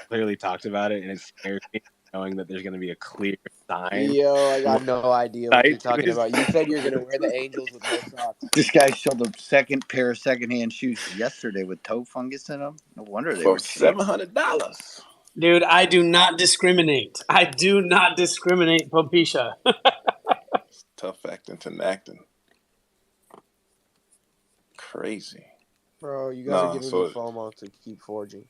Clearly talked about it, and it scares me knowing that there's gonna be a clear sign. Yo, I got no idea what you're talking about. You said you're gonna wear the angels with no socks. This guy sold a second pair of secondhand shoes yesterday with toe fungus in them. No wonder they were cheap. $700. Dude, I do not discriminate. I do not discriminate, Pompisha. Tough acting to acting. Crazy. Bro, you guys are giving me FOMO to keep forging.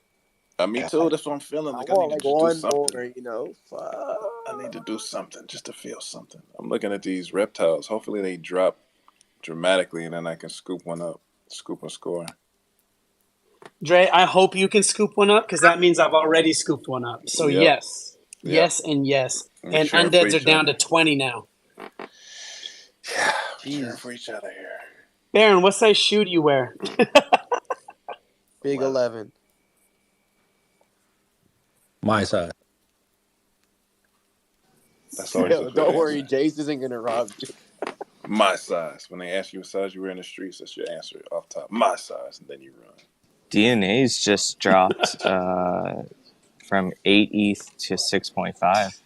Me too. That's what I'm feeling. Like I want need like to do one something. more, you know. Fuck. I need to do something just to feel something. I'm looking at these reptiles. Hopefully they drop dramatically, and then I can scoop one up, scoop and score. Dre, I hope you can scoop one up because that means I've already scooped one up. So yes, yes, and yes. And undeads are down to 20 now. Yeah, cheering for each other here. Baron, what size shoe do you wear? Big 11. My size. That's always Yo, don't worry, Jace isn't gonna rob you. My size. When they ask you what size you wear in the streets, that's your answer off top. My size, and then you run. DNA's just dropped from 8 ETH to 6.5.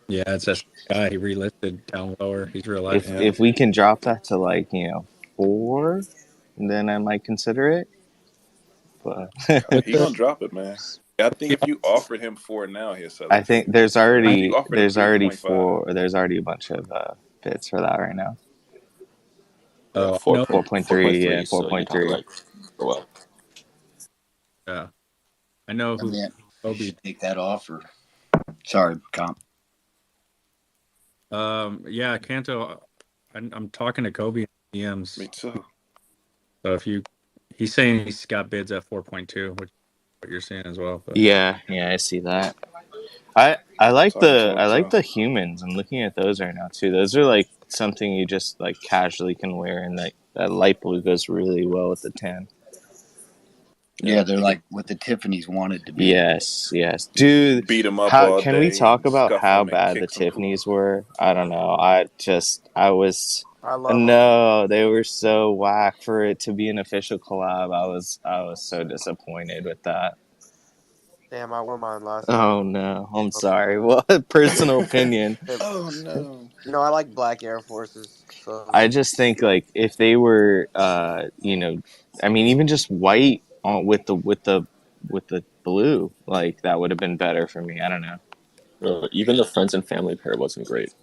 Yeah, it's that guy he relisted down lower. He's realized If we can drop that to 4, then I might consider it. But he gonna drop it, man. I think if you offered him 4 now, he'll sell it. I think there's already 4. 3.5. There's already a bunch of bids for that right now. 4.3. Yeah, 4.3. Well, yeah, I know who. You should take that offer. Sorry, comp. Yeah, Kanto. I'm talking to Kobe in DMs. Me too. So he's saying he's got bids at 4.2, which is what you're saying as well. But. Yeah, I see that. I like the humans. I'm looking at those right now too. Those are something you just casually can wear, and that light blue goes really well with the tan. Yeah, they're like what the Tiffany's wanted to be. Yes, dude. Beat them up How all can we day talk and about scuff how them and bad the kick some cooch. Tiffany's were? I don't know. I was I love them. no, they were so whack for it to be an official collab. I was so disappointed with that. Damn, I wore mine last night. Oh no, I'm sorry. What personal opinion? Oh no. You know, I like black Air Forces. So I just think like if they were, you know, I mean, even just white on with the blue, like that would have been better for me. I don't know. Even the friends and family pair wasn't great.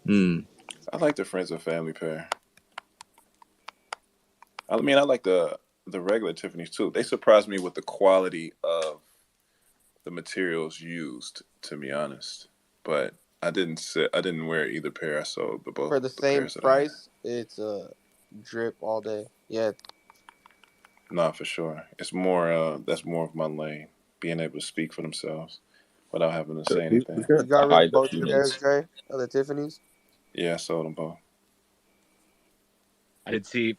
I like the friends and family pair. I mean, I like the regular Tiffany's too. They surprised me with the quality of the materials used, to be honest. But I didn't wear either pair. I sold for the both the same pairs that I had. price, it's a drip all day. Yeah, Nah, for sure. It's more that's more of my lane. Being able to speak for themselves without having to say Who's anything. gonna you got rid buy of the both your pairs, humans? Dre, of the Tiffany's. Yeah, I sold them both. I did see.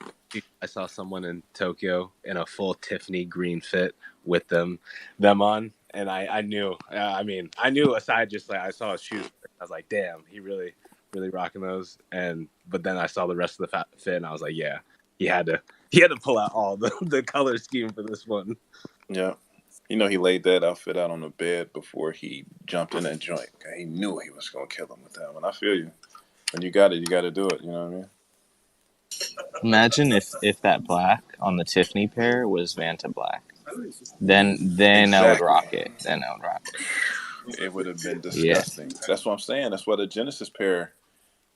I saw someone in Tokyo in a full Tiffany green fit with them on, and I knew. I mean, I knew. Aside just like I saw his shoes, I was like, damn, he really rocking those. But then I saw the rest of the fit, and I was like, yeah, he had to pull out all the color scheme for this one. Yeah. You know, he laid that outfit out on the bed before he jumped in that joint. He knew he was going to kill him with that one. I feel you. When you got it, you got to do it. You know what I mean? Imagine if that black on the Tiffany pair was Vanta black. Then I would Exactly. rock it. Then I would rock it. It would have been Yeah. disgusting. That's what I'm saying. That's why the Genesis pair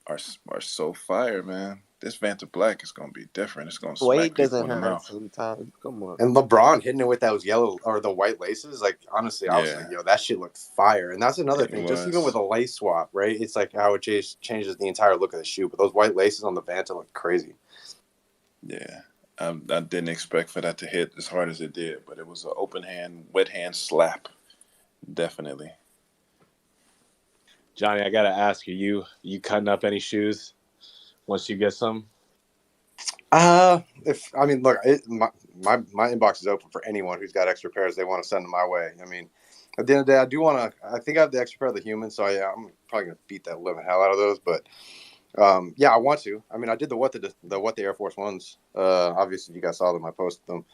are so fire, man. This Vanta Black is going to be different. It's going to smack Suede people doesn't in the hurt mouth. sometimes. Come on. And LeBron hitting it with those yellow or the white laces, like honestly, I was Yeah. like, yo, that shit looked fire. And that's another It thing, just even was. with a lace swap, right? It's like how it changes the entire look of the shoe. But those white laces on the Vanta look crazy. Yeah. I didn't expect for that to hit as hard as it did, but it was an open hand, wet hand slap. Definitely. Johnny, I gotta ask you cutting up any shoes once you get some? If I mean, look, my inbox is open for anyone who's got extra pairs they want to send them my way. I mean, at the end of the day, I do want to. I think I have the extra pair of the Humans, so yeah, I'm probably gonna beat that living hell out of those. But yeah, I want to. I mean, I did the Air Force Ones. Obviously, you guys saw them. I posted them.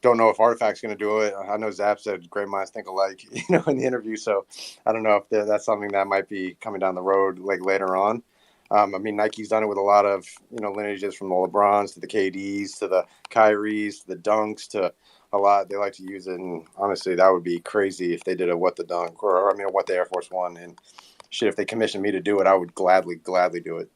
Don't know if Artifact's going to do it. I know Zap said great minds think alike, in the interview. So I don't know if that's something that might be coming down the road like later on. I mean, Nike's done it with a lot of, lineages from the LeBrons to the KDs to the Kyries to the Dunks to a lot. They like to use it. And honestly, that would be crazy if they did a What the Dunk or a What the Air Force One. And shit, if they commissioned me to do it, I would gladly do it.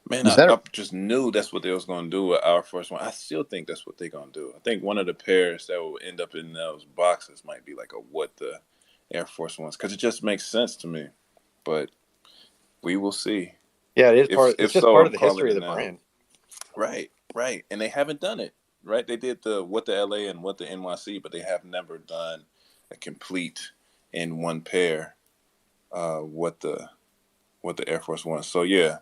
Man, I just knew that's what they was going to do with our first one. I still think that's what they're going to do. I think one of the pairs that will end up in those boxes might be like a What the Air Force Ones, because it just makes sense to me. But we will see. Yeah, it is part. It's just part of the history of the brand. Right. And they haven't done it. Right? They did the What the LA and What the NYC, but they have never done a complete in one pair what the Air Force One. So yeah.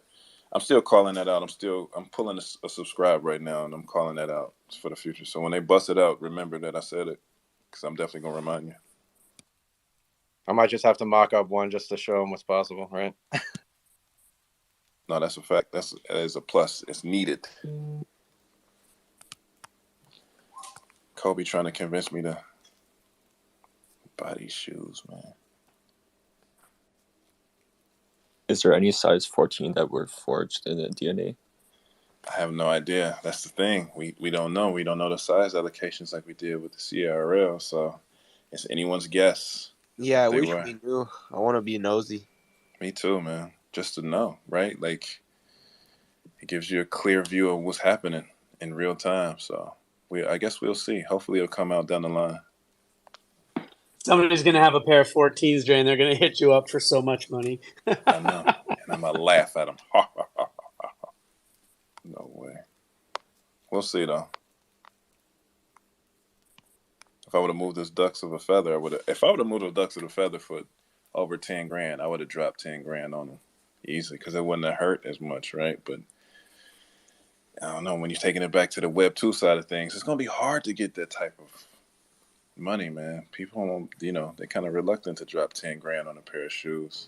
I'm still calling that out. I'm pulling a subscribe right now, and I'm calling that out for the future. So when they bust it out, remember that I said it, because I'm definitely going to remind you. I might just have to mock up one just to show them what's possible, right? No, that's a fact. That is a plus. It's needed. Kobe trying to convince me to buy these shoes, man. Is there any size 14 that were forged in the DNA? I have no idea. That's the thing. We don't know. We don't know the size allocations like we did with the CRL. So it's anyone's guess. Yeah, I wish we knew. I want to be nosy. Me too, man. Just to know, right? Like, it gives you a clear view of what's happening in real time. So I guess we'll see. Hopefully it'll come out down the line. Somebody's going to have a pair of 14s, Dre, and they're going to hit you up for so much money. I know. And I'm going to laugh at them. No way. We'll see, though. If I would have moved those ducks of a feather, if I would have moved those ducks of a feather for over 10 grand, I would have dropped 10 grand on them easily, because it wouldn't have hurt as much, right? But I don't know, when you're taking it back to the Web 2 side of things, it's going to be hard to get that type of money, man. People won't, they're kind of reluctant to drop 10 grand on a pair of shoes.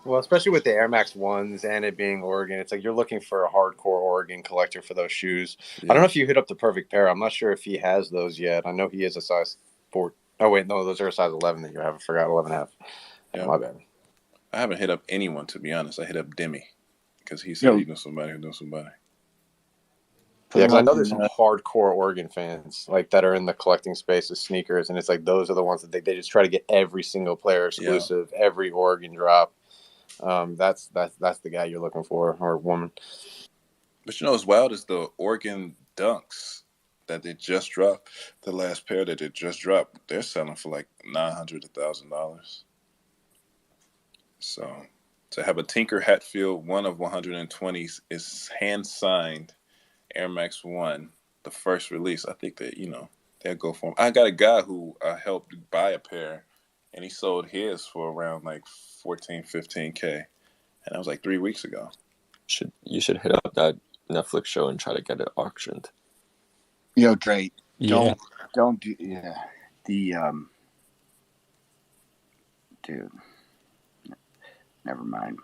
Well, especially with the Air Max 1s and it being Oregon, it's like you're looking for a hardcore Oregon collector for those shoes. Yeah. I don't know if you hit up the perfect pair. I'm not sure if he has those yet. I know he is a size 4. Oh, wait, no, those are a size 11 that you have. I forgot, 11.5. Yeah. My bad. I haven't hit up anyone, to be honest. I hit up Demi because he said he knew somebody who knew somebody. Yeah, because I know there's some hardcore Oregon fans like that are in the collecting space of sneakers, and it's like those are the ones that they just try to get every single player exclusive, every Oregon drop. That's the guy you're looking for, or woman. But what's wild is the Oregon Dunks that they just dropped. The last pair that they just dropped, they're selling for like $900 to $1,000. So to have a Tinker Hatfield 1 of 120 is hand signed Air Max 1, the first release. I think that they'll go for them. I got a guy who helped buy a pair, and he sold his for around like 14, 15K, and that was like 3 weeks ago. You should hit up that Netflix show and try to get it auctioned. Yo, Dre, Yeah. don't do the dude. Never mind.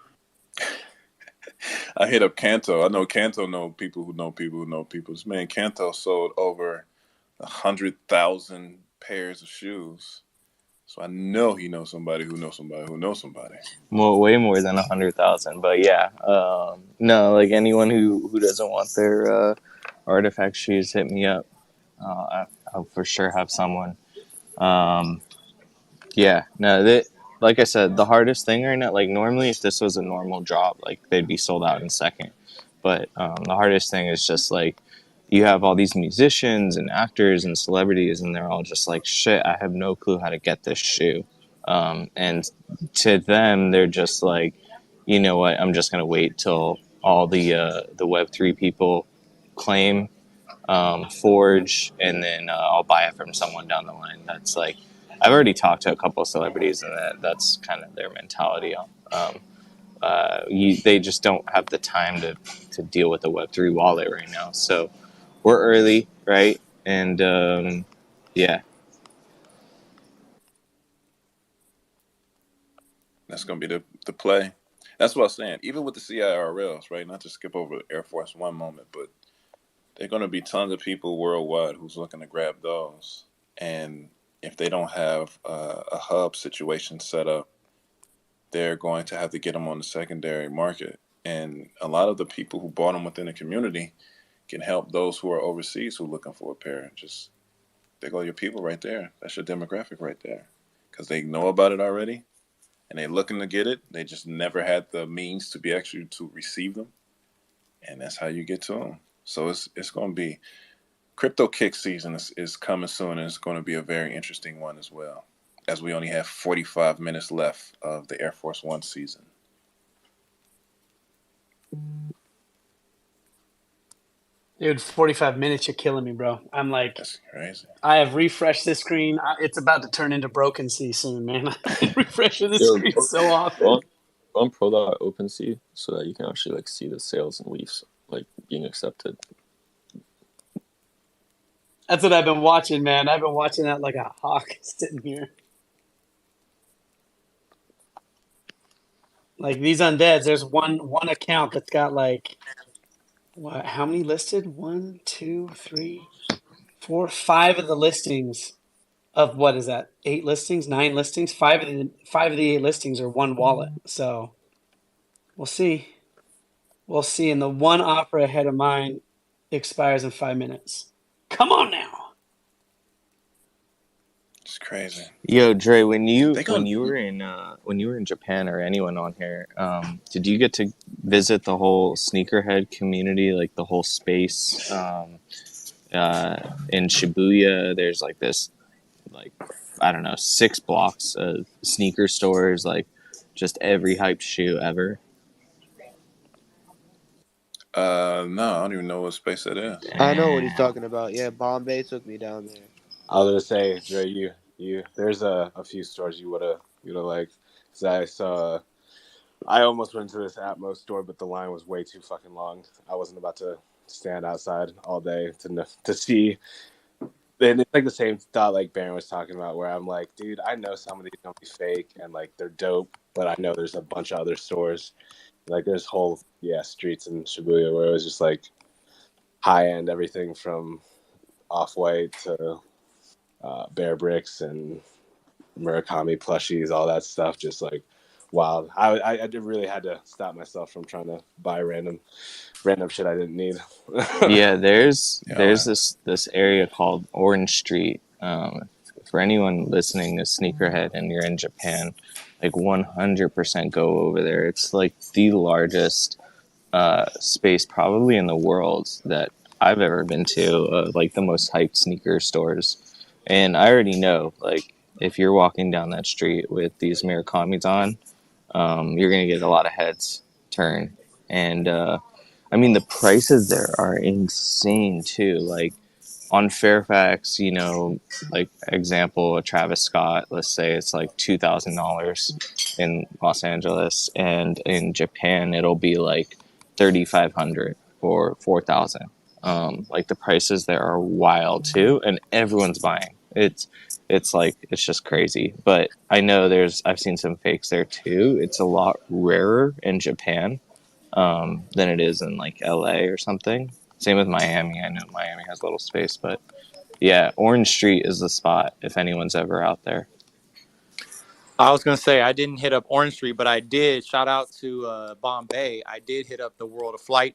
I hit up Kanto. I know Kanto know people who know people who know people. This man Kanto sold over 100,000 pairs of shoes. So I know he knows somebody who knows somebody who knows somebody. Way more than 100,000. But yeah, no, like anyone who doesn't want their artifact shoes, hit me up. I'll for sure have someone. Yeah, no, like I said, the hardest thing right now, like normally if this was a normal job, like they'd be sold out in second. But the hardest thing is just like you have all these musicians and actors and celebrities, and they're all just like, shit, I have no clue how to get this shoe. And to them, they're just like, you know what, I'm just going to wait till all the Web3 people claim, forge, and then I'll buy it from someone down the line. That's like, I've already talked to a couple of celebrities, and that's kind of their mentality. They just don't have the time to deal with the Web3 wallet right now. So we're early, right? And yeah. That's going to be the play. That's what I was saying. Even with the CIRLs, right? Not to skip over the Air Force One moment, but there are going to be tons of people worldwide who's looking to grab those. And if they don't have a hub situation set up, they're going to have to get them on the secondary market. And a lot of the people who bought them within the community can help those who are overseas who are looking for a pair. Just, there go your people right there. That's your demographic right there. Because they know about it already, and they're looking to get it. They just never had the means to be actually to receive them. And that's how you get to them. So it's going to be, crypto kick season is coming soon, and it's going to be a very interesting one as well, as we only have 45 minutes left of the Air Force One season. Dude, 45 minutes, you're killing me, bro. I'm like, that's crazy. I have refreshed this screen. It's about to turn into Broken Sea soon, man. I've been refreshing this screen so often. Go on pro.OpenSea so that you can actually like see the sales and leafs like being accepted. That's what I've been watching, man. I've been watching that like a hawk sitting here. Like these undeads, there's one account that's got like, what? How many listed? 1, 2, 3, 4, 5 of the listings of what is that? 8 listings, 9 listings. 5 of the 8 listings are one wallet. So we'll see. We'll see. And the one offer ahead of mine expires in 5 minutes. Come on now. It's crazy. Yo, Dre, when you were in Japan, or anyone on here, did you get to visit the whole sneakerhead community, like the whole space? In Shibuya, there's like this, like, I don't know, 6 blocks of sneaker stores, like just every hyped shoe ever. No, I don't even know what space that is. I know what he's talking about. Yeah, Bombay took me down there. I was gonna say, Dre, you there's a few stores you would have liked. Cause I almost went to this Atmos store, but the line was way too fucking long. I wasn't about to stand outside all day to see. And it's like the same thought like Baron was talking about, where I'm like, dude, I know some of these don't be fake and like they're dope, but I know there's a bunch of other stores. Like there's whole streets in Shibuya where it was just like high end everything from Off-White to Bear Bricks and Murakami plushies, all that stuff. Just like wild. I really had to stop myself from trying to buy random shit I didn't need. Yeah, there's this area called Orange Street. For anyone listening to Sneakerhead and you're in Japan, like 100% go over there. It's like the largest space probably in the world that I've ever been to, like the most hyped sneaker stores. And I already know, like, if you're walking down that street with these Murakamis on, you're going to get a lot of heads turn. And, I mean, the prices there are insane too. Like, on Fairfax, you know, like example, a Travis Scott, let's say it's like $2,000 in Los Angeles, and in Japan it'll be like 3,500 or 4,000. Like the prices there are wild too, and everyone's buying. It's like it's just crazy. But I know I've seen some fakes there too. It's a lot rarer in Japan than it is in like LA or something. Same with Miami. I know Miami has a little space, but yeah, Orange Street is the spot if anyone's ever out there. I was gonna say I didn't hit up Orange Street, but I did. Shout out to Bombay. I did hit up the World of Flight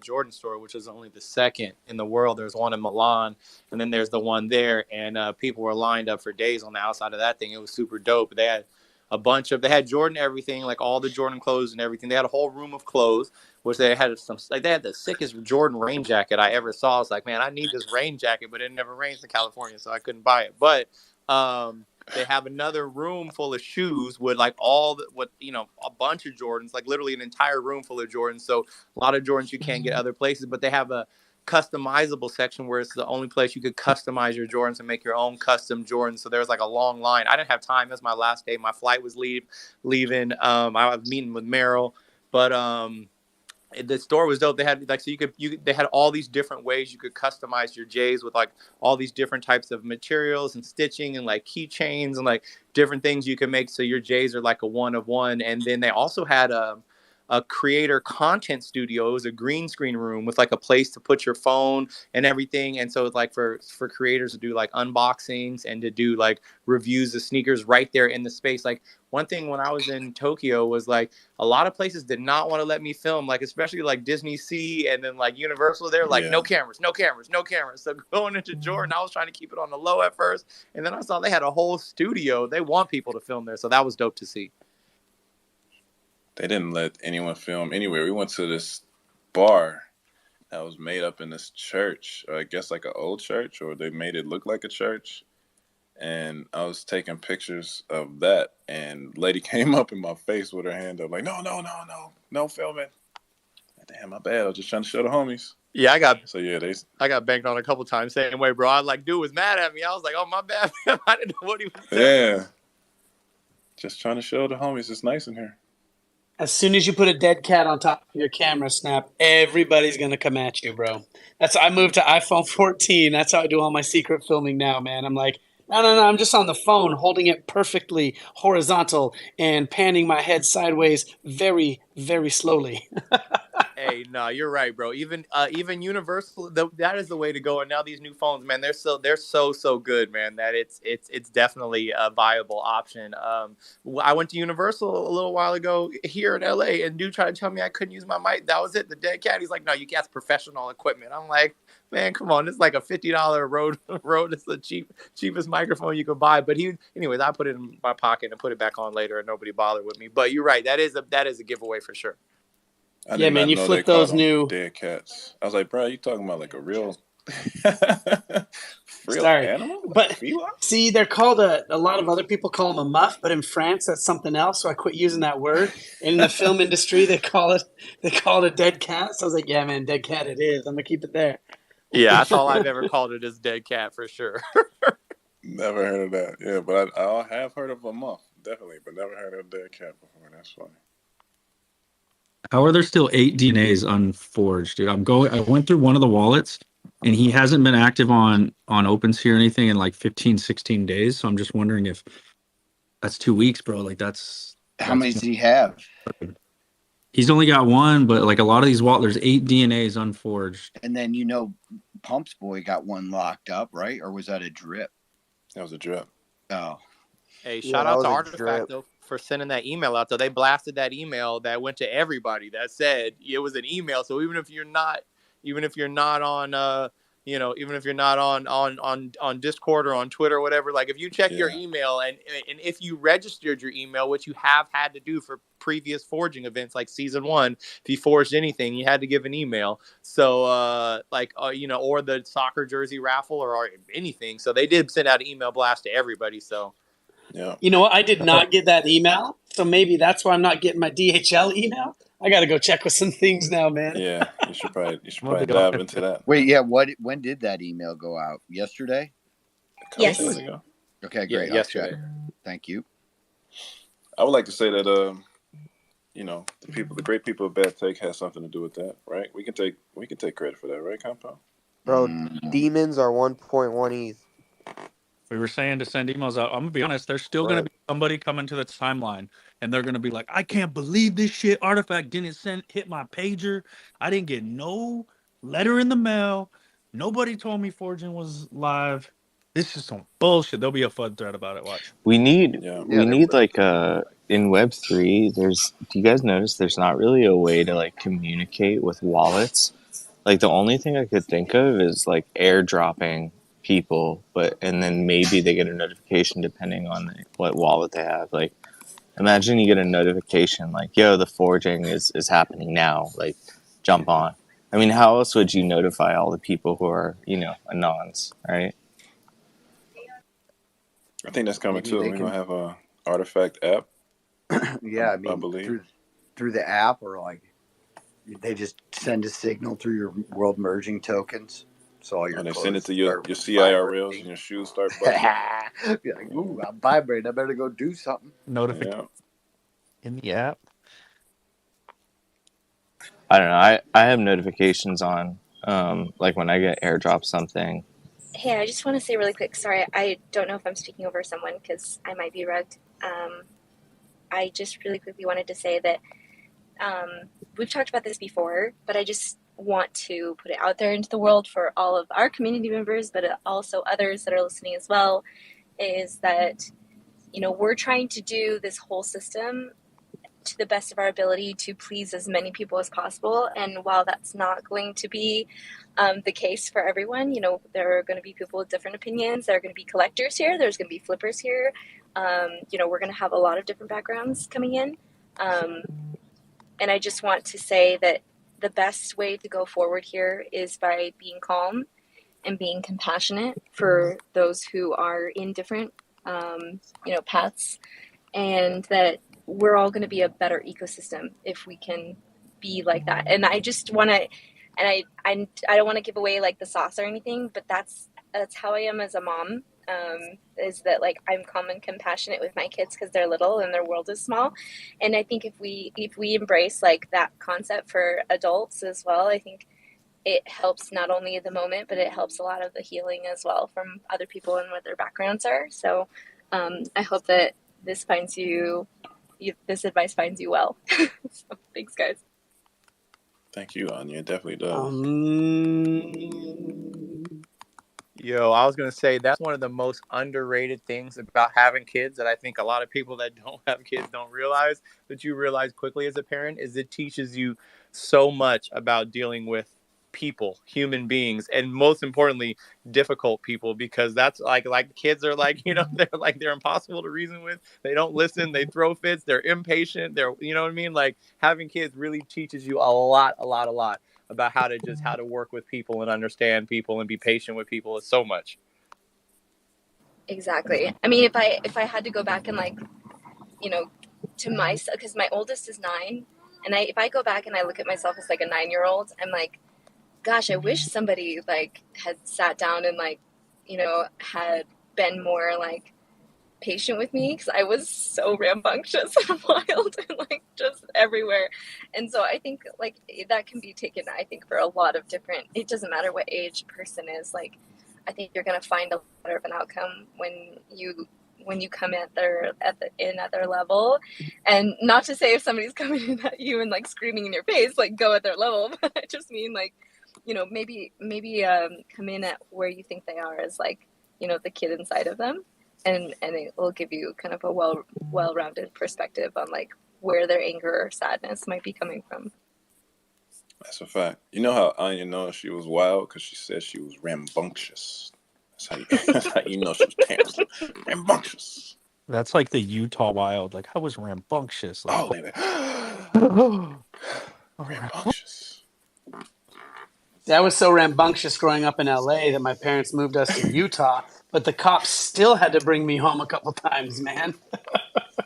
Jordan store, which is only the second in the world. There's one in Milan, and then there's the one there. And people were lined up for days on the outside of that thing. It was super dope. They had they had Jordan everything, like all the Jordan clothes and everything. They had a whole room of clothes, which they had they had the sickest Jordan rain jacket I ever saw. I was like, man, I need this rain jacket, but it never rains in California, so I couldn't buy it. But they have another room full of shoes with like a bunch of Jordans, like literally an entire room full of Jordans. So a lot of Jordans you can't get other places, but they have a customizable section where it's the only place you could customize your Jordans and make your own custom Jordans. So there's like a long line. I didn't have time. It was my last day. My flight was leaving. I was meeting with Meryl, but the store was dope. They had like they had all these different ways you could customize your J's with like all these different types of materials and stitching and like keychains and like different things you can make so your J's are like a one of one. And then they also had a creator content studio. It was a green screen room with like a place to put your phone and everything. And so it's like for creators to do like unboxings and to do like reviews of sneakers right there in the space. Like one thing when I was in Tokyo was like a lot of places did not want to let me film, like especially like Disney Sea and then like Universal. They're like, no cameras. So going into Jordan, I was trying to keep it on the low at first. And then I saw they had a whole studio. They want people to film there. So that was dope to see. They didn't let anyone film anywhere. We went to this bar that was made up in this church, or I guess like an old church, or they made it look like a church. And I was taking pictures of that, and lady came up in my face with her hand up, like, no filming. Damn, my bad. I was just trying to show the homies. Yeah, I got banked on a couple times. Same way, bro. I like, dude was mad at me. I was like, oh my bad. I didn't know what he was saying. Yeah, just trying to show the homies it's nice in here. As soon as you put a dead cat on top of your camera, Snap, everybody's gonna come at you, bro. I moved to iPhone 14. That's how I do all my secret filming now, man. I'm like, no. I'm just on the phone, holding it perfectly horizontal and panning my head sideways, very, very slowly. Hey, no, you're right, bro. Even Universal, that is the way to go. And now these new phones, man, they're so good, man. That it's definitely a viable option. I went to Universal a little while ago here in LA, and dude tried to tell me I couldn't use my mic. That was it. The dead cat. He's like, no, you got professional equipment. I'm like, man, come on. It's like a $50 Rode. It's the cheapest microphone you could buy. But anyways, I put it in my pocket and put it back on later, and nobody bothered with me. But you're right. That is a giveaway for sure. Yeah, man, you flip those new dead cats. I was like, bro, you talking about like a real animal? But see, they're called a lot of other people call them a muff, but in France that's something else. So I quit using that word. And in the film industry, they call it a dead cat. So I was like, yeah, man, dead cat it is. I'm gonna keep it there. Yeah, that's all I've ever called it is dead cat for sure. Never heard of that. Yeah, but I have heard of a muff, definitely, but never heard of a dead cat before. That's funny. How are there still 8 DNAs unforged, dude? I went through one of the wallets and he hasn't been active on OpenSea or anything in like 15, 16 days. So I'm just wondering if that's 2 weeks, bro. Like How many does he have? He's only got one, but like a lot of these wallets, there's 8 DNAs unforged. And then Pump's boy got one locked up, right? Or was that a drip? That was a drip. Oh. Hey, shout out to Artifact though for sending that email out. Though they blasted that email that went to everybody that said it was an email. So even if you're not on even if you're not on Discord or on Twitter or whatever, like if you check your email and if you registered your email, which you have had to do for previous forging events like season 1, if you forged anything, you had to give an email. So or the soccer jersey raffle or anything. So they did send out an email blast to everybody. So yeah. You know what? I did not get that email, so maybe that's why I'm not getting my DHL email. I got to go check with some things now, man. Yeah, you should probably dive into that. Wait, yeah. When did that email go out? Yesterday? Yes. Ago. Okay, great. Yeah, yesterday. Thank you. I would like to say that the great people of Bad Take has something to do with that, right? We can take credit for that, right, Compound? Bro, demons are 1.1 ETH. We were saying to send emails out. I'm gonna be honest. There's still gonna be somebody coming to the timeline, and they're gonna be like, "I can't believe this shit. Artifact didn't hit my pager. I didn't get no letter in the mail. Nobody told me forging was live. This is some bullshit." There'll be a FUD thread about it. Watch. We need like in Web3. Do you guys notice there's not really a way to like communicate with wallets? Like the only thing I could think of is like airdropping people, and then maybe they get a notification depending on what wallet they have. Like imagine you get a notification like, yo, the forging is happening now, like jump on. I mean, how else would you notify all the people who are anons, right? I think that's coming too. We're gonna have a Artifact app. Yeah, I believe through the app, or like they just send a signal through your world merging tokens. So all your they send it to your CIRLs and your shoes start buzzing. Be like, ooh, I'm vibrating. I better go do something. Notification in the app. I don't know. I have notifications on, like when I get airdrop something. Hey, I just want to say really quick. Sorry, I don't know if I'm speaking over someone because I might be rugged. I just really quickly wanted to say that we've talked about this before, but I just want to put it out there into the world for all of our community members, but also others that are listening as well, is that, we're trying to do this whole system to the best of our ability to please as many people as possible. And while that's not going to be the case for everyone, there are going to be people with different opinions. There are going to be collectors here. There's going to be flippers here. We're going to have a lot of different backgrounds coming in. And I just want to say that the best way to go forward here is by being calm and being compassionate for those who are in different, paths, and that we're all going to be a better ecosystem if we can be like that. And I just want to, and I don't want to give away like the sauce or anything, but that's how I am as a mom. Is that like I'm calm and compassionate with my kids because they're little and their world is small. And I think if we embrace like that concept for adults as well, I think it helps not only the moment, but it helps a lot of the healing as well from other people and what their backgrounds are. So I hope that this this advice finds you well. So, thanks, guys. Thank you, Anya. It definitely does. Yo, I was going to say that's one of the most underrated things about having kids that I think a lot of people that don't have kids don't realize, that you realize quickly as a parent, is it teaches you so much about dealing with people, human beings, and most importantly, difficult people, because that's like kids are like, they're impossible to reason with. They don't listen. They throw fits. They're impatient. They're, you know what I mean? Like having kids really teaches you a lot about how to work with people and understand people and be patient with people. Is so much. Exactly. I mean, if I had to go back and to myself, because my oldest is 9, and if I go back and I look at myself as like a 9-year-old, I'm like, gosh, I wish somebody like had sat down and had been more like patient with me because I was so rambunctious and wild and like just everywhere. And so I think like that can be taken, I think, for a lot of different, it doesn't matter what age a person is. Like, I think you're going to find a better of an outcome when you come at their level. And not to say if somebody's coming in at you and like screaming in your face, like go at their level, but I just mean like, you know, maybe come in at where you think they are as like, you know, the kid inside of them, and it will give you kind of a well-rounded perspective on like where their anger or sadness might be coming from. That's a fact. You know how Anya knows she was wild? Because she said she was rambunctious. That's how you know she was rambunctious. That's like the Utah Wild. Like, I was rambunctious. Like, rambunctious. That was so rambunctious growing up in LA that my parents moved us to Utah, but the cops still had to bring me home a couple times, man.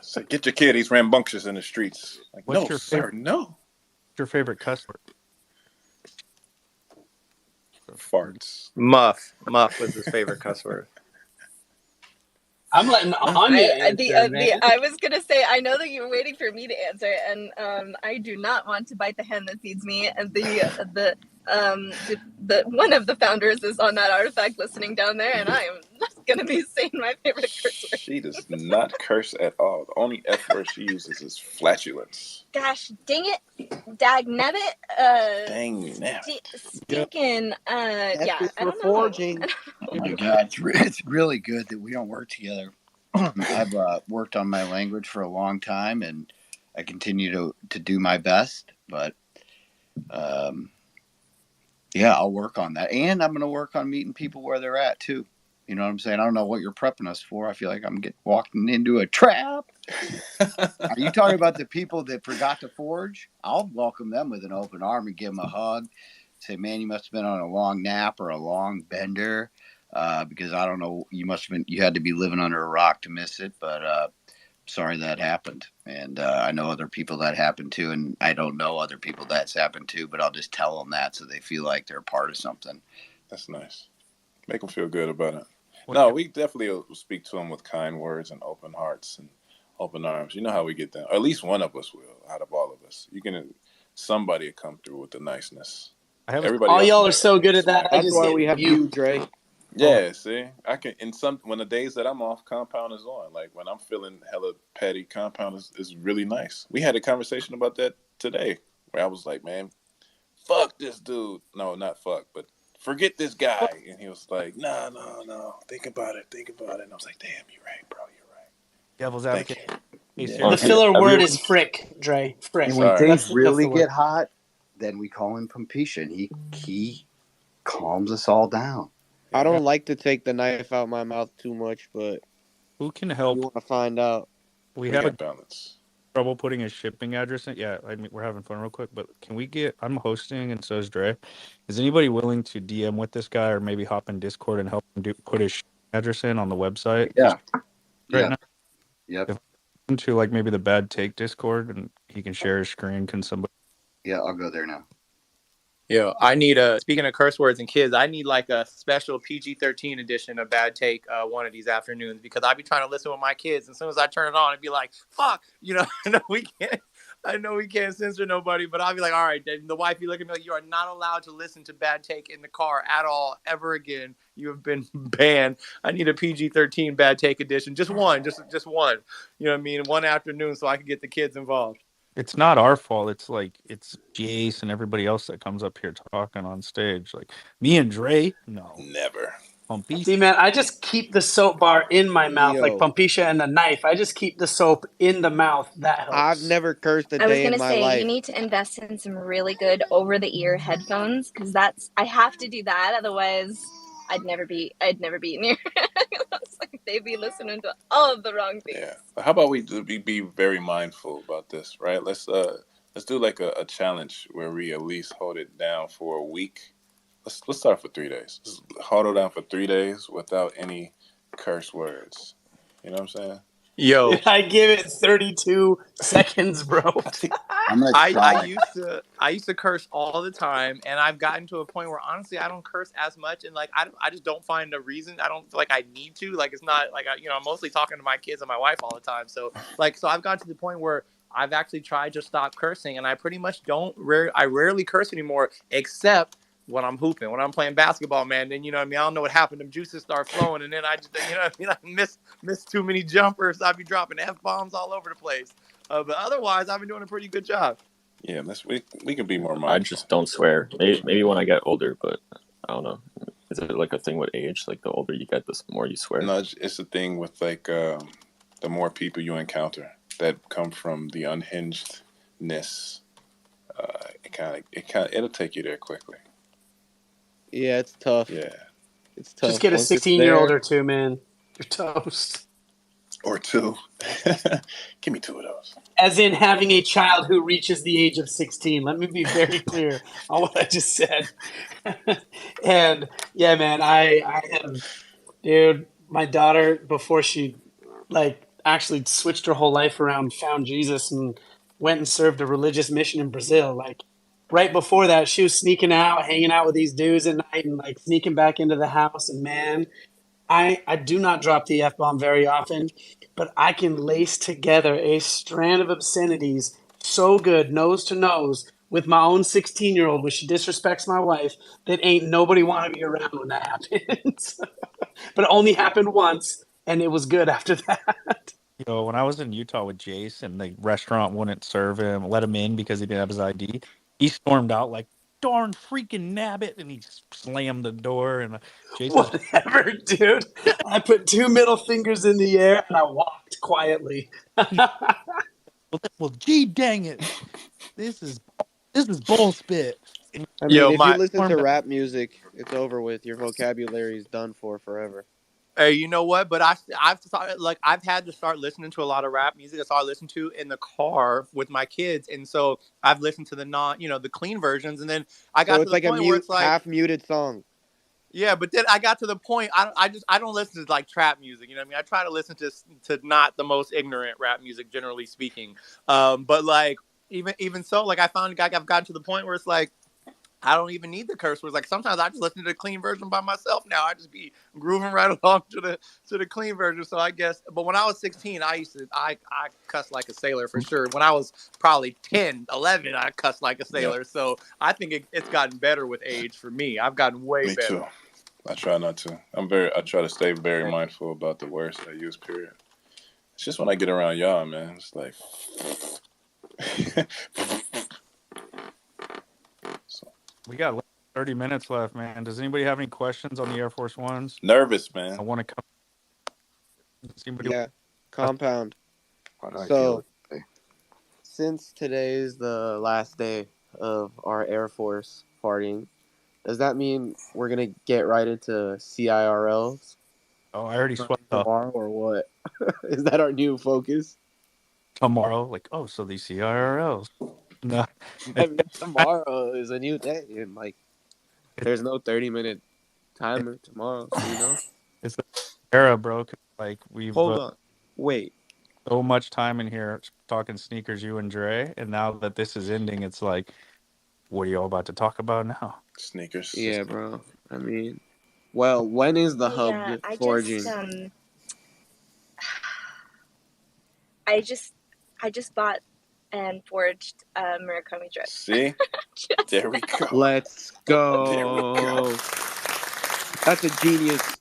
So get your kid, he's rambunctious in the streets. Like, what's no, your sir, favorite, no. What's your favorite cuss word? Farts. Muff was his favorite cuss word. I'm letting Anya answer, man. I was gonna say, I know that you were waiting for me to answer, and I do not want to bite the hand that feeds me. And the one of the founders is on that artifact listening down there, and I am not gonna be saying my favorite curse word. She does not curse at all. The only F word she uses is flatulence. Gosh dang it, dagnabbit, stinking, yeah, I don't know. Oh my God, it's really good that we don't work together. I've worked on my language for a long time, and I continue to do my best. But yeah, I'll work on that, and I'm going to work on meeting people where they're at too. You know what I'm saying? I don't know what you're prepping us for. I feel like I'm walking into a trap. Are you talking about the people that forgot to forge? I'll welcome them with an open arm and give them a hug. Say, man, you must have been on a long nap or a long bender, because I don't know, you had to be living under a rock to miss it, but sorry that happened. And I know other people that happened to, and I don't know other people that's happened to, but I'll just tell them that so they feel like they're a part of something. That's nice. Make them feel good about it. No, we definitely will speak to them with kind words and open hearts and open arms. You know how we get them. Or at least one of us will, out of all of us. Somebody will come through with the niceness. All y'all are so good at that. That's why we have you, Dre. Yeah, see, I can when the days that I'm off, Compound is on. Like when I'm feeling hella petty, Compound is really nice. We had a conversation about that today, where I was like, man, fuck this dude. No, not fuck, but forget this guy. And he was like, no, think about it. And I was like, damn, you're right, bro, you're right. Devil's advocate. The filler word is frick, Dre. Frick. And when things really get hot, then we call him Pompisha, and he calms us all down. I don't like to take the knife out my mouth too much, but who can help? You want to find out? We have trouble putting a shipping address in. Yeah, I mean, we're having fun real quick, but can we I'm hosting and so is Dre. Is anybody willing to DM with this guy or maybe hop in Discord and help him put his shipping address in on the website? Yeah. Right now. Yep. If into like maybe the Bad Take Discord and he can share his screen, can somebody? Yeah, I'll go there now. Yo, I need speaking of curse words and kids, I need like a special PG-13 edition of Bad Take one of these afternoons, because I be trying to listen with my kids, and as soon as I turn it on, I'd be like, fuck, you know, I know we can't censor nobody, but I'll be like, all right, the wife, you look at me like, you are not allowed to listen to Bad Take in the car at all, ever again. You have been banned. I need a PG-13 Bad Take edition. Just one. You know what I mean? One afternoon so I can get the kids involved. It's not our fault. It's Jace and everybody else that comes up here talking on stage. Like me and Dre, no. Never. See, man, I just keep the soap bar in my mouth, like Pompisha and the knife. I just keep the soap in the mouth. That helps. I've never cursed a day in my life. You need to invest in some really good over-the-ear headphones, because I have to do that. Otherwise, I'd never be in here. Like they'd be listening to all of the wrong things. Yeah. How about we be very mindful about this, right? Let's do like a challenge where we at least hold it down for a week. Let's start for 3 days. Let's hold it down for 3 days without any curse words. You know what I'm saying? Yo, I give it 32 seconds, bro. I'm gonna I try. used to curse all the time, and I've gotten to a point where honestly I don't curse as much, and like I just don't find a reason. I don't feel like I need to. Like it's not like I'm mostly talking to my kids and my wife all the time. So I've gotten to the point where I've actually tried to stop cursing, and I pretty much I rarely curse anymore, except when I'm hooping, when I'm playing basketball, man. Then I don't know what happened. Them juices start flowing, and then I just I miss too many jumpers. I'd be dropping F-bombs all over the place. But otherwise, I've been doing a pretty good job. Yeah, we can be more mindful. I just don't swear. Maybe when I get older, but I don't know. Is it like a thing with age? Like the older you get, the more you swear? No, it's a thing with like the more people you encounter that come from the unhingedness. It'll take you there quickly. Yeah, it's tough. Yeah, it's tough. Just get a Once it's 16-year-old there- or two, man. You're toast. or two. Give me two of those. As in having a child who reaches the age of 16. Let me be very clear on what I just said. And yeah, man, I have, dude, my daughter, before she actually switched her whole life around, found Jesus and went and served a religious mission in Brazil. Like right before that, she was sneaking out, hanging out with these dudes at night and like sneaking back into the house. And man, I do not drop the F-bomb very often, but I can lace together a strand of obscenities so good, nose to nose, with my own 16-year-old when she disrespects my wife, that ain't nobody want to be around when that happens. But it only happened once, and it was good after that. When I was in Utah with Jace and the restaurant wouldn't let him in because he didn't have his ID, he stormed out like, darn freaking nabbit, and he slammed the door. And Jace was Whatever, dude. I put two middle fingers in the air, and I walked quietly. well, gee dang it. This is bull spit. I mean, if you listen to rap music, it's over with. Your vocabulary is done for forever. Hey, you know what? But I've had to start listening to a lot of rap music. That's all I listen to in the car with my kids, and so I've listened to the clean versions, and then I got So to it's the like point a where it's like half muted song. Yeah, but then I got to the point. I don't listen to like trap music. You know what I mean? I try to listen to not the most ignorant rap music, generally speaking. But like even so, like I've gotten to the point where it's like I don't even need the curse words. Like sometimes I just listen to the clean version by myself now. I just be grooving right along to the clean version. So I guess, but when I was 16, I cussed like a sailor for sure. When I was probably 10, 11, I cussed like a sailor. Yeah. So I think it's gotten better with age for me. I've gotten way better. Me too. I try not to. I try to stay very mindful about the words I use, period. It's just when I get around y'all, man, it's like We got 30 minutes left, man. Does anybody have any questions on the Air Force Ones? Nervous, man. I want to come. Yeah, compound. So, since today is the last day of our Air Force partying, does that mean we're going to get right into CIRLs? Oh, I already swept tomorrow or what? Is that our new focus? Tomorrow, so these CIRLs. No. I mean, tomorrow is a new day, and there's no 30-minute timer tomorrow, It's the era, bro. Like we've hold on, wait. So much time in here talking sneakers, you and Dre, and now that this is ending, it's like, what are you all about to talk about now? Sneakers. Yeah, bro. I mean, well, when is the hub forging? I just bought and forged a Murakami drip. See? There we go. Let's go. There we go. That's a genius.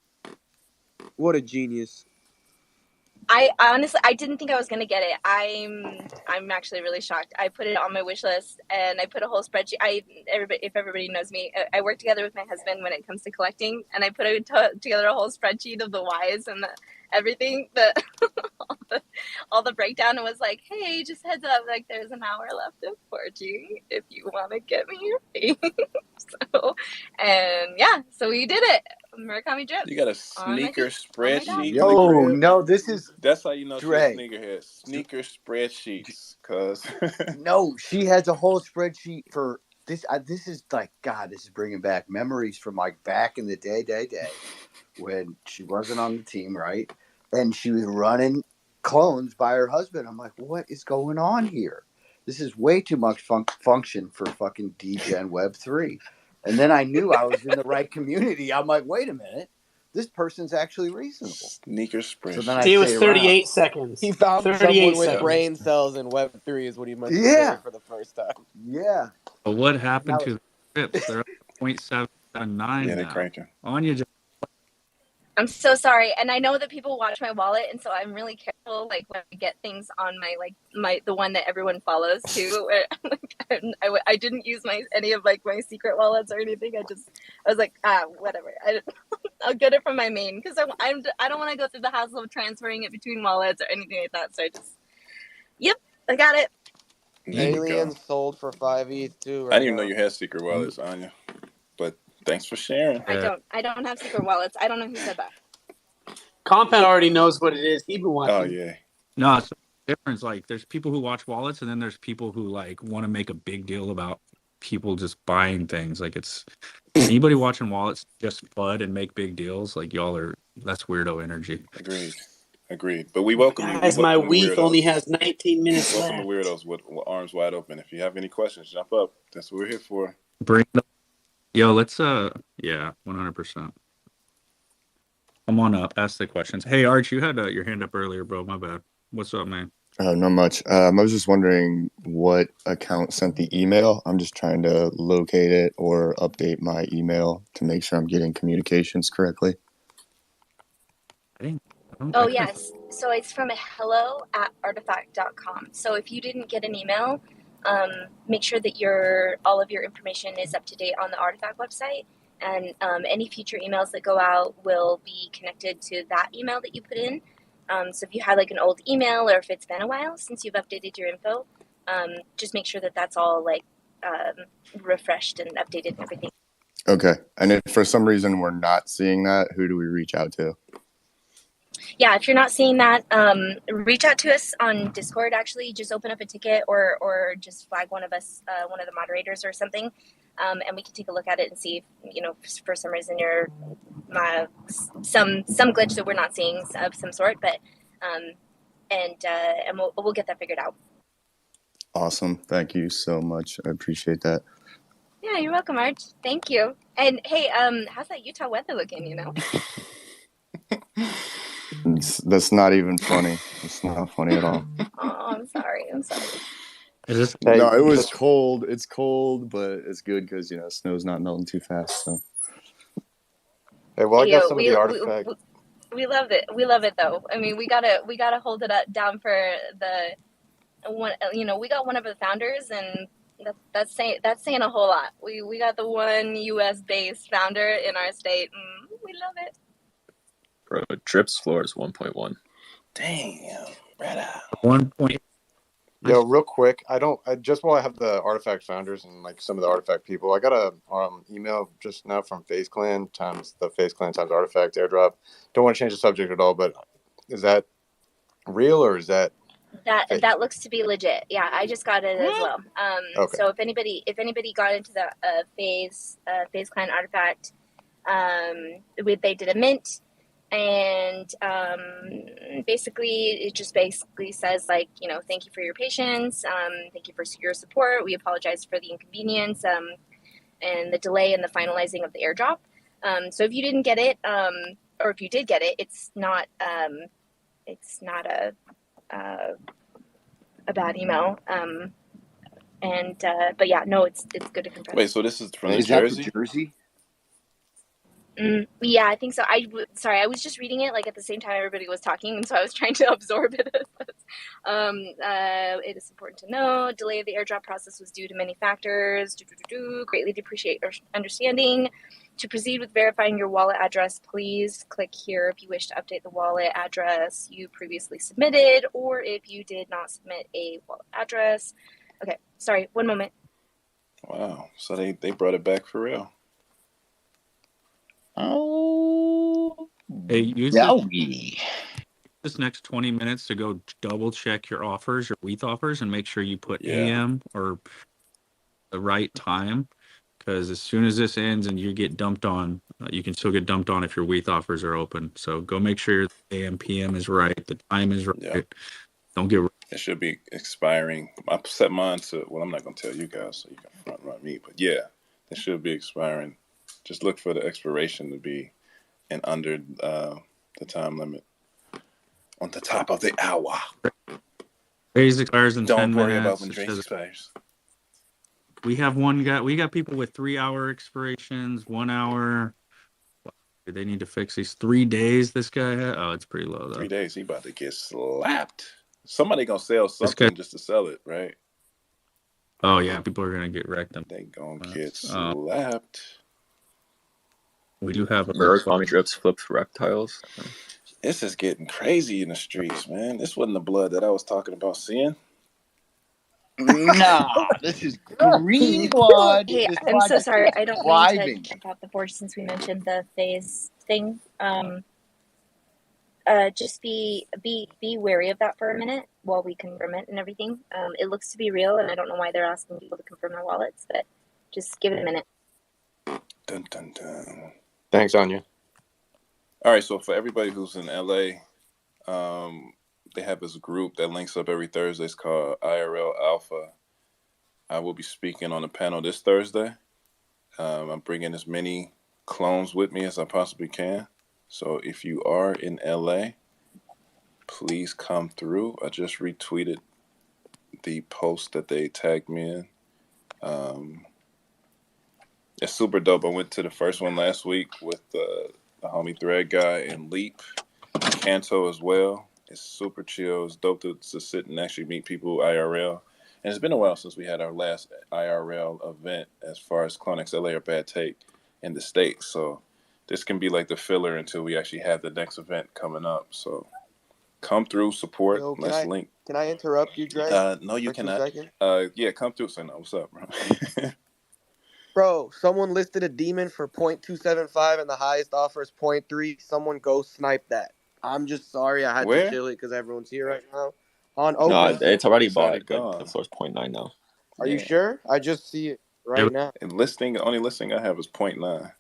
What a genius. I honestly didn't think I was gonna get it. I'm actually really shocked. I put it on my wish list and I put a whole spreadsheet. If everybody knows me, I work together with my husband when it comes to collecting, and I put together a whole spreadsheet of the whys and everything, all the breakdown, and was like, hey, just heads up, like there's an hour left of forging if you want to get me your thing. So we did it. Murakami drip. You got a sneaker spreadsheet? Yo, no, that's how you know she's Dre. a sneakerhead. Sneaker spreadsheets, cause no, she has a whole spreadsheet for this. This is like, God, this is bringing back memories from like back in the day when she wasn't on the team, right? And she was running clones by her husband. I'm like, what is going on here? This is way too much function for fucking DGen Web 3. And then I knew I was in the right community. I'm like, wait a minute. This person's actually reasonable. Sneaker spread. So then I See, it was say 38 around. seconds. He found 38 someone with seconds. brain cells in Web 3 is what he must be Yeah. saying for the first time. Yeah. But what happened That to the trips? They're up 0.779 Yeah, they're now. cranking. Anya just I'm so sorry, and I know that people watch my wallet, and so I'm really careful, like when I get things on my the one that everyone follows too. Where, I didn't use any of my secret wallets or anything. I was like, whatever. I'll get it from my main because I don't want to go through the hassle of transferring it between wallets or anything like that. So I got it. Aliens sold for 5 ETH too. Right I didn't even know now. you had secret wallets, Anya. But thanks for sharing. I don't have secret wallets. I don't know who said that. Compound already knows what it is. He's been watching. Oh yeah. no, it's a difference. Like, there's people who watch wallets, and then there's people who like want to make a big deal about people just buying things. Like, it's anybody watching wallets just FUD and make big deals. Like, that's weirdo energy. Agreed. But we welcome you. Guys, my week only has 19 minutes welcome left. the weirdos with arms wide open. If you have any questions, jump up. That's what we're here for. Bring them. Yo, let's 100%. Come on up, ask the questions. Hey, Arch, you had your hand up earlier, bro. My bad. What's up, man? Not much. I was just wondering what account sent the email. I'm just trying to locate it or update my email to make sure I'm getting communications correctly. Oh, yes. So it's from hello@rtfk.com. So if you didn't get an email, make sure that all of your information is up to date on the Artifact website. And any future emails that go out will be connected to that email that you put in. So if you had like an old email or if it's been a while since you've updated your info, just make sure that that's all like refreshed and updated and everything. Okay. And if for some reason we're not seeing that, who do we reach out to? Yeah, if you're not seeing that, reach out to us on Discord. Actually, just open up a ticket or just flag one of us, one of the moderators or something, and we can take a look at it and see if for some reason you're some glitch that we're not seeing of some sort. But and we'll get that figured out. Awesome. Thank you so much. I appreciate that. Yeah, you're welcome, Arch. Thank you. And hey, how's that Utah weather looking? That's not even funny. It's not funny at all. Oh, I'm sorry. No, it was cold. It's cold, but it's good because snow's not melting too fast. So. Hey, well, I got some of the artifact. We love it. We love it though. I mean, we gotta hold it down for the one. We got one of the founders, and that's saying a whole lot. We got the one U.S. based founder in our state. We love it. Bro, Drip's floor is 1.1. Damn, brother. 1.1. Yo, real quick, I just while I have the artifact founders and like some of the artifact people, I got a email just now from FaZe Clan times artifact airdrop. Don't want to change the subject at all, but is that real or is that fake? That looks to be legit? Yeah, I just got it as well. Okay. So if anybody got into the FaZe Clan artifact, they did a mint. And basically it just says like, thank you for your patience, thank you for your support, we apologize for the inconvenience and the delay in the finalizing of the airdrop. So if you didn't get it, or if you did get it, it's not a bad email. But yeah, no, it's good to confirm. Wait, so this is from Jersey? Yeah, I think so. Sorry, I was just reading it like at the same time everybody was talking, and so I was trying to absorb it. It is important to know delay of the airdrop process was due to many factors. Greatly appreciate your understanding. To proceed with verifying your wallet address, please click here if you wish to update the wallet address you previously submitted, or if you did not submit a wallet address. Okay, sorry, one moment. Wow, so they brought it back for real. Oh, hey, use this next 20 minutes to go double check your offers, your WETH offers, and make sure you put AM or the right time. because as soon as this ends and you get dumped on, you can still get dumped on if your WETH offers are open. So go make sure the AM PM is right, the time is right. Yeah. Don't get. It should be expiring. I set mine to. Well, I'm not gonna tell you guys so you can front run me, but yeah, it should be expiring. Just look for the expiration to be and under the time limit on the top of the hour. Phase expires in 10 minutes. Don't worry about when drinks expires. We have one guy. We got people with 3-hour expirations, 1 hour. They need to fix these 3 days. This guy had. Oh, it's pretty low though. 3 days. He about to get slapped. Somebody gonna sell something just to sell it, right? Oh yeah, people are gonna get wrecked. They gonna get slapped. We do have Murakami drips flips reptiles. This is getting crazy in the streets, man. This wasn't the blood that I was talking about seeing. Nah, this is green blood. Hey, This I'm so project sorry. is I don't thriving. mean to jump off the forge since we mentioned the phase thing. Just be wary of that for a minute while we confirm it and everything. It looks to be real, and I don't know why they're asking people to confirm their wallets, but just give it a minute. Dun, dun, dun. Thanks, Anya. All right, so for everybody who's in LA, they have this group that links up every Thursday. It's called IRL Alpha. I will be speaking on a panel this Thursday. I'm bringing as many clones with me as I possibly can. So if you are in LA, please come through. I just retweeted the post that they tagged me in. It's super dope. I went to the first one last week with the homie Thread guy and Leap, Kanto as well. It's super chill. It's dope to sit and actually meet people IRL. And it's been a while since we had our last IRL event as far as CloneX LA or Bad Take in the States. So this can be like the filler until we actually have the next event coming up. So come through, support. Yo, Let's link. Can I interrupt you, Dre? No, you for 2 cannot. seconds? Yeah, come through. So, what's up, bro? Bro, someone listed a demon for 0.275 and the highest offer is 0.3. Someone go snipe that. I'm just sorry I had Where? to chill it because everyone's here right now. On Open. No, it's already It's bought. already Like, gone. the floor's 0.9 now. Are you sure? I just see it right now. And the only listing I have is 0.9.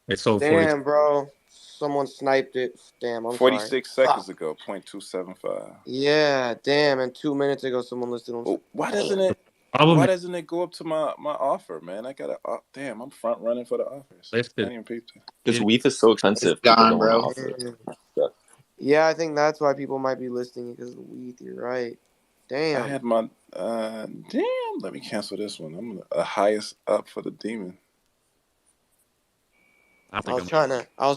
It's sold. Damn, bro. Someone sniped it. Damn, I'm 46 sorry. seconds ago, 0.275. Yeah, damn. And 2 minutes ago, someone listed on. Oh, why doesn't it? Why doesn't it go up to my offer, man? I gotta. Damn, I'm front running for the offers. I didn't even peep that. Because WETH is so expensive. It's gone, people don't want to bro. offer it. Yeah. Yeah, I think that's why people might be listing it because of the WETH. You're right. Damn. I had my. Damn. Let me cancel this one. I'm the highest up for the demon. I was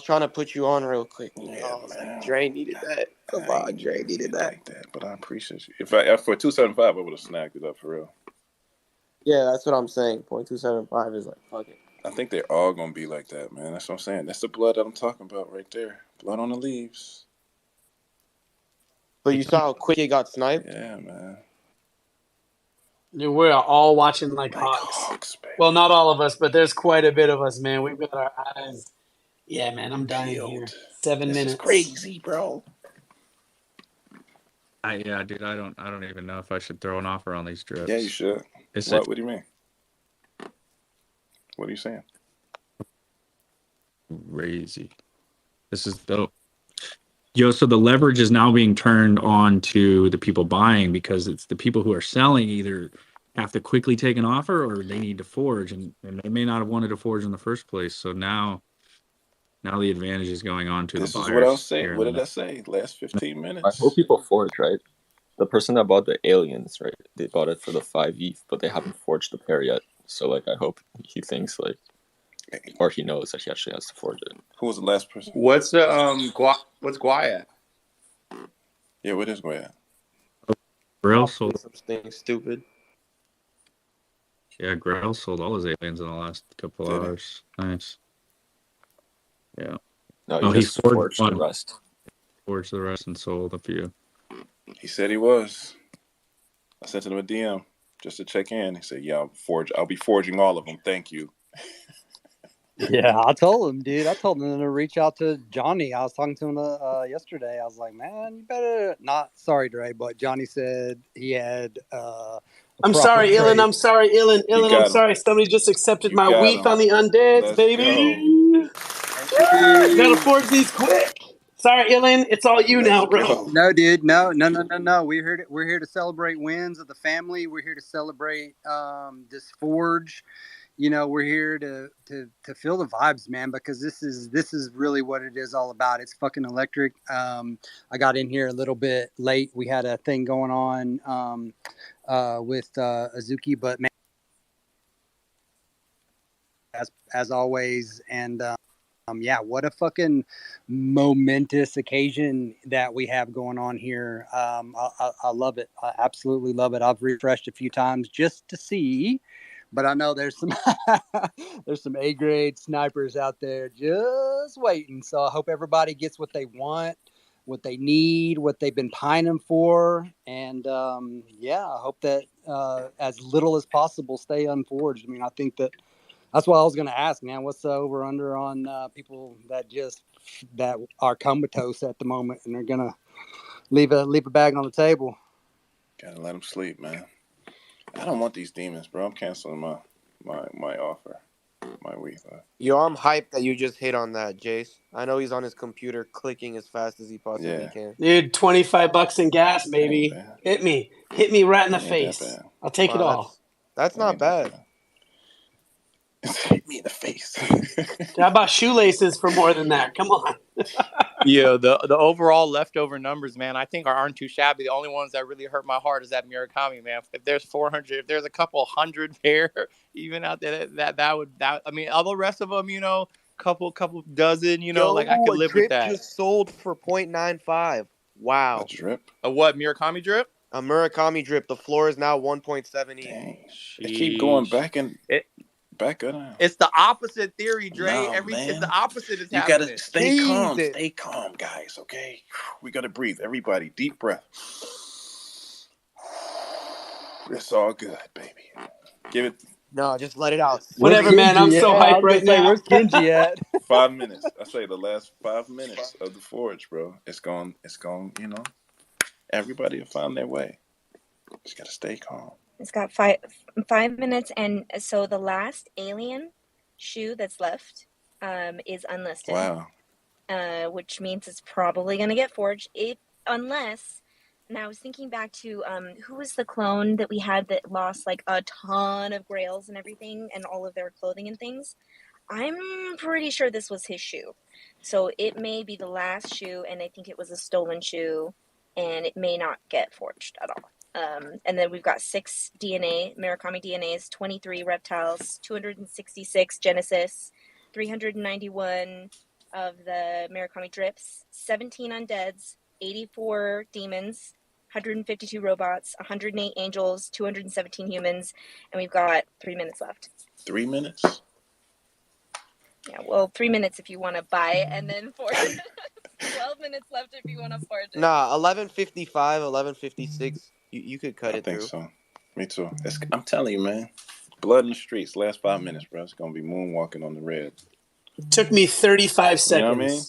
trying to put you on real quick. Like, Dre needed that. Come on, Dre needed that. Like that, but I appreciate you. If for 275, I would have snagged it up for real. Yeah, that's what I'm saying. 0.275 is like, fuck it. I think they're all gonna be like that, man. That's what I'm saying. That's the blood that I'm talking about right there. Blood on the leaves. But you saw how quick it got sniped? Yeah, man. Dude, we're all watching like hawks. Well, not all of us, but there's quite a bit of us, man. We've got our eyes. Yeah, man, I'm dying here. 7 minutes. This is crazy, bro. Yeah, dude, I don't even know if I should throw an offer on these drips. Yeah, you should. What do you mean? What are you saying? Crazy. This is dope. Yo, so the leverage is now being turned on to the people buying because it's the people who are selling either have to quickly take an offer or they need to forge, and they may not have wanted to forge in the first place. So now the advantage is going on to the buyers. This is what I was saying. What did I say? Last 15 minutes. I hope people forge, right? The person that bought the aliens, right? They bought it for the 5 ETH, but they haven't forged the pair yet. So, like, I hope he thinks, like, or he knows that he actually has to forge it. Who was the last person? What's what's Guai at? Yeah, what is Guai at? Grail sold. Something stupid. Yeah, Grail sold all his aliens in the last couple hours. Nice. Yeah. No, he just forged the rest. Forged the rest and sold a few. He said he was. I sent him a DM just to check in. He said, "Yeah, I'll be forging all of them. Thank you." Yeah, I told him, dude. I told him to reach out to Johnny. I was talking to him yesterday. I was like, man, you better not. Sorry, Dre, but Johnny said he had a I'm proper sorry, Ilan. trade. I'm sorry, Ilan. You Ilan, I'm got him. sorry. Somebody just accepted You my got weef him. on the undeads, Let's baby. go. Gotta forge these quick. Sorry, Ilan. It's all you now, bro. No, dude. No. We're here to celebrate wins of the family. We're here to celebrate this forge. You know, we're here to feel the vibes, man, because this is really what it is all about. It's fucking electric. I got in here a little bit late. We had a thing going on with Azuki, but man, as always, and yeah, what a fucking momentous occasion that we have going on here. I love it. I absolutely love it. I've refreshed a few times just to see, but I know there's some there's some A-grade snipers out there just waiting. So I hope everybody gets what they want, what they need, what they've been pining for, and yeah, I hope that as little as possible stay unforged. I mean, I think that's what I was going to ask, man. What's the over under on people that are comatose at the moment and are going to leave a bag on the table? Gotta let them sleep, man. I don't want these demons, bro. I'm canceling my offer, my week. Yo, I'm hyped that you just hit on that, Jace. I know he's on his computer clicking as fast as he possibly can. Dude, $25 in gas, baby. Hit me right in the face. I'll take it all. That's not bad. Hit me in the face. How about shoelaces for more than that? Come on. Yeah, the overall leftover numbers, man, I think aren't too shabby. The only ones that really hurt my heart is that Murakami, man. If there's 400, if there's a couple hundred pair even out there, that I mean, all the rest of them, you know, couple dozen, you know, like I could live with that. Just sold for 0.95. Wow. A drip? A what? Murakami drip? A Murakami drip. The floor is now 1.7 ETH. They keep going back and back up. It's the opposite theory, Dre. No, It's the opposite is you happening. gotta stay calm. Stay calm, guys. Okay, we gotta breathe. Everybody, deep breath. It's all good, baby. Give it. No, just let it out. Whatever, man. I'm so hyped right now. Where's Kenji at? 5 minutes. I say the last 5 minutes of the forge, bro. It's gone. You know, everybody will find their way. Just gotta stay calm. It's got 5 minutes, and so the last alien shoe that's left is unlisted. Wow. Which means it's probably going to get forged unless. And I was thinking back to who was the clone that we had that lost like a ton of grails and everything and all of their clothing and things. I'm pretty sure this was his shoe. So it may be the last shoe, and I think it was a stolen shoe, and it may not get forged at all. And then we've got 6 Murakami DNAs, 23 reptiles, 266 Genesis, 391 of the Murakami drips, 17 undeads, 84 demons, 152 robots, 108 angels, 217 humans, and we've got 3 minutes left. 3 minutes? Yeah, well, 3 minutes if you want to buy it, and then 12 minutes left if you want to forge it. Nah, 11:55, 11:56. You could cut it through. I think so. Me too. I'm telling you, man. Blood in the streets. Last 5 minutes, bro. It's gonna be moonwalking on the red. Took me 35 seconds. You know what I mean?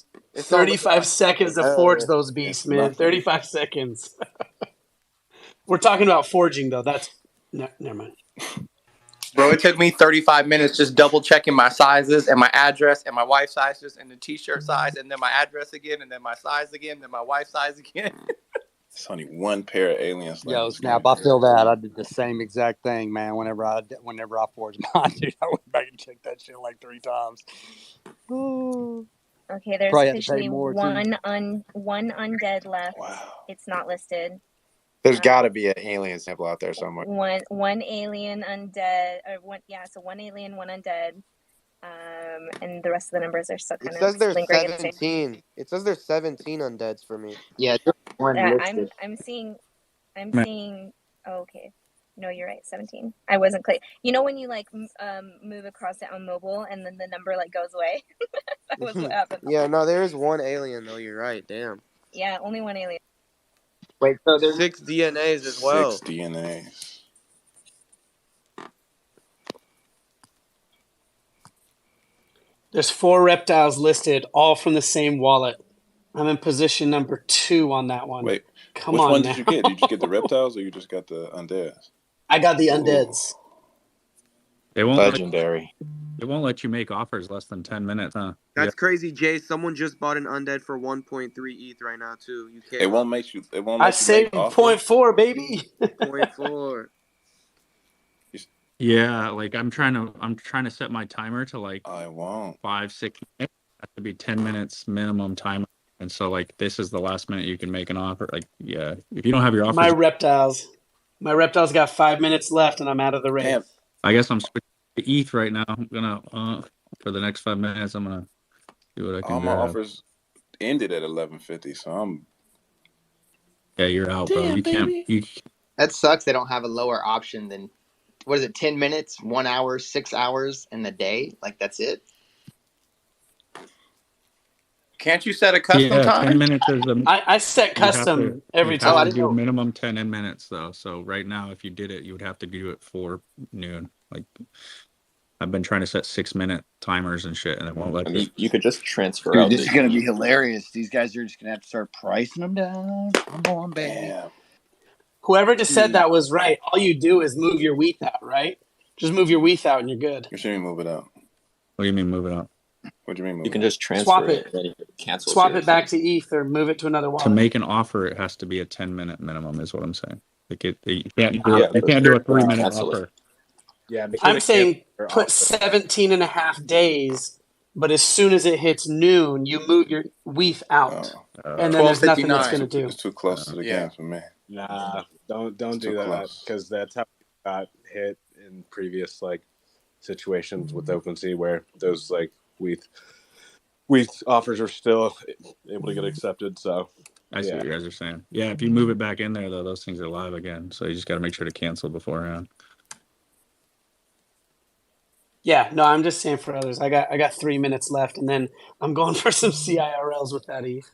35 seconds to forge those beasts, man. nothing. 35 seconds. We're talking about forging, though. Never mind. Bro, it took me 35 minutes just double checking my sizes and my address and my wife's sizes and the t-shirt size and then my address again and then my size again, then my wife's size again. It's only one pair of aliens left. Yo, Snap, I feel that. I did the same exact thing, man. Whenever I forged mine, dude, I went back and checked that shit like 3 times. Ooh. Okay, there's Probably had to pay officially more, one undead left. Wow. It's not listed. There's got to be an alien sample out there somewhere. One alien undead, or one alien, one undead, and the rest of the numbers are still kind of. It says there's 17. It says there's 17 undeads for me. Yeah, one listed. I'm seeing. Oh, okay. No, you're right. 17. I wasn't clear. You know when you like move across it on mobile and then the number like goes away. That was what happened. Yeah, no, there is one alien though. You're right. Damn. Yeah, only one alien. Wait, so there's 6 DNAs as well. 6 DNAs. There's 4 reptiles listed, all from the same wallet. I'm in position number 2 on that one. Wait, come which on one now. did you get? Did you get the reptiles or you just got the undeads? I got the undeads. They won't Legendary. They won't let you make offers less than 10 minutes, huh? That's crazy, Jay. Someone just bought an undead for 1.3 ETH right now too. You can't. It won't make you. It won't I let you make saved offers. 0.4, baby. 0.4. Yeah, like I'm trying to set my timer to like I won't. 5-6 minutes. Has to be 10 minutes minimum timer. And so like this is the last minute you can make an offer. Like, yeah, if you don't have your offers, My reptiles got 5 minutes left, and I'm out of the race. Damn. I guess I'm switching to ETH right now. I'm gonna for the next 5 minutes, I'm gonna see what I can All my grab. offers ended at 11:50, so I'm. Yeah, you're out, bro. You can't. That sucks. They don't have a lower option than, what is it? 10 minutes, 1 hour, 6 hours in the day. Like that's it. Can't you set a custom time? 10 minutes is the. I set custom every You have time. to do minimum 10 minutes though. So right now, if you did it, you would have to do it for noon. Like I've been trying to set 6-minute timers and shit, and it won't let you. You could just transfer Dude, out. this is gonna be hilarious. These guys are just gonna have to start pricing them down. Come on, baby. Whoever just said that was right. All you do is move your WETH out, right? Just move your WETH out and you're good. You shouldn't move it out. What do you mean move it out? What do you mean move You it can out? just transfer Swap it. and then you cancel. Swap it back to ETH or move it to another To wallet. make an offer, it has to be a 10-minute minimum, is what I'm saying. Like you can't do Yeah, you can't do a 3-minute offer. Yeah, I'm saying put 17 and a half days, but as soon as it hits noon, you move your WETH out. And then there's nothing it's going to do. It's too close to the game for me. Nah, don't It's do too that close. because that's how we got hit in previous like situations with OpenSea where those like WETH offers are still able to get accepted. So I see what you guys are saying. Yeah, if you move it back in there though, those things are live again. So you just got to make sure to cancel beforehand. Yeah, no, I'm just saying for others. I got 3 minutes left, and then I'm going for some CIRLs with that ETH.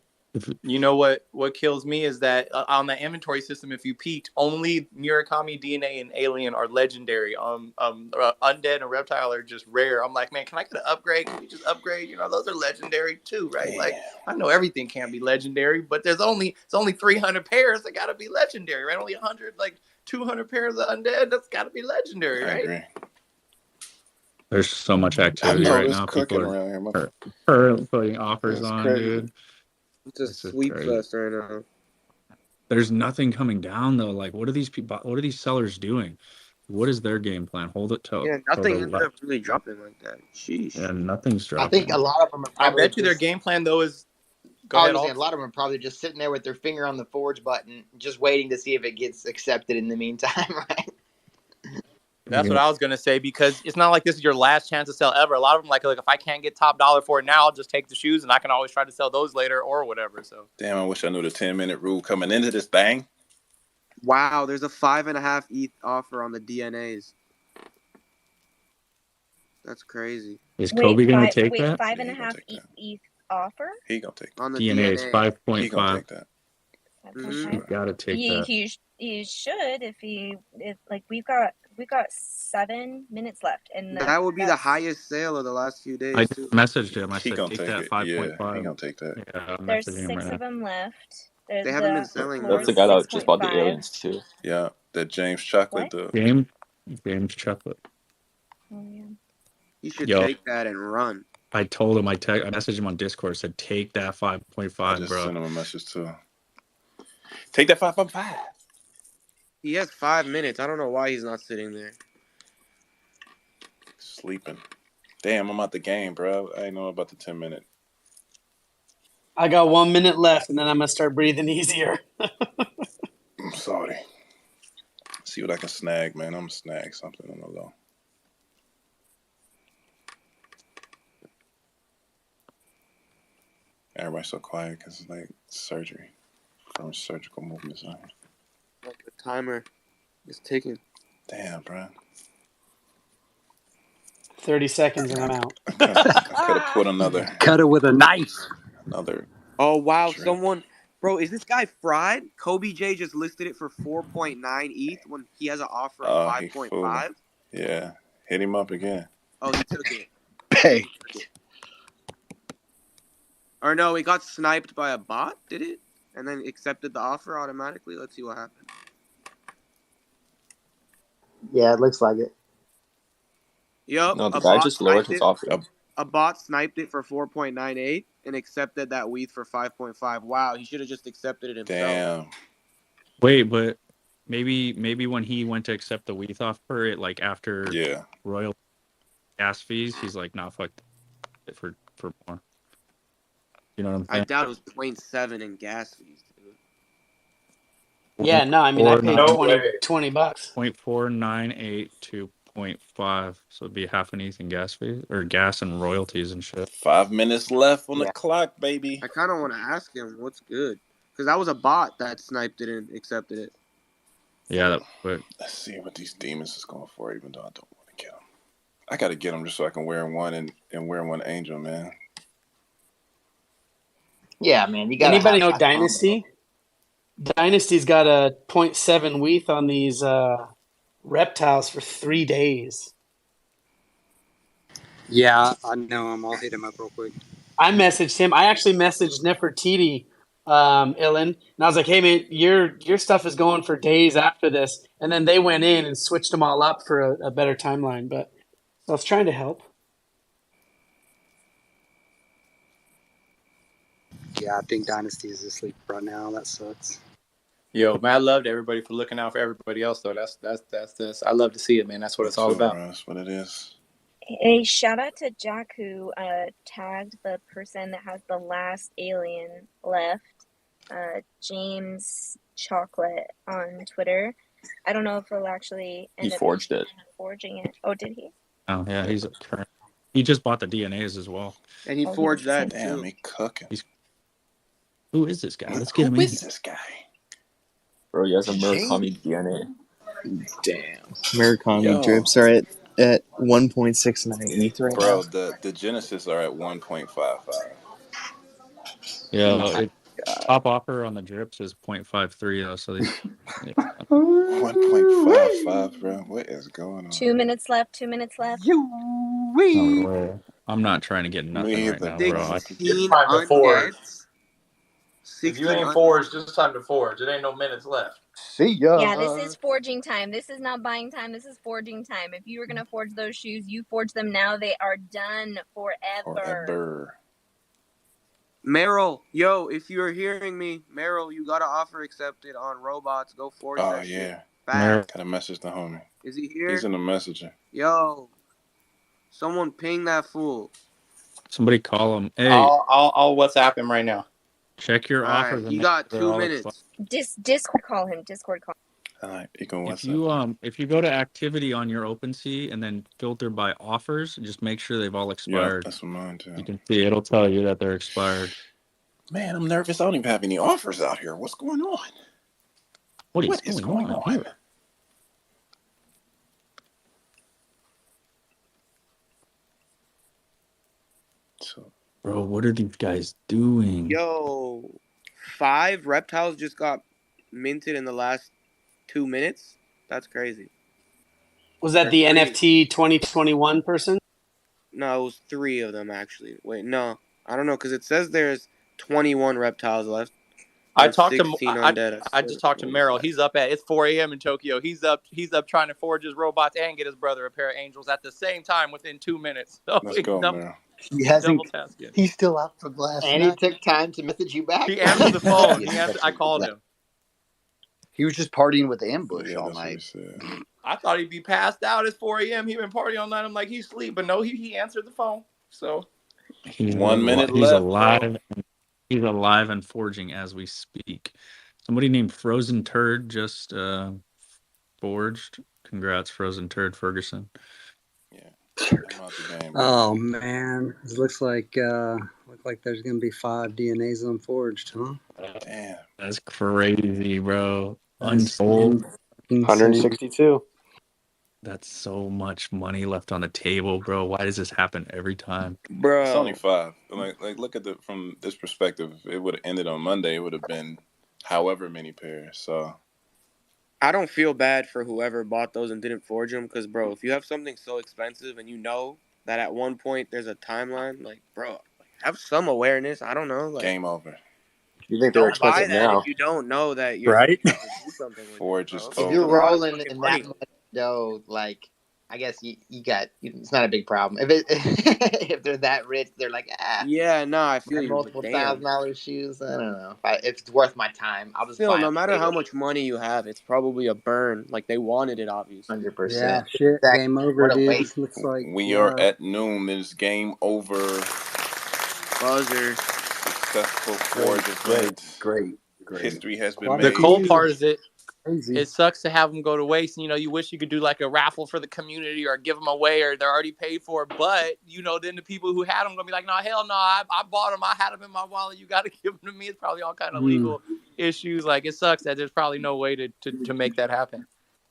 You know what kills me is that on the inventory system, if you peeked, only Murakami, DNA, and Alien are legendary. Undead and Reptile are just rare. I'm like, man, can I get an upgrade? Can you just upgrade? You know, those are legendary too, right? Like, I know everything can't be legendary, but it's only 300 pairs that got to be legendary, right? Only 200 pairs of Undead, that's got to be legendary, right? I agree. There's so much activity I know, right it's now. cooking People around here. are putting offers It's on, crazy. dude. It's a sweep fest right now. There's nothing coming down though. Like, what are these people? What are these sellers doing? What is their game plan? Hold it till. Yeah, nothing ended up really dropping like that. Sheesh. Yeah, nothing's dropping. I think a lot of them are I probably bet you their game plan though is. A lot of them are probably just sitting there with their finger on the forge button, just waiting to see if it gets accepted in the meantime, right? That's what I was gonna say, because it's not like this is your last chance to sell ever. A lot of them like if I can't get top dollar for it now, I'll just take the shoes and I can always try to sell those later or whatever. So Damn, I wish I knew the 10-minute rule coming into this thing. Wow, there's a 5.5 ETH offer on the DNAs. That's crazy. Is Kobe gonna take wait, that? 5.5 ETH offer? He gonna take that. On the DNA is 5.5. He gonna take that. You gotta take that. He should if we've got 7 minutes left, and that would be the highest sale of the last few days. I too. messaged him. I He said gonna take take that it. 5.5. Yeah, he gonna take that. Yeah, I'm There's messaging him 6 right of now. them left. They haven't been selling. That's the guy that just bought the aliens too. Yeah, that James Chocolate dude. James Chocolate. Oh, yeah. You should Yo. take that and run. I told him I messaged him on Discord. Said take that 5.5, I just bro. sent him a message too. Take that 5.5. He has 5 minutes. I don't know why he's not sitting there. Sleeping. Damn, I'm out the game, bro. I ain't know about the 10-minute. I got 1 minute left, and then I'm going to start breathing easier. I'm sorry. See what I can snag, man. I'm gonna snag something on the low. Everybody's so quiet because it's like surgery from surgical movements. Like the timer is ticking. Damn, bro. 30 seconds and I'm out. I could have put another. Cut it with a knife. Another. Oh wow! Someone, bro, is this guy fried? Kobe J just listed it for 4.9 ETH when he has an offer of 5.5. Yeah, hit him up again. Oh, he took it. Hey. Or no, it got sniped by a bot, did it? And then accepted the offer automatically? Let's see what happened. Yeah, it looks like it. Yup, No, the guy just lowered his offer. A bot sniped it for 4.98 and accepted that WETH for 5.5. Wow, he should have just accepted it himself. Damn. Wait, but maybe when he went to accept the WETH offer, it like after royal gas fees, he's like, nah, fuck it for more. You know what I'm I saying? doubt it was 0.7 in gas fees, dude. Yeah, no, I mean, I paid $0.49 $20. $0.498 to $0.5, so it'd be half an ETH in gas fees or gas and royalties and shit. 5 minutes left on the clock, baby. I kind of want to ask him what's good. Because that was a bot that sniped it and accepted it. Yeah, but let's see what these demons is going for, even though I don't want to get them. I got to get them just so I can wear one and wear one angel, man. Yeah, man. You got anybody know Dynasty? Dynasty's got a 0.7 WETH on these reptiles for 3 days. Yeah, I know him. I'll hit him up real quick. I messaged him. I actually messaged Nefertiti, Ilan, and I was like, "Hey, man, your stuff is going for days after this." And then they went in and switched them all up for a better timeline. But I was trying to help. Yeah, I think Dynasty is asleep right now. That sucks. Yo, man, I love everybody for looking out for everybody else, though. That's this. I love to see it, man. That's what it's all about. That's what it is. A shout out to Jack who tagged the person that has the last alien left, James Chocolate on Twitter. I don't know if he'll actually end up forged it. Forging it. Oh, did he? Oh yeah, he just bought the DNAs as well. And he forged that Damn, too. he cooking. Who is this guy? Let's get him in. Who is this guy? Bro, he has a Murakami DNA. Damn. Murakami drips are at 1.69 ETH right Bro, now. the Genesis are at 1.55. Yeah, top offer on the drips is 0.53 though. So these 1.55, bro. What is going on? 2 minutes left. 2 minutes left. I'm not trying to get nothing right now, bro. 16 undeads. If you ain't forged, it's time to forge. It ain't no minutes left. See ya. Yeah, this is forging time. This is not buying time. This is forging time. If you were going to forge those shoes, you forge them now. They are done forever. Merrill, yo, if you're hearing me, Merrill, you got an offer accepted on robots. Go forge that shit. Fast. Got a message to homie. Is he here? He's in the messenger. Yo, someone ping that fool. Somebody call him. Hey, I'll WhatsApp him right now. Check your offers. You got 2 minutes. Discord call him. Discord call. If you go to activity on your OpenSea and then filter by offers, just make sure they've all expired. Yeah, that's what mine too. You can see it'll tell you that they're expired. Man, I'm nervous. I don't even have any offers out here. What's going on? What is going on here? Bro, what are these guys doing? Yo, 5 reptiles just got minted in the last 2 minutes. That's crazy. Was that the NFT 2021 person? No, it was 3 of them actually. Wait, no, I don't know because it says there's 21 reptiles left. I just talked to Merrill. He's up it's 4 a.m. in Tokyo. He's up trying to forge his robots and get his brother a pair of angels at the same time within 2 minutes. So let's go, Merrill. He hasn't. He's still out for last night. And he took time to message you back. He answered the phone. I called him. He was just partying with the ambush all night. I thought he'd be passed out. It's 4 a.m. He been partying all night. I'm like, he's asleep, but no, he answered the phone. So 1 minute he's left. Alive. He's alive and forging as we speak. Somebody named Frozen Turd just forged. Congrats, Frozen Turd Ferguson. Oh man, it looks like there's gonna be 5 DNAs unforged, huh? Damn, that's crazy, bro. Unsold. 162. That's so much money left on the table, bro. Why does this happen every time, bro? It's only 5. Like look at from this perspective. If it would have ended on Monday, it would have been however many pairs. So I don't feel bad for whoever bought those and didn't forge them because, bro, if you have something so expensive and you know that at one point there's a timeline, like, bro, have some awareness. I don't know. Like, game over. You think they're expensive buy that now? if you don't know that you're right? do something with Forge is it, if you're rolling in that much though, like, I guess you got, it's not a big problem. If if they're that rich, they're like, Yeah, no, I feel you, but multiple damn. $1,000 shoes. I don't know if it's worth my time. I'll just Still, buy no them matter how later. much money you have, it's probably a burn. Like, they wanted it, obviously. 100%. Yeah, shit. Exactly. Game over, What a dude. waste. Looks like We are at noon. It's game over. Buzzer. Successful Forge event. Great. History has been The made. cool part is Crazy. it sucks to have them go to waste. You know, you wish you could do like a raffle for the community or give them away, or they're already paid for. But you know, then the people who had them gonna be like, no, hell no, I bought them. I had them in my wallet. You got to give them to me. It's probably all kind of legal issues. Like, it sucks that there's probably no way to make that happen.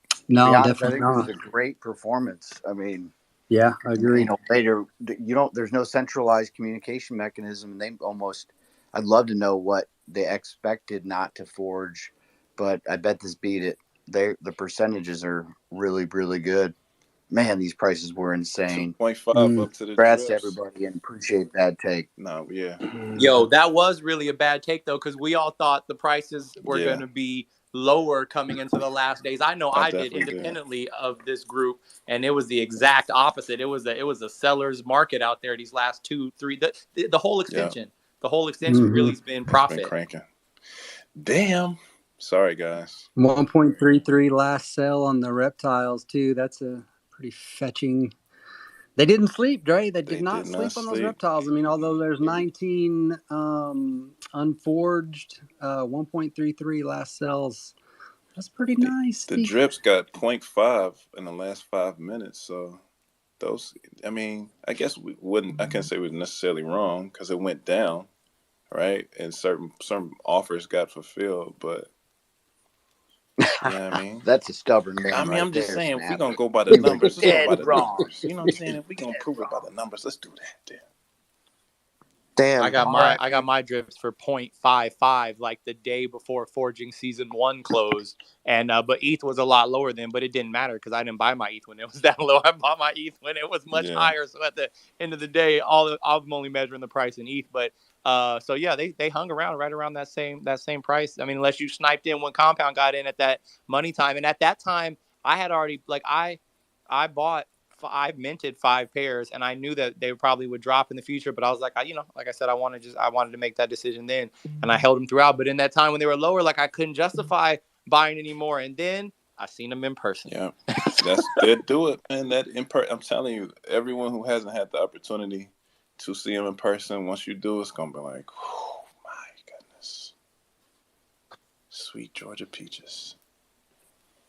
To be No, honest, I definitely think this not. is a great performance. I mean, Yeah, I agree. you know, later there's no centralized communication mechanism. And they almost, I'd love to know what they expected not to forge, but I bet this beat it. The percentages are really, really good. Man, these prices were insane. 2.5 up to the Congrats to drips. everybody and appreciate that take. No, yeah. Yo, that was really a bad take though, because we all thought the prices were Yeah. going to be lower coming into the last days. I know I did definitely did. independently of this group, and it was the exact opposite. It was a seller's market out there these last 2-3 the whole extension. The whole extension really has been profit. Been cranking. Damn. Sorry, guys. 1.33 last sale on the reptiles too. That's a pretty fetching. They didn't sleep, Dre. They did not sleep on those reptiles. I mean, although there's 19 unforged, 1.33 last sales. That's pretty nice. The drips got 0.5 in the last 5 minutes. So those, I mean, I guess I can't say we're necessarily wrong because it went down, right? And some offers got fulfilled, but yeah, I mean, that's a stubborn man. I mean, right I'm just there, saying, Snap. if we're gonna go by the numbers, let's go by the wrong. numbers. You know what I'm saying? If we're gonna prove it by the numbers, let's do that. Damn. I got my drifts for 0.55 like the day before forging season 1 closed, and but ETH was a lot lower then, but it didn't matter because I didn't buy my ETH when it was that low. I bought my ETH when it was much higher. So at the end of the day, I'm only measuring the price in ETH. But so yeah, they hung around right around that same price. I mean, unless you sniped in when Compound got in at that money time, and at that time I had already I bought. I minted 5 pairs, and I knew that they probably would drop in the future. But I was like, like I said, I wanted to make that decision then, and I held them throughout. But in that time when they were lower, like I couldn't justify buying anymore. And then I seen them in person. Yeah, they do it, man. I'm telling you, everyone who hasn't had the opportunity to see them in person, once you do, it's gonna be like, oh my goodness, sweet Georgia peaches.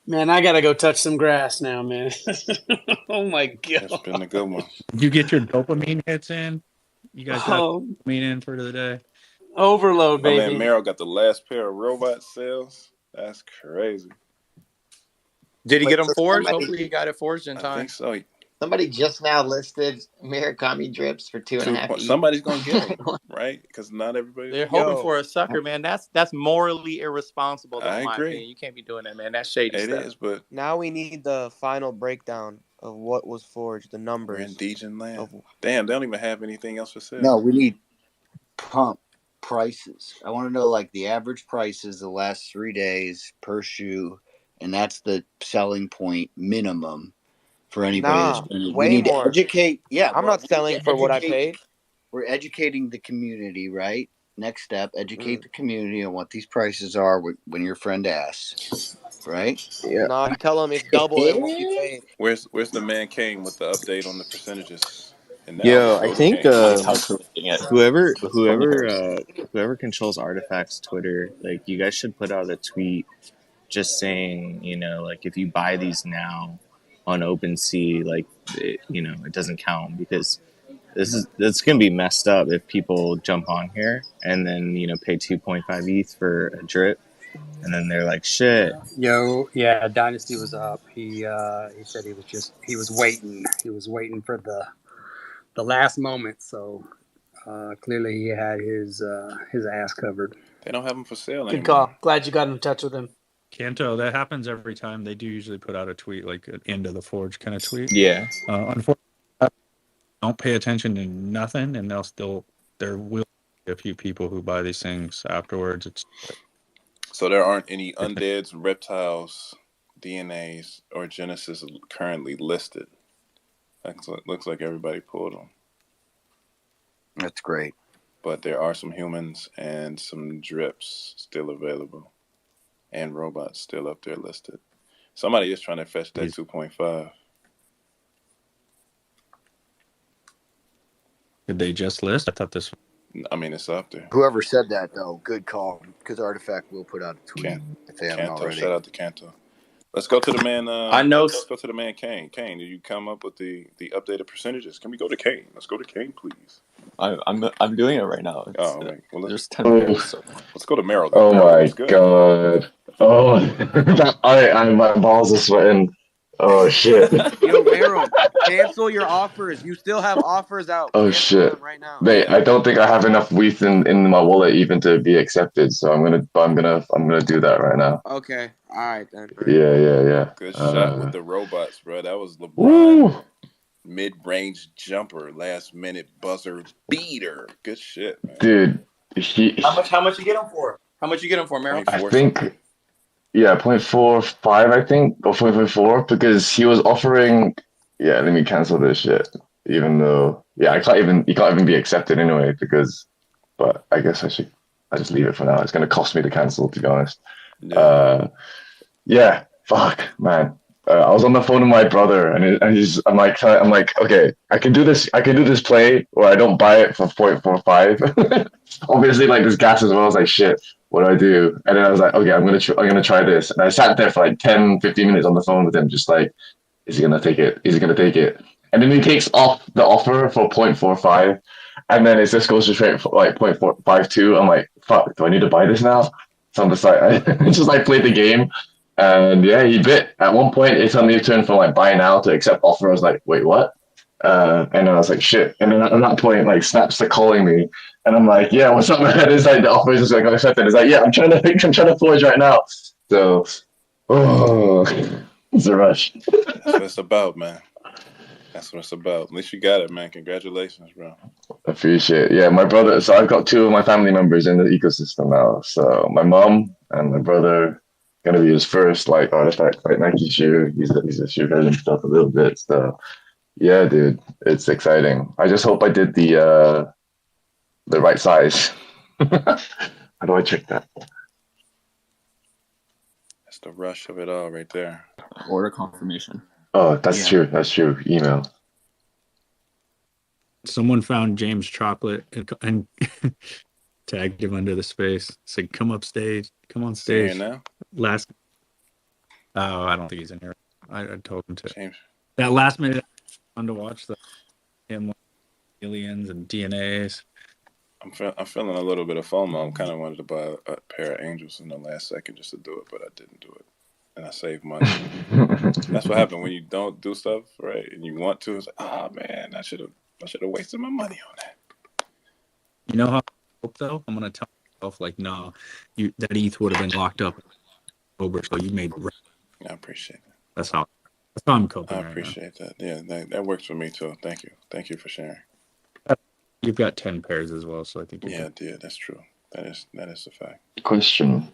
Man, I gotta go touch some grass now, man. Oh my god, it's been a good one. Did you get your dopamine hits in? You guys got dopamine in for the day? Overload, baby. My man Merrill got the last pair of robot sales. That's crazy. Did he get them forged? Hopefully he got it forged in time. I think so. Somebody just now listed Murakami drips for 2.5. Somebody's gonna get them, right? Because not everybody. They're hoping for a sucker, man. That's morally irresponsible. I my agree. Opinion. You can't be doing that, man. That's shady stuff. It is, but now we need the final breakdown of what was forged, the numbers. We're in Degen land. Damn, they don't even have anything else for sale. No, we need pump prices. I want to know like the average prices the last 3 days per shoe, and that's the selling point minimum for anybody. We need more. To educate. Yeah, I'm not selling for what I paid. We're educating the community, right? Next step, educate the community on what these prices are when your friend asks, right? Yeah. No, you tell them it's double than what you paid. Where's the man King with the update on the percentages? Yo, I think whoever controls Artifact's Twitter, like, you guys should put out a tweet just saying, like, if you buy these now on OpenSea, like, it doesn't count, because it's gonna be messed up if people jump on here and then pay 2.5 ETH for a drip, and then they're like, shit. Yo, yeah, Dynasty was up. He said he was waiting for the last moment. So clearly he had his ass covered. They don't have them for sale anymore. Good call. Glad you got in touch with him. Kanto, that happens every time. They do usually put out a tweet, like an end of the forge kind of tweet. Yeah. Unfortunately, don't pay attention to nothing, and there will be a few people who buy these things afterwards. So there aren't any undeads, reptiles DNAs or Genesis currently listed. Looks like everybody pulled them. That's great. But there are some humans and some drips still available, and robots still up there listed. Somebody is trying to fetch that 2.5. Did they just list? I thought this. I mean, it's up there. Whoever said that, though, good call. Because Artifact will put out a tweet if they haven't Kanto, already. shout out to Kanto. Let's go to the man. I know. Let's go to the man, Kane. Kane, did you come up with the updated percentages? Can we go to Kane? Let's go to Kane, please. I'm doing it right now. Wait. Well, there's 10 pairs. So. Let's go to Merrill. Oh my god! Oh, my balls are sweating. Oh shit! Yo, Merrill, cancel your offers. You still have offers out. Oh Cancel shit! them right now. Mate, I don't think I have enough WETH in my wallet even to be accepted. So I'm gonna do that right now. Okay. All right then. Yeah. Good shot with the robots, bro. That was LeBron. Mid-range jumper, last minute buzzer beater. Good shit, man. Dude, How much you get him for? How much you get him for, Merrill? I think. Yeah, 0.45, I think, or 0.44, because he was offering. Yeah, let me cancel this shit. Even though, yeah, he can't even be accepted anyway. But I guess I just leave it for now. It's gonna cost me to cancel, to be honest. Yeah, fuck, man. I was on the phone with my brother, and I'm like, okay, I can do this play where I don't buy it for 0.45. Obviously, like this gas as well. I was like, shit, what do I do? And then I was like, okay, I'm gonna try this. And I sat there for like 10, 15 minutes on the phone with him, just like, is he gonna take it? Is he gonna take it? And then he takes off the offer for 0.45, and then it just goes to straight for like 0.452. I'm like, fuck, do I need to buy this now? So I'm just like, I just like played the game. And yeah, he bit. At one point, it suddenly turned from like buy now to accept offer. I was like, wait, what? And then I was like, shit. And then at that point, like Snap's like calling me, and I'm like, yeah, what's up, man? It's like the offer is just like accepted. It's like, yeah, I'm trying to forge right now. So, it's a rush. That's what it's about, man. That's what it's about. At least you got it, man. Congratulations, bro. Appreciate it. Yeah, my brother. So I've got two of my family members in the ecosystem now. So my mom and my brother. Gonna be his first like Artifact like Nike shoe. He's a shoe head and stuff a little bit. So yeah, dude, it's exciting. I just hope I did the right size. How do I check that? That's the rush of it all right there. Order confirmation. Oh, that's true. That's true. Email. Someone found James Chocolate and tagged him under the space. Said, "Come up stage. Come on stage." Here now? I don't think he's in here. I told him to. James. That last minute, fun to watch him aliens and DNAs. I'm feeling a little bit of FOMO. I kind of wanted to buy a pair of Angels in the last second just to do it, but I didn't do it, and I saved money. That's what happened when you don't do stuff right and you want to. It's like, oh man, I should have wasted my money on that. You know how I hope though? I'm gonna tell myself like, no, that ETH would have been locked up. Over, so you made. I appreciate it. That's how I'm coping. I appreciate that. Yeah, that works for me too. Thank you for sharing. You've got 10 pairs as well, so I think. Yeah, that's true. That is a fact. Question.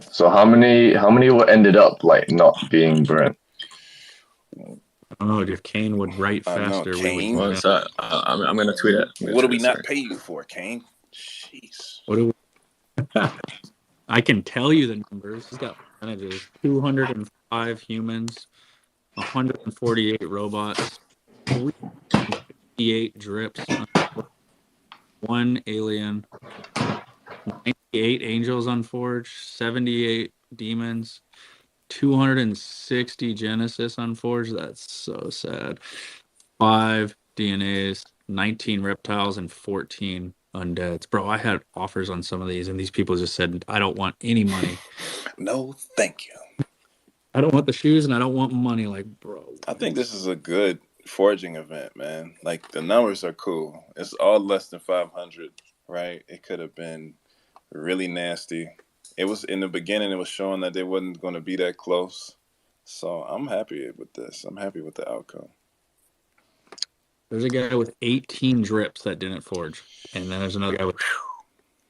So how many ended up like not being burnt? Oh, if Kane would write faster, Kane. What is that? I'm gonna tweet it. What do we not pay you for, Kane? Jeez. What do we? I can tell you the numbers. He's got percentages: 205 humans, 148 robots, 358 drips, 1 alien, 98 angels unforged, 78 demons, 260 Genesis unforged. That's so sad. 5 DNAs, 19 reptiles, and 14 undeads. Bro, I had offers on some of these, and these people just said, I don't want any money. No, thank you. I don't want the shoes, and I don't want money. Like, bro. I think this is a good forging event, man. Like, the numbers are cool. It's all less than 500, right? It could have been really nasty. It was, in the beginning, it was showing that they wasn't going to be that close. So I'm happy with this. I'm happy with the outcome. There's a guy with 18 drips that didn't forge. And then there's another guy with...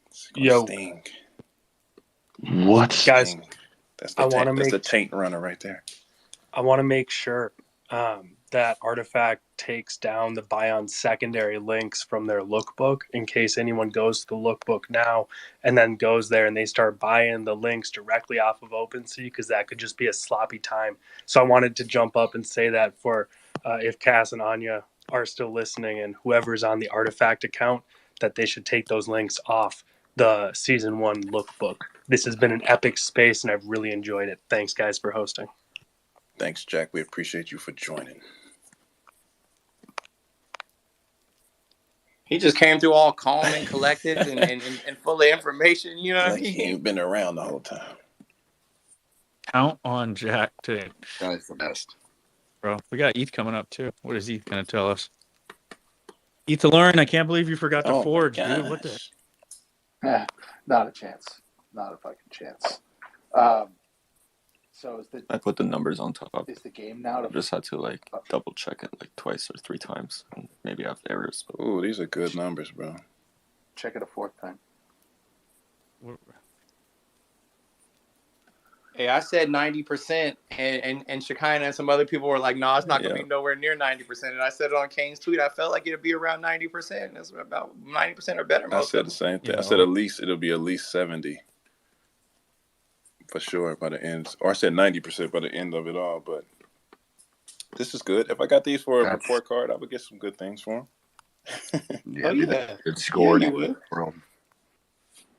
Sting. What? Guys, That's I the want to that's the make taint runner right there. I want to make sure that Artifact takes down the buy on secondary links from their lookbook in case anyone goes to the lookbook now and then goes there and they start buying the links directly off of OpenSea, because that could just be a sloppy time. So I wanted to jump up and say that for if Cass and Anya are still listening and whoever's on the Artifact account, that they should take those links off the season 1 lookbook. This has been an epic space and I've really enjoyed it. Thanks guys for hosting. Thanks, Jack. We appreciate you for joining. He just came through all calm and collected and full of information. You know what I mean? He ain't been around the whole time. Count on Jack today. Guy's the best. Bro, we got ETH coming up too. What is ETH going to tell us? ETH Lauren, I can't believe you forgot to forge, dude. What the? Not a chance. Not a fucking chance. So is the I put the numbers on top. is the game now? I just had to like double check it like twice or 3 times, and maybe I have errors. But... Ooh, these are good numbers, bro. Check it a 4th time. Hey, I said 90%, and Shekinah and some other people were like, "No, it's not going to be nowhere near 90%." And I said it on Kane's tweet. I felt like it'd be around 90%. That's about 90% or better. I said the same thing. I said it'll be at least 70 for sure by the end, or I said 90% by the end of it all. But this is good. If I got these for a report card, I would get some good things for them. Yeah, good score. Yeah, you would.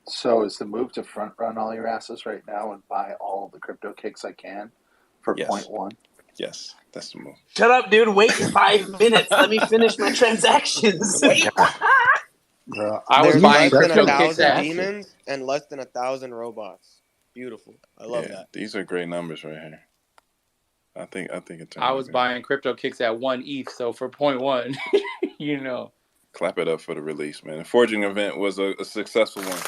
So is the move to front run all your asses right now and buy all the crypto kicks I can for 0.1? Yes, that's the move. Shut up, dude. Wait 5 minutes. Let me finish my transactions. Wait. There's less than 1,000 demons and less than 1,000 robots. Beautiful. I love that. These are great numbers right here. I think it's. I was buying crypto kicks at 1 ETH, so for 0.1, you know. Clap it up for the release, man. The forging event was a successful one.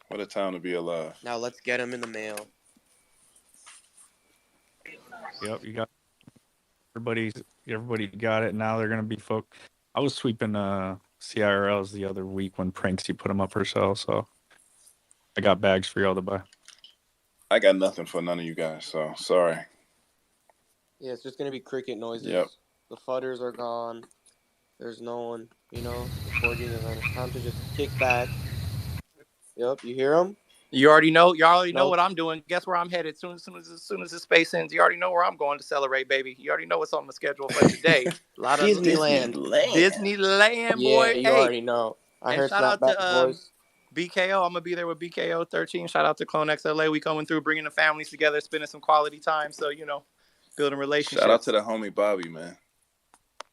What a time to be alive. Now let's get them in the mail. Yep, you got everybody got it. Now they're gonna be I was sweeping CIRLs the other week when Pranksy put them up for sale, so I got bags for y'all to buy. I got nothing for none of you guys, so sorry. Yeah, it's just gonna be cricket noises. Yep. The fudders are gone. There's no one, The forging event. It's time to just kick back. Yep, you hear them? You already know what I'm doing. Guess where I'm headed? As soon as the space ends, you already know where I'm going to celebrate, baby. You already know what's on the schedule for today. A lot of Disneyland, boy. Yeah, you already know. I heard shout out Snapback's to voice. BKO. I'm gonna be there with BKO 13. Shout out to CloneX LA. We coming through, bringing the families together, spending some quality time. So building relationships. Shout out to the homie Bobby, man.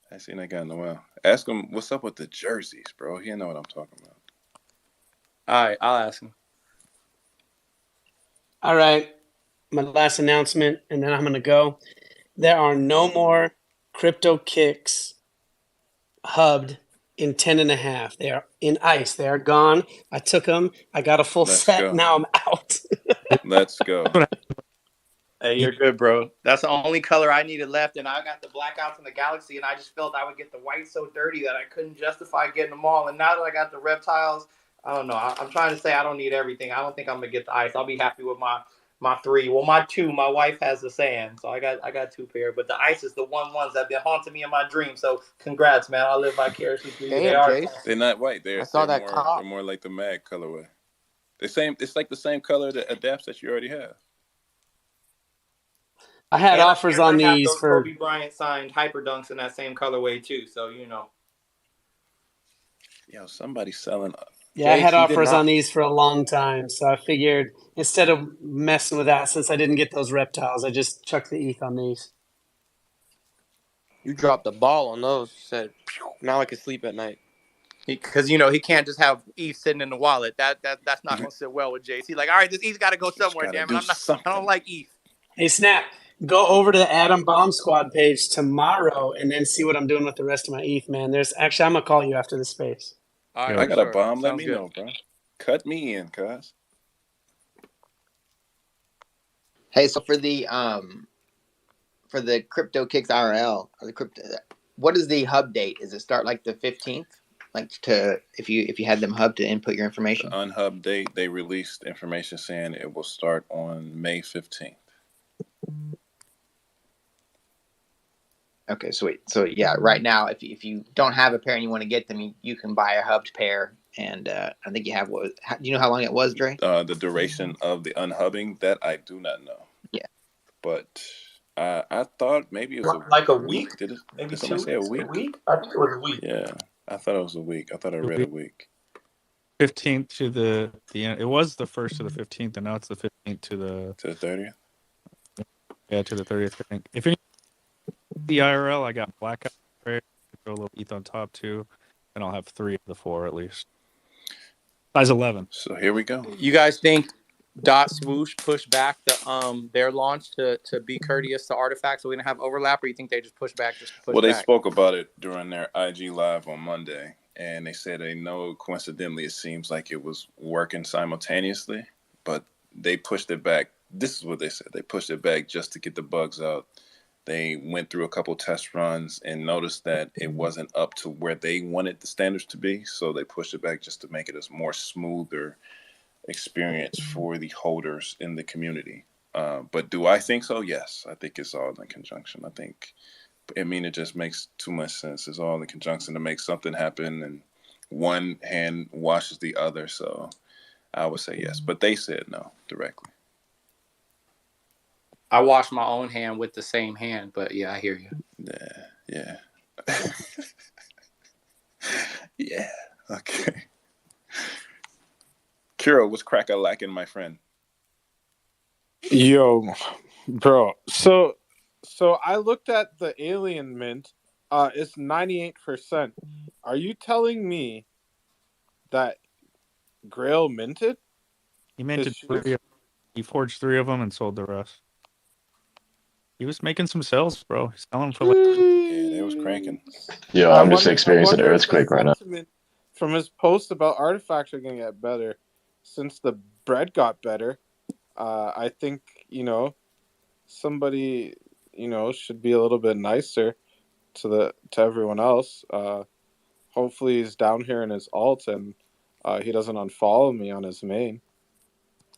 I ain't seen that guy in a while. Ask him what's up with the jerseys, bro. He know what I'm talking about. All right, I'll ask him. All right, my last announcement, and then I'm going to go. There are no more crypto kicks hubbed in 10.5. They are in ice. They are gone. I took them. I got a full set. Go. Now I'm out. Let's go. Hey, you're good, bro. That's the only color I needed left, and I got the blackouts in the Galaxy, and I just felt I would get the white so dirty that I couldn't justify getting them all. And now that I got the reptiles, I don't know. I'm trying to say I don't need everything. I don't think I'm gonna get the ice. I'll be happy with my 3. Well, my 2. My wife has the sand, so I got 2 pair. But the ice is the ones that been haunting me in my dreams. So congrats, man. I live vicariously through you. They're not white. They're more like the mag colorway. It's like the same color that adapts that you already have. I had offers on these for Kobe Bryant signed Hyper Dunks in that same colorway too. So Yo, somebody's selling. Yeah, I had offers on these for a long time, so I figured instead of messing with that, since I didn't get those reptiles, I just chucked the ETH on these. You dropped the ball on those. You said, now I can sleep at night. Because he can't just have ETH sitting in the wallet. That's not gonna sit well with JC. Like, all right, this ETH got to go somewhere. Damn it, I don't like ETH. Hey, Snap, go over to the Adam Bomb Squad page tomorrow and then see what I'm doing with the rest of my ETH, man. I'm gonna call you after the space. All right, I got a bomb. Let me know, bro. Cut me in, cuz. Hey, so for the Crypto Kicks IRL, or what is the hub date? Does it start like the 15th? Like if you had them hub to input your information? The unhub date, they released information saying it will start on May 15th. Okay, sweet. So yeah, right now, if you don't have a pair and you want to get them, you can buy a hubbed pair. And I think you have do you know how long it was, Dre? The duration of the unhubbing, that I do not know. Yeah, but I thought maybe it was like a week. Did Maybe somebody 2 say a weeks. week? A week? I think it was a week. Yeah, I thought it was a week. I thought I read a week. 15th to the end. It was the 1st to the 15th, and now it's the 15th to the 30th. Yeah, to the 30th. I think. If any the IRL, I got blackout. Throw a little ETH on top too, and I'll have 3 of the 4 at least. Size 11. So here we go. You guys think Dot Swoosh pushed back their launch to be courteous to Artifact so we didn't have overlap, or you think they just pushed back just to push Well, they back? spoke about it during their IG live on Monday, and they said they know coincidentally it seems like it was working simultaneously, but they pushed it back. This is what they said. They pushed it back just to get the bugs out. They went through a couple test runs and noticed that it wasn't up to where they wanted the standards to be, so they pushed it back just to make it a more smoother experience for the holders in the community. But do I think so? Yes, I think it's all in conjunction. It just makes too much sense. It's all in conjunction to make something happen, and one hand washes the other. So I would say yes, but they said no directly. I wash my own hand with the same hand, but yeah, I hear you. Yeah. Yeah. Okay. Kiro, what's crack-a-lacking, my friend? Yo, bro. So I looked at the alien mint. It's 98%. Are you telling me that Grail minted? He minted 3. He forged 3 of them and sold the rest. He was making some sales, bro. He's selling for Yeah, they was cranking. Yo, I'm just experiencing an earthquake right now. From his post about artifacts are going to get better since the bread got better. I think, somebody, should be a little bit nicer to everyone else. Hopefully he's down here in his alt and he doesn't unfollow me on his main.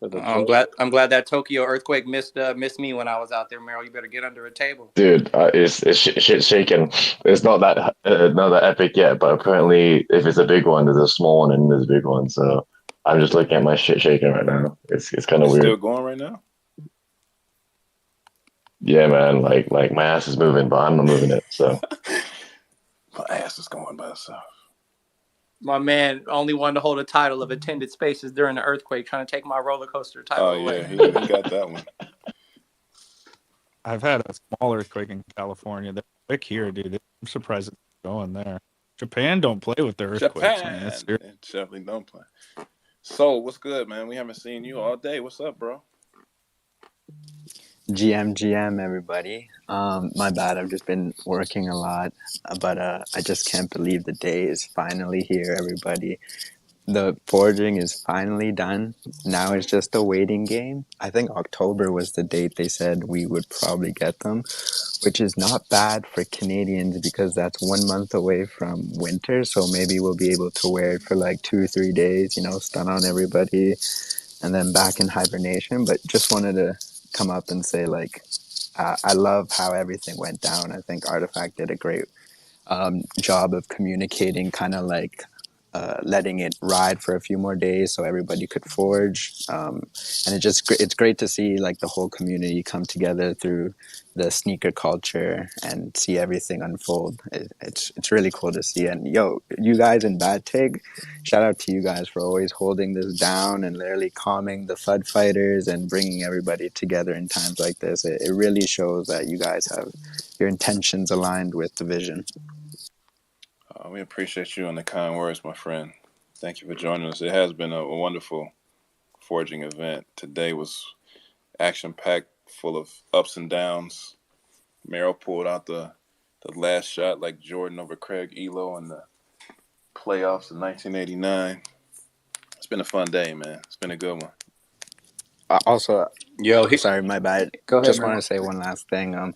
I'm glad that Tokyo earthquake missed me when I was out there, Meryl. You better get under a table. Dude, it's shit shaking. It's not that epic yet, but apparently, if it's a big one, there's a small one and there's a big one. So I'm just looking at my shit shaking right now. It's kind of weird. Still going right now? Yeah, man. Like my ass is moving, but I'm not moving it. So my ass is going by itself. My man only wanted to hold a title of attended spaces during the earthquake, trying to take my roller coaster title away. Yeah, he got that one. I've had a small earthquake in California. They're quick here, dude. I'm surprised it's going there. Japan don't play with their earthquakes. Japan, they definitely don't play. So, what's good, man? We haven't seen you all day. What's up, bro? GM, everybody. My bad. I've just been working a lot, but I just can't believe the day is finally here, everybody. The forging is finally done. Now it's just a waiting game. I think October was the date they said we would probably get them, which is not bad for Canadians because that's 1 month away from winter. So maybe we'll be able to wear it for like 2 or 3 days, stun on everybody, and then back in hibernation. But just wanted to come up and say, I love how everything went down. I think Artifact did a great job of communicating, kind of letting it ride for a few more days so everybody could forge. And it's great to see the whole community come together through the sneaker culture and see everything unfold. It's really cool to see. And you guys in Bad Tig, shout out to you guys for always holding this down and literally calming the FUD fighters and bringing everybody together in times like this. It really shows that you guys have your intentions aligned with the vision. We appreciate you and the kind words, my friend. Thank you for joining us. It has been a wonderful forging event. Today was action-packed, full of ups and downs. Merrill pulled out the last shot like Jordan over Craig Elo in the playoffs in 1989. It's been a fun day, man. It's been a good one. Also, sorry, my bad. Go ahead, Just man. want to say one last thing.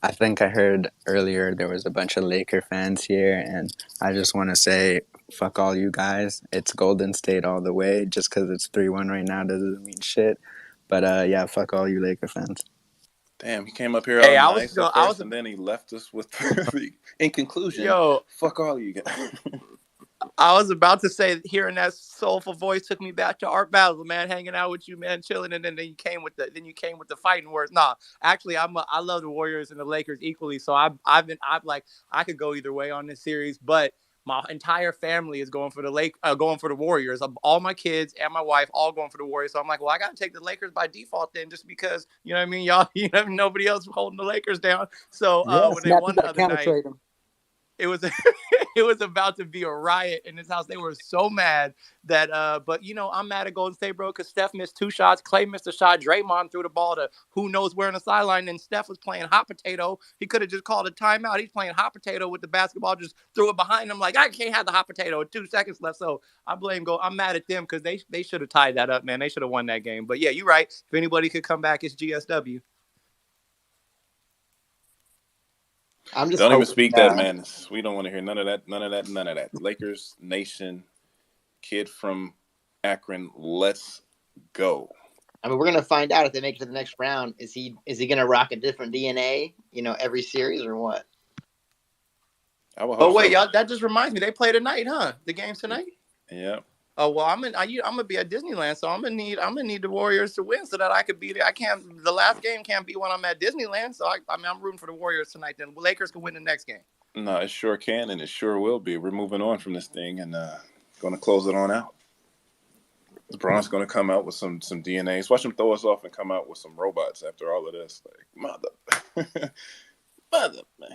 I think I heard earlier there was a bunch of Laker fans here, and I just want to say, fuck all you guys. It's Golden State all the way. Just because it's 3-1 right now doesn't mean shit. But yeah, fuck all you Laker fans. Damn, he came up here Hey, all I was nice going. at first, and then he left us with the. In conclusion, Yo, fuck all you guys. I was about to say, hearing that soulful voice took me back to Art Basel, man, hanging out with you, man, chilling, and then you came with the fighting words. Nah, actually, I love the Warriors and the Lakers equally, so I'm like, I could go either way on this series, but my entire family is going for the Warriors. All my kids and my wife all going for the Warriors, so I'm like, well, I got to take the Lakers by default then, just because you know what I mean, y'all, nobody else holding the Lakers down. So when they won the other night, it was it was about to be a riot in this house. They were so mad that but I'm mad at Golden State, bro, because Steph missed 2 shots, Clay missed a shot, Draymond threw the ball to who knows where on the sideline, and Steph was playing hot potato. He could have just called a timeout. He's playing hot potato with the basketball, just threw it behind him like, I can't have the hot potato with 2 seconds left. So I'm mad at them because they should have tied that up, man. They should have won that game. But yeah, you're right. If anybody could come back, it's GSW. I'm just Don't even hoping, speak that madness. We don't want to hear none of that. None of that. None of that. Lakers Nation, kid from Akron, let's go. I mean, we're gonna find out if they make it to the next round. Is he gonna rock a different DNA, every series, or what? I will hope Oh wait, so. y'all, that just reminds me, they play tonight, huh? The game's tonight. Yeah. Oh well, I'm gonna be at Disneyland, so I'm gonna need the Warriors to win so that I could be there. The last game can't be when I'm at Disneyland, so I'm rooting for the Warriors tonight. Then the Lakers can win the next game. No, it sure can, and it sure will be. We're moving on from this thing and going to close it on out. LeBron's going to come out with some DNAs. Watch him throw us off and come out with some robots after all of this. Like, mother, man.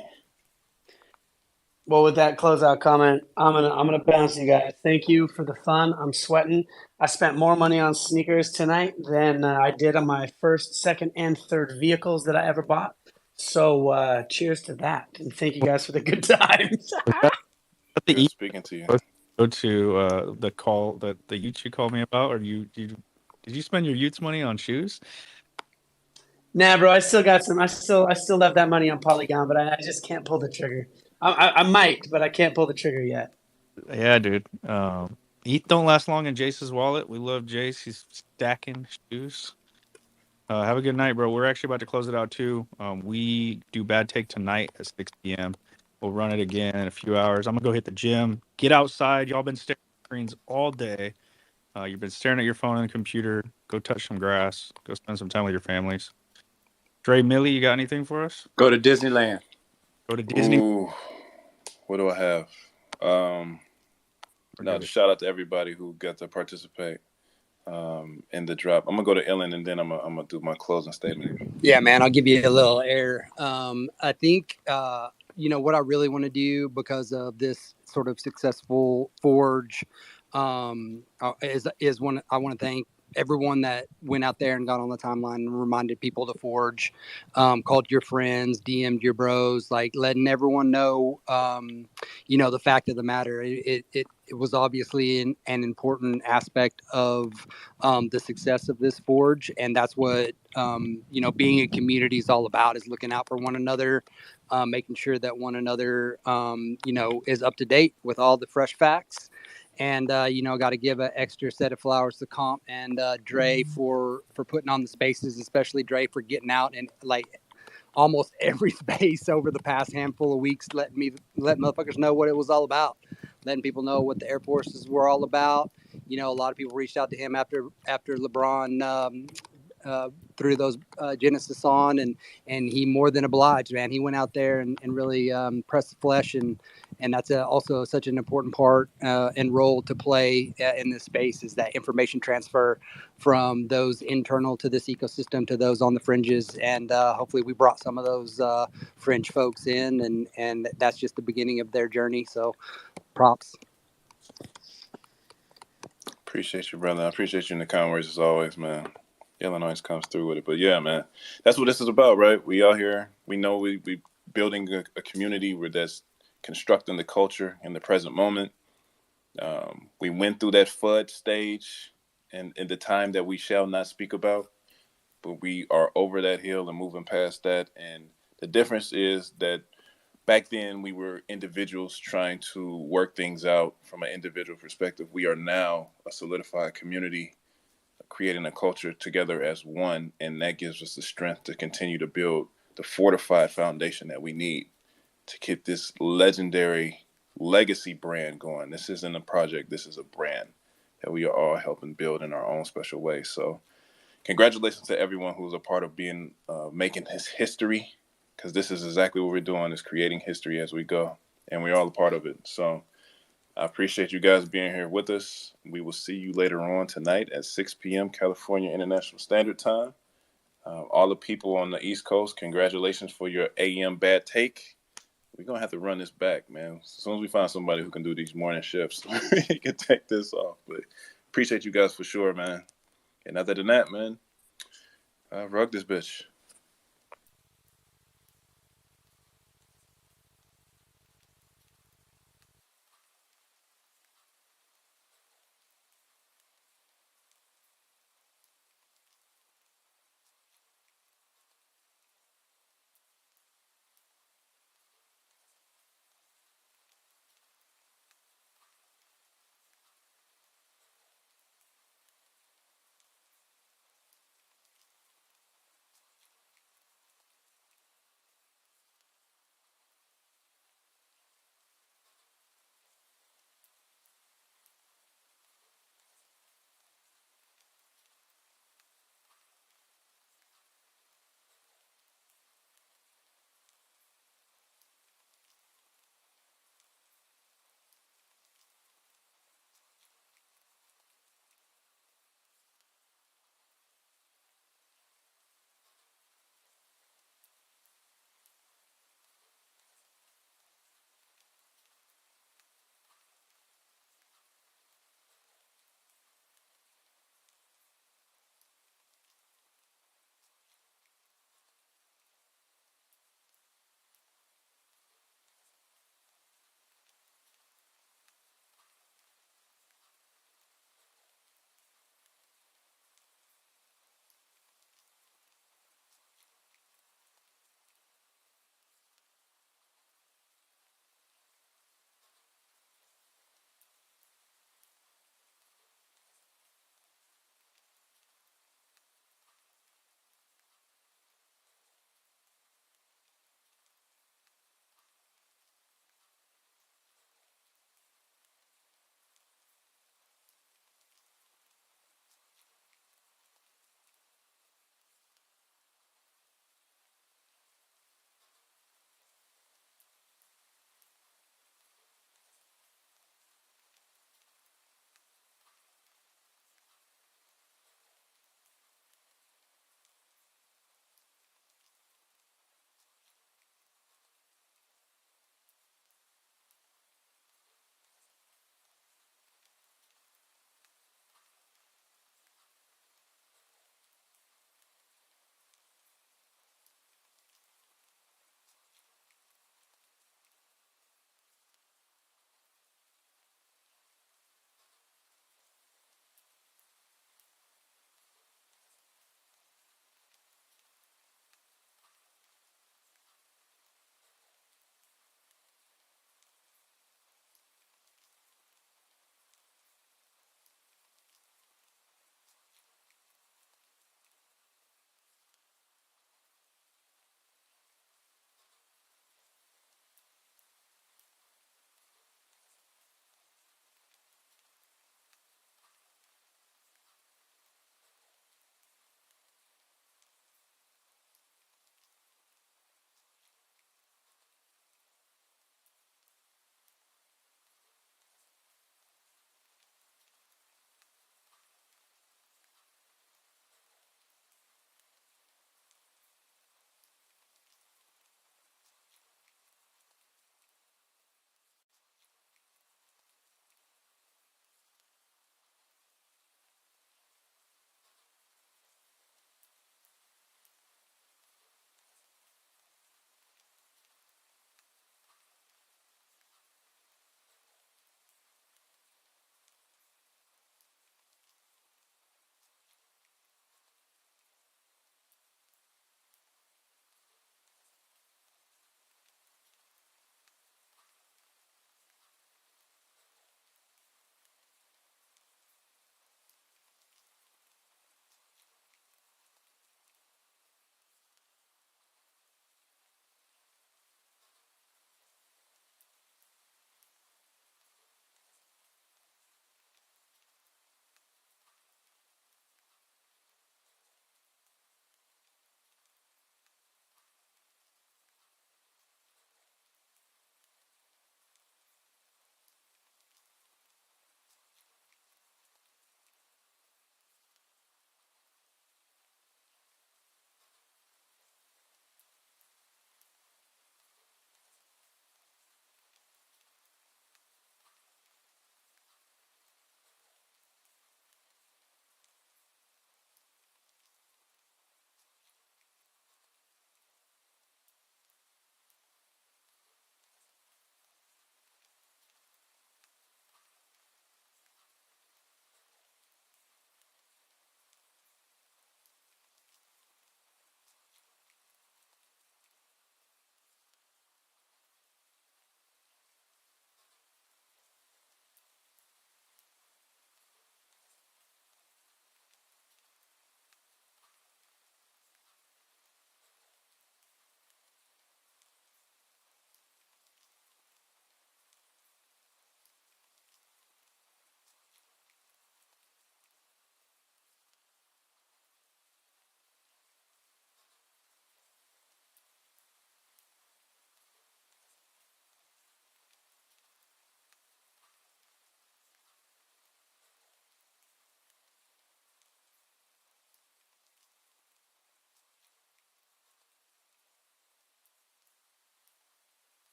Well, with that closeout comment, I'm gonna bounce you guys. Thank you for the fun. I'm sweating. I spent more money on sneakers tonight than I did on my first, second, and third vehicles that I ever bought. So cheers to that, and thank you guys for the good times. Good speaking to you. Go to the call that the Utes you called me about, or did you spend your Utes money on shoes? Nah, bro, I still got some. I still left that money on Polygon, but I just can't pull the trigger. I might, but I can't pull the trigger yet. Yeah, dude. ETH don't last long in Jace's wallet. We love Jace. He's stacking shoes. Have a good night, bro. We're actually about to close it out too. We do Bad Take tonight at 6 p.m. We'll run it again in a few hours. I'm gonna go hit the gym. Get outside. Y'all been staring at screens all day. You've been staring at your phone and the computer. Go touch some grass. Go spend some time with your families. Dre, Millie, you got anything for us? Go to Disneyland. Go to Disney. Ooh, what do I have? No, just shout out to everybody who got to participate in the drop. I'm gonna go to Ellen and then I'm gonna do my closing statement. Yeah, man, I'll give you a little air. I think what I really want to do because of this sort of successful forge is one. I want to thank everyone that went out there and got on the timeline and reminded people to forge, called your friends, DM'd your bros, like letting everyone know, the fact of the matter. It was obviously an important aspect of the success of this forge, and that's what being a community is all about, is looking out for one another, making sure that one another is up to date with all the fresh facts. And got to give an extra set of flowers to Comp and Dre for putting on the spaces, especially Dre for getting out and like almost every space over the past handful of weeks, let motherfuckers know what it was all about, letting people know what the Air Forces were all about. A lot of people reached out to him after LeBron threw those Genesis on, and he more than obliged, man. He went out there and really pressed the flesh, and that's also such an important part and role to play in this space, is that information transfer from those internal to this ecosystem to those on the fringes, and hopefully we brought some of those fringe folks in, and that's just the beginning of their journey. So props. Appreciate you, brother. I appreciate you in the kind words as always, man. Illinois comes through with it. But yeah, man, that's what this is about, right? We out here. We know we building a community where that's constructing the culture in the present moment. We went through that FUD stage and in the time that we shall not speak about, but we are over that hill and moving past that. And The difference is that back then we were individuals trying to work things out from an individual perspective. We are now a solidified community, creating a culture together as one, and that gives us the strength to continue to build the fortified foundation that we need to get this legendary legacy brand going. This isn't a project, this is a brand that we are all helping build in our own special way. So congratulations to everyone who's a part of being making his history, because this is exactly what we're doing, is creating history as we go, and we're all a part of it. So I appreciate you guys being here with us. We will see you later on tonight at 6 p.m. California International Standard Time. All the people on the East Coast, congratulations for your AM bad take. We're going to have to run this back, man. As soon as we find somebody who can do these morning shifts, we can take this off. But appreciate you guys for sure, man. And other than that, man, rug this bitch.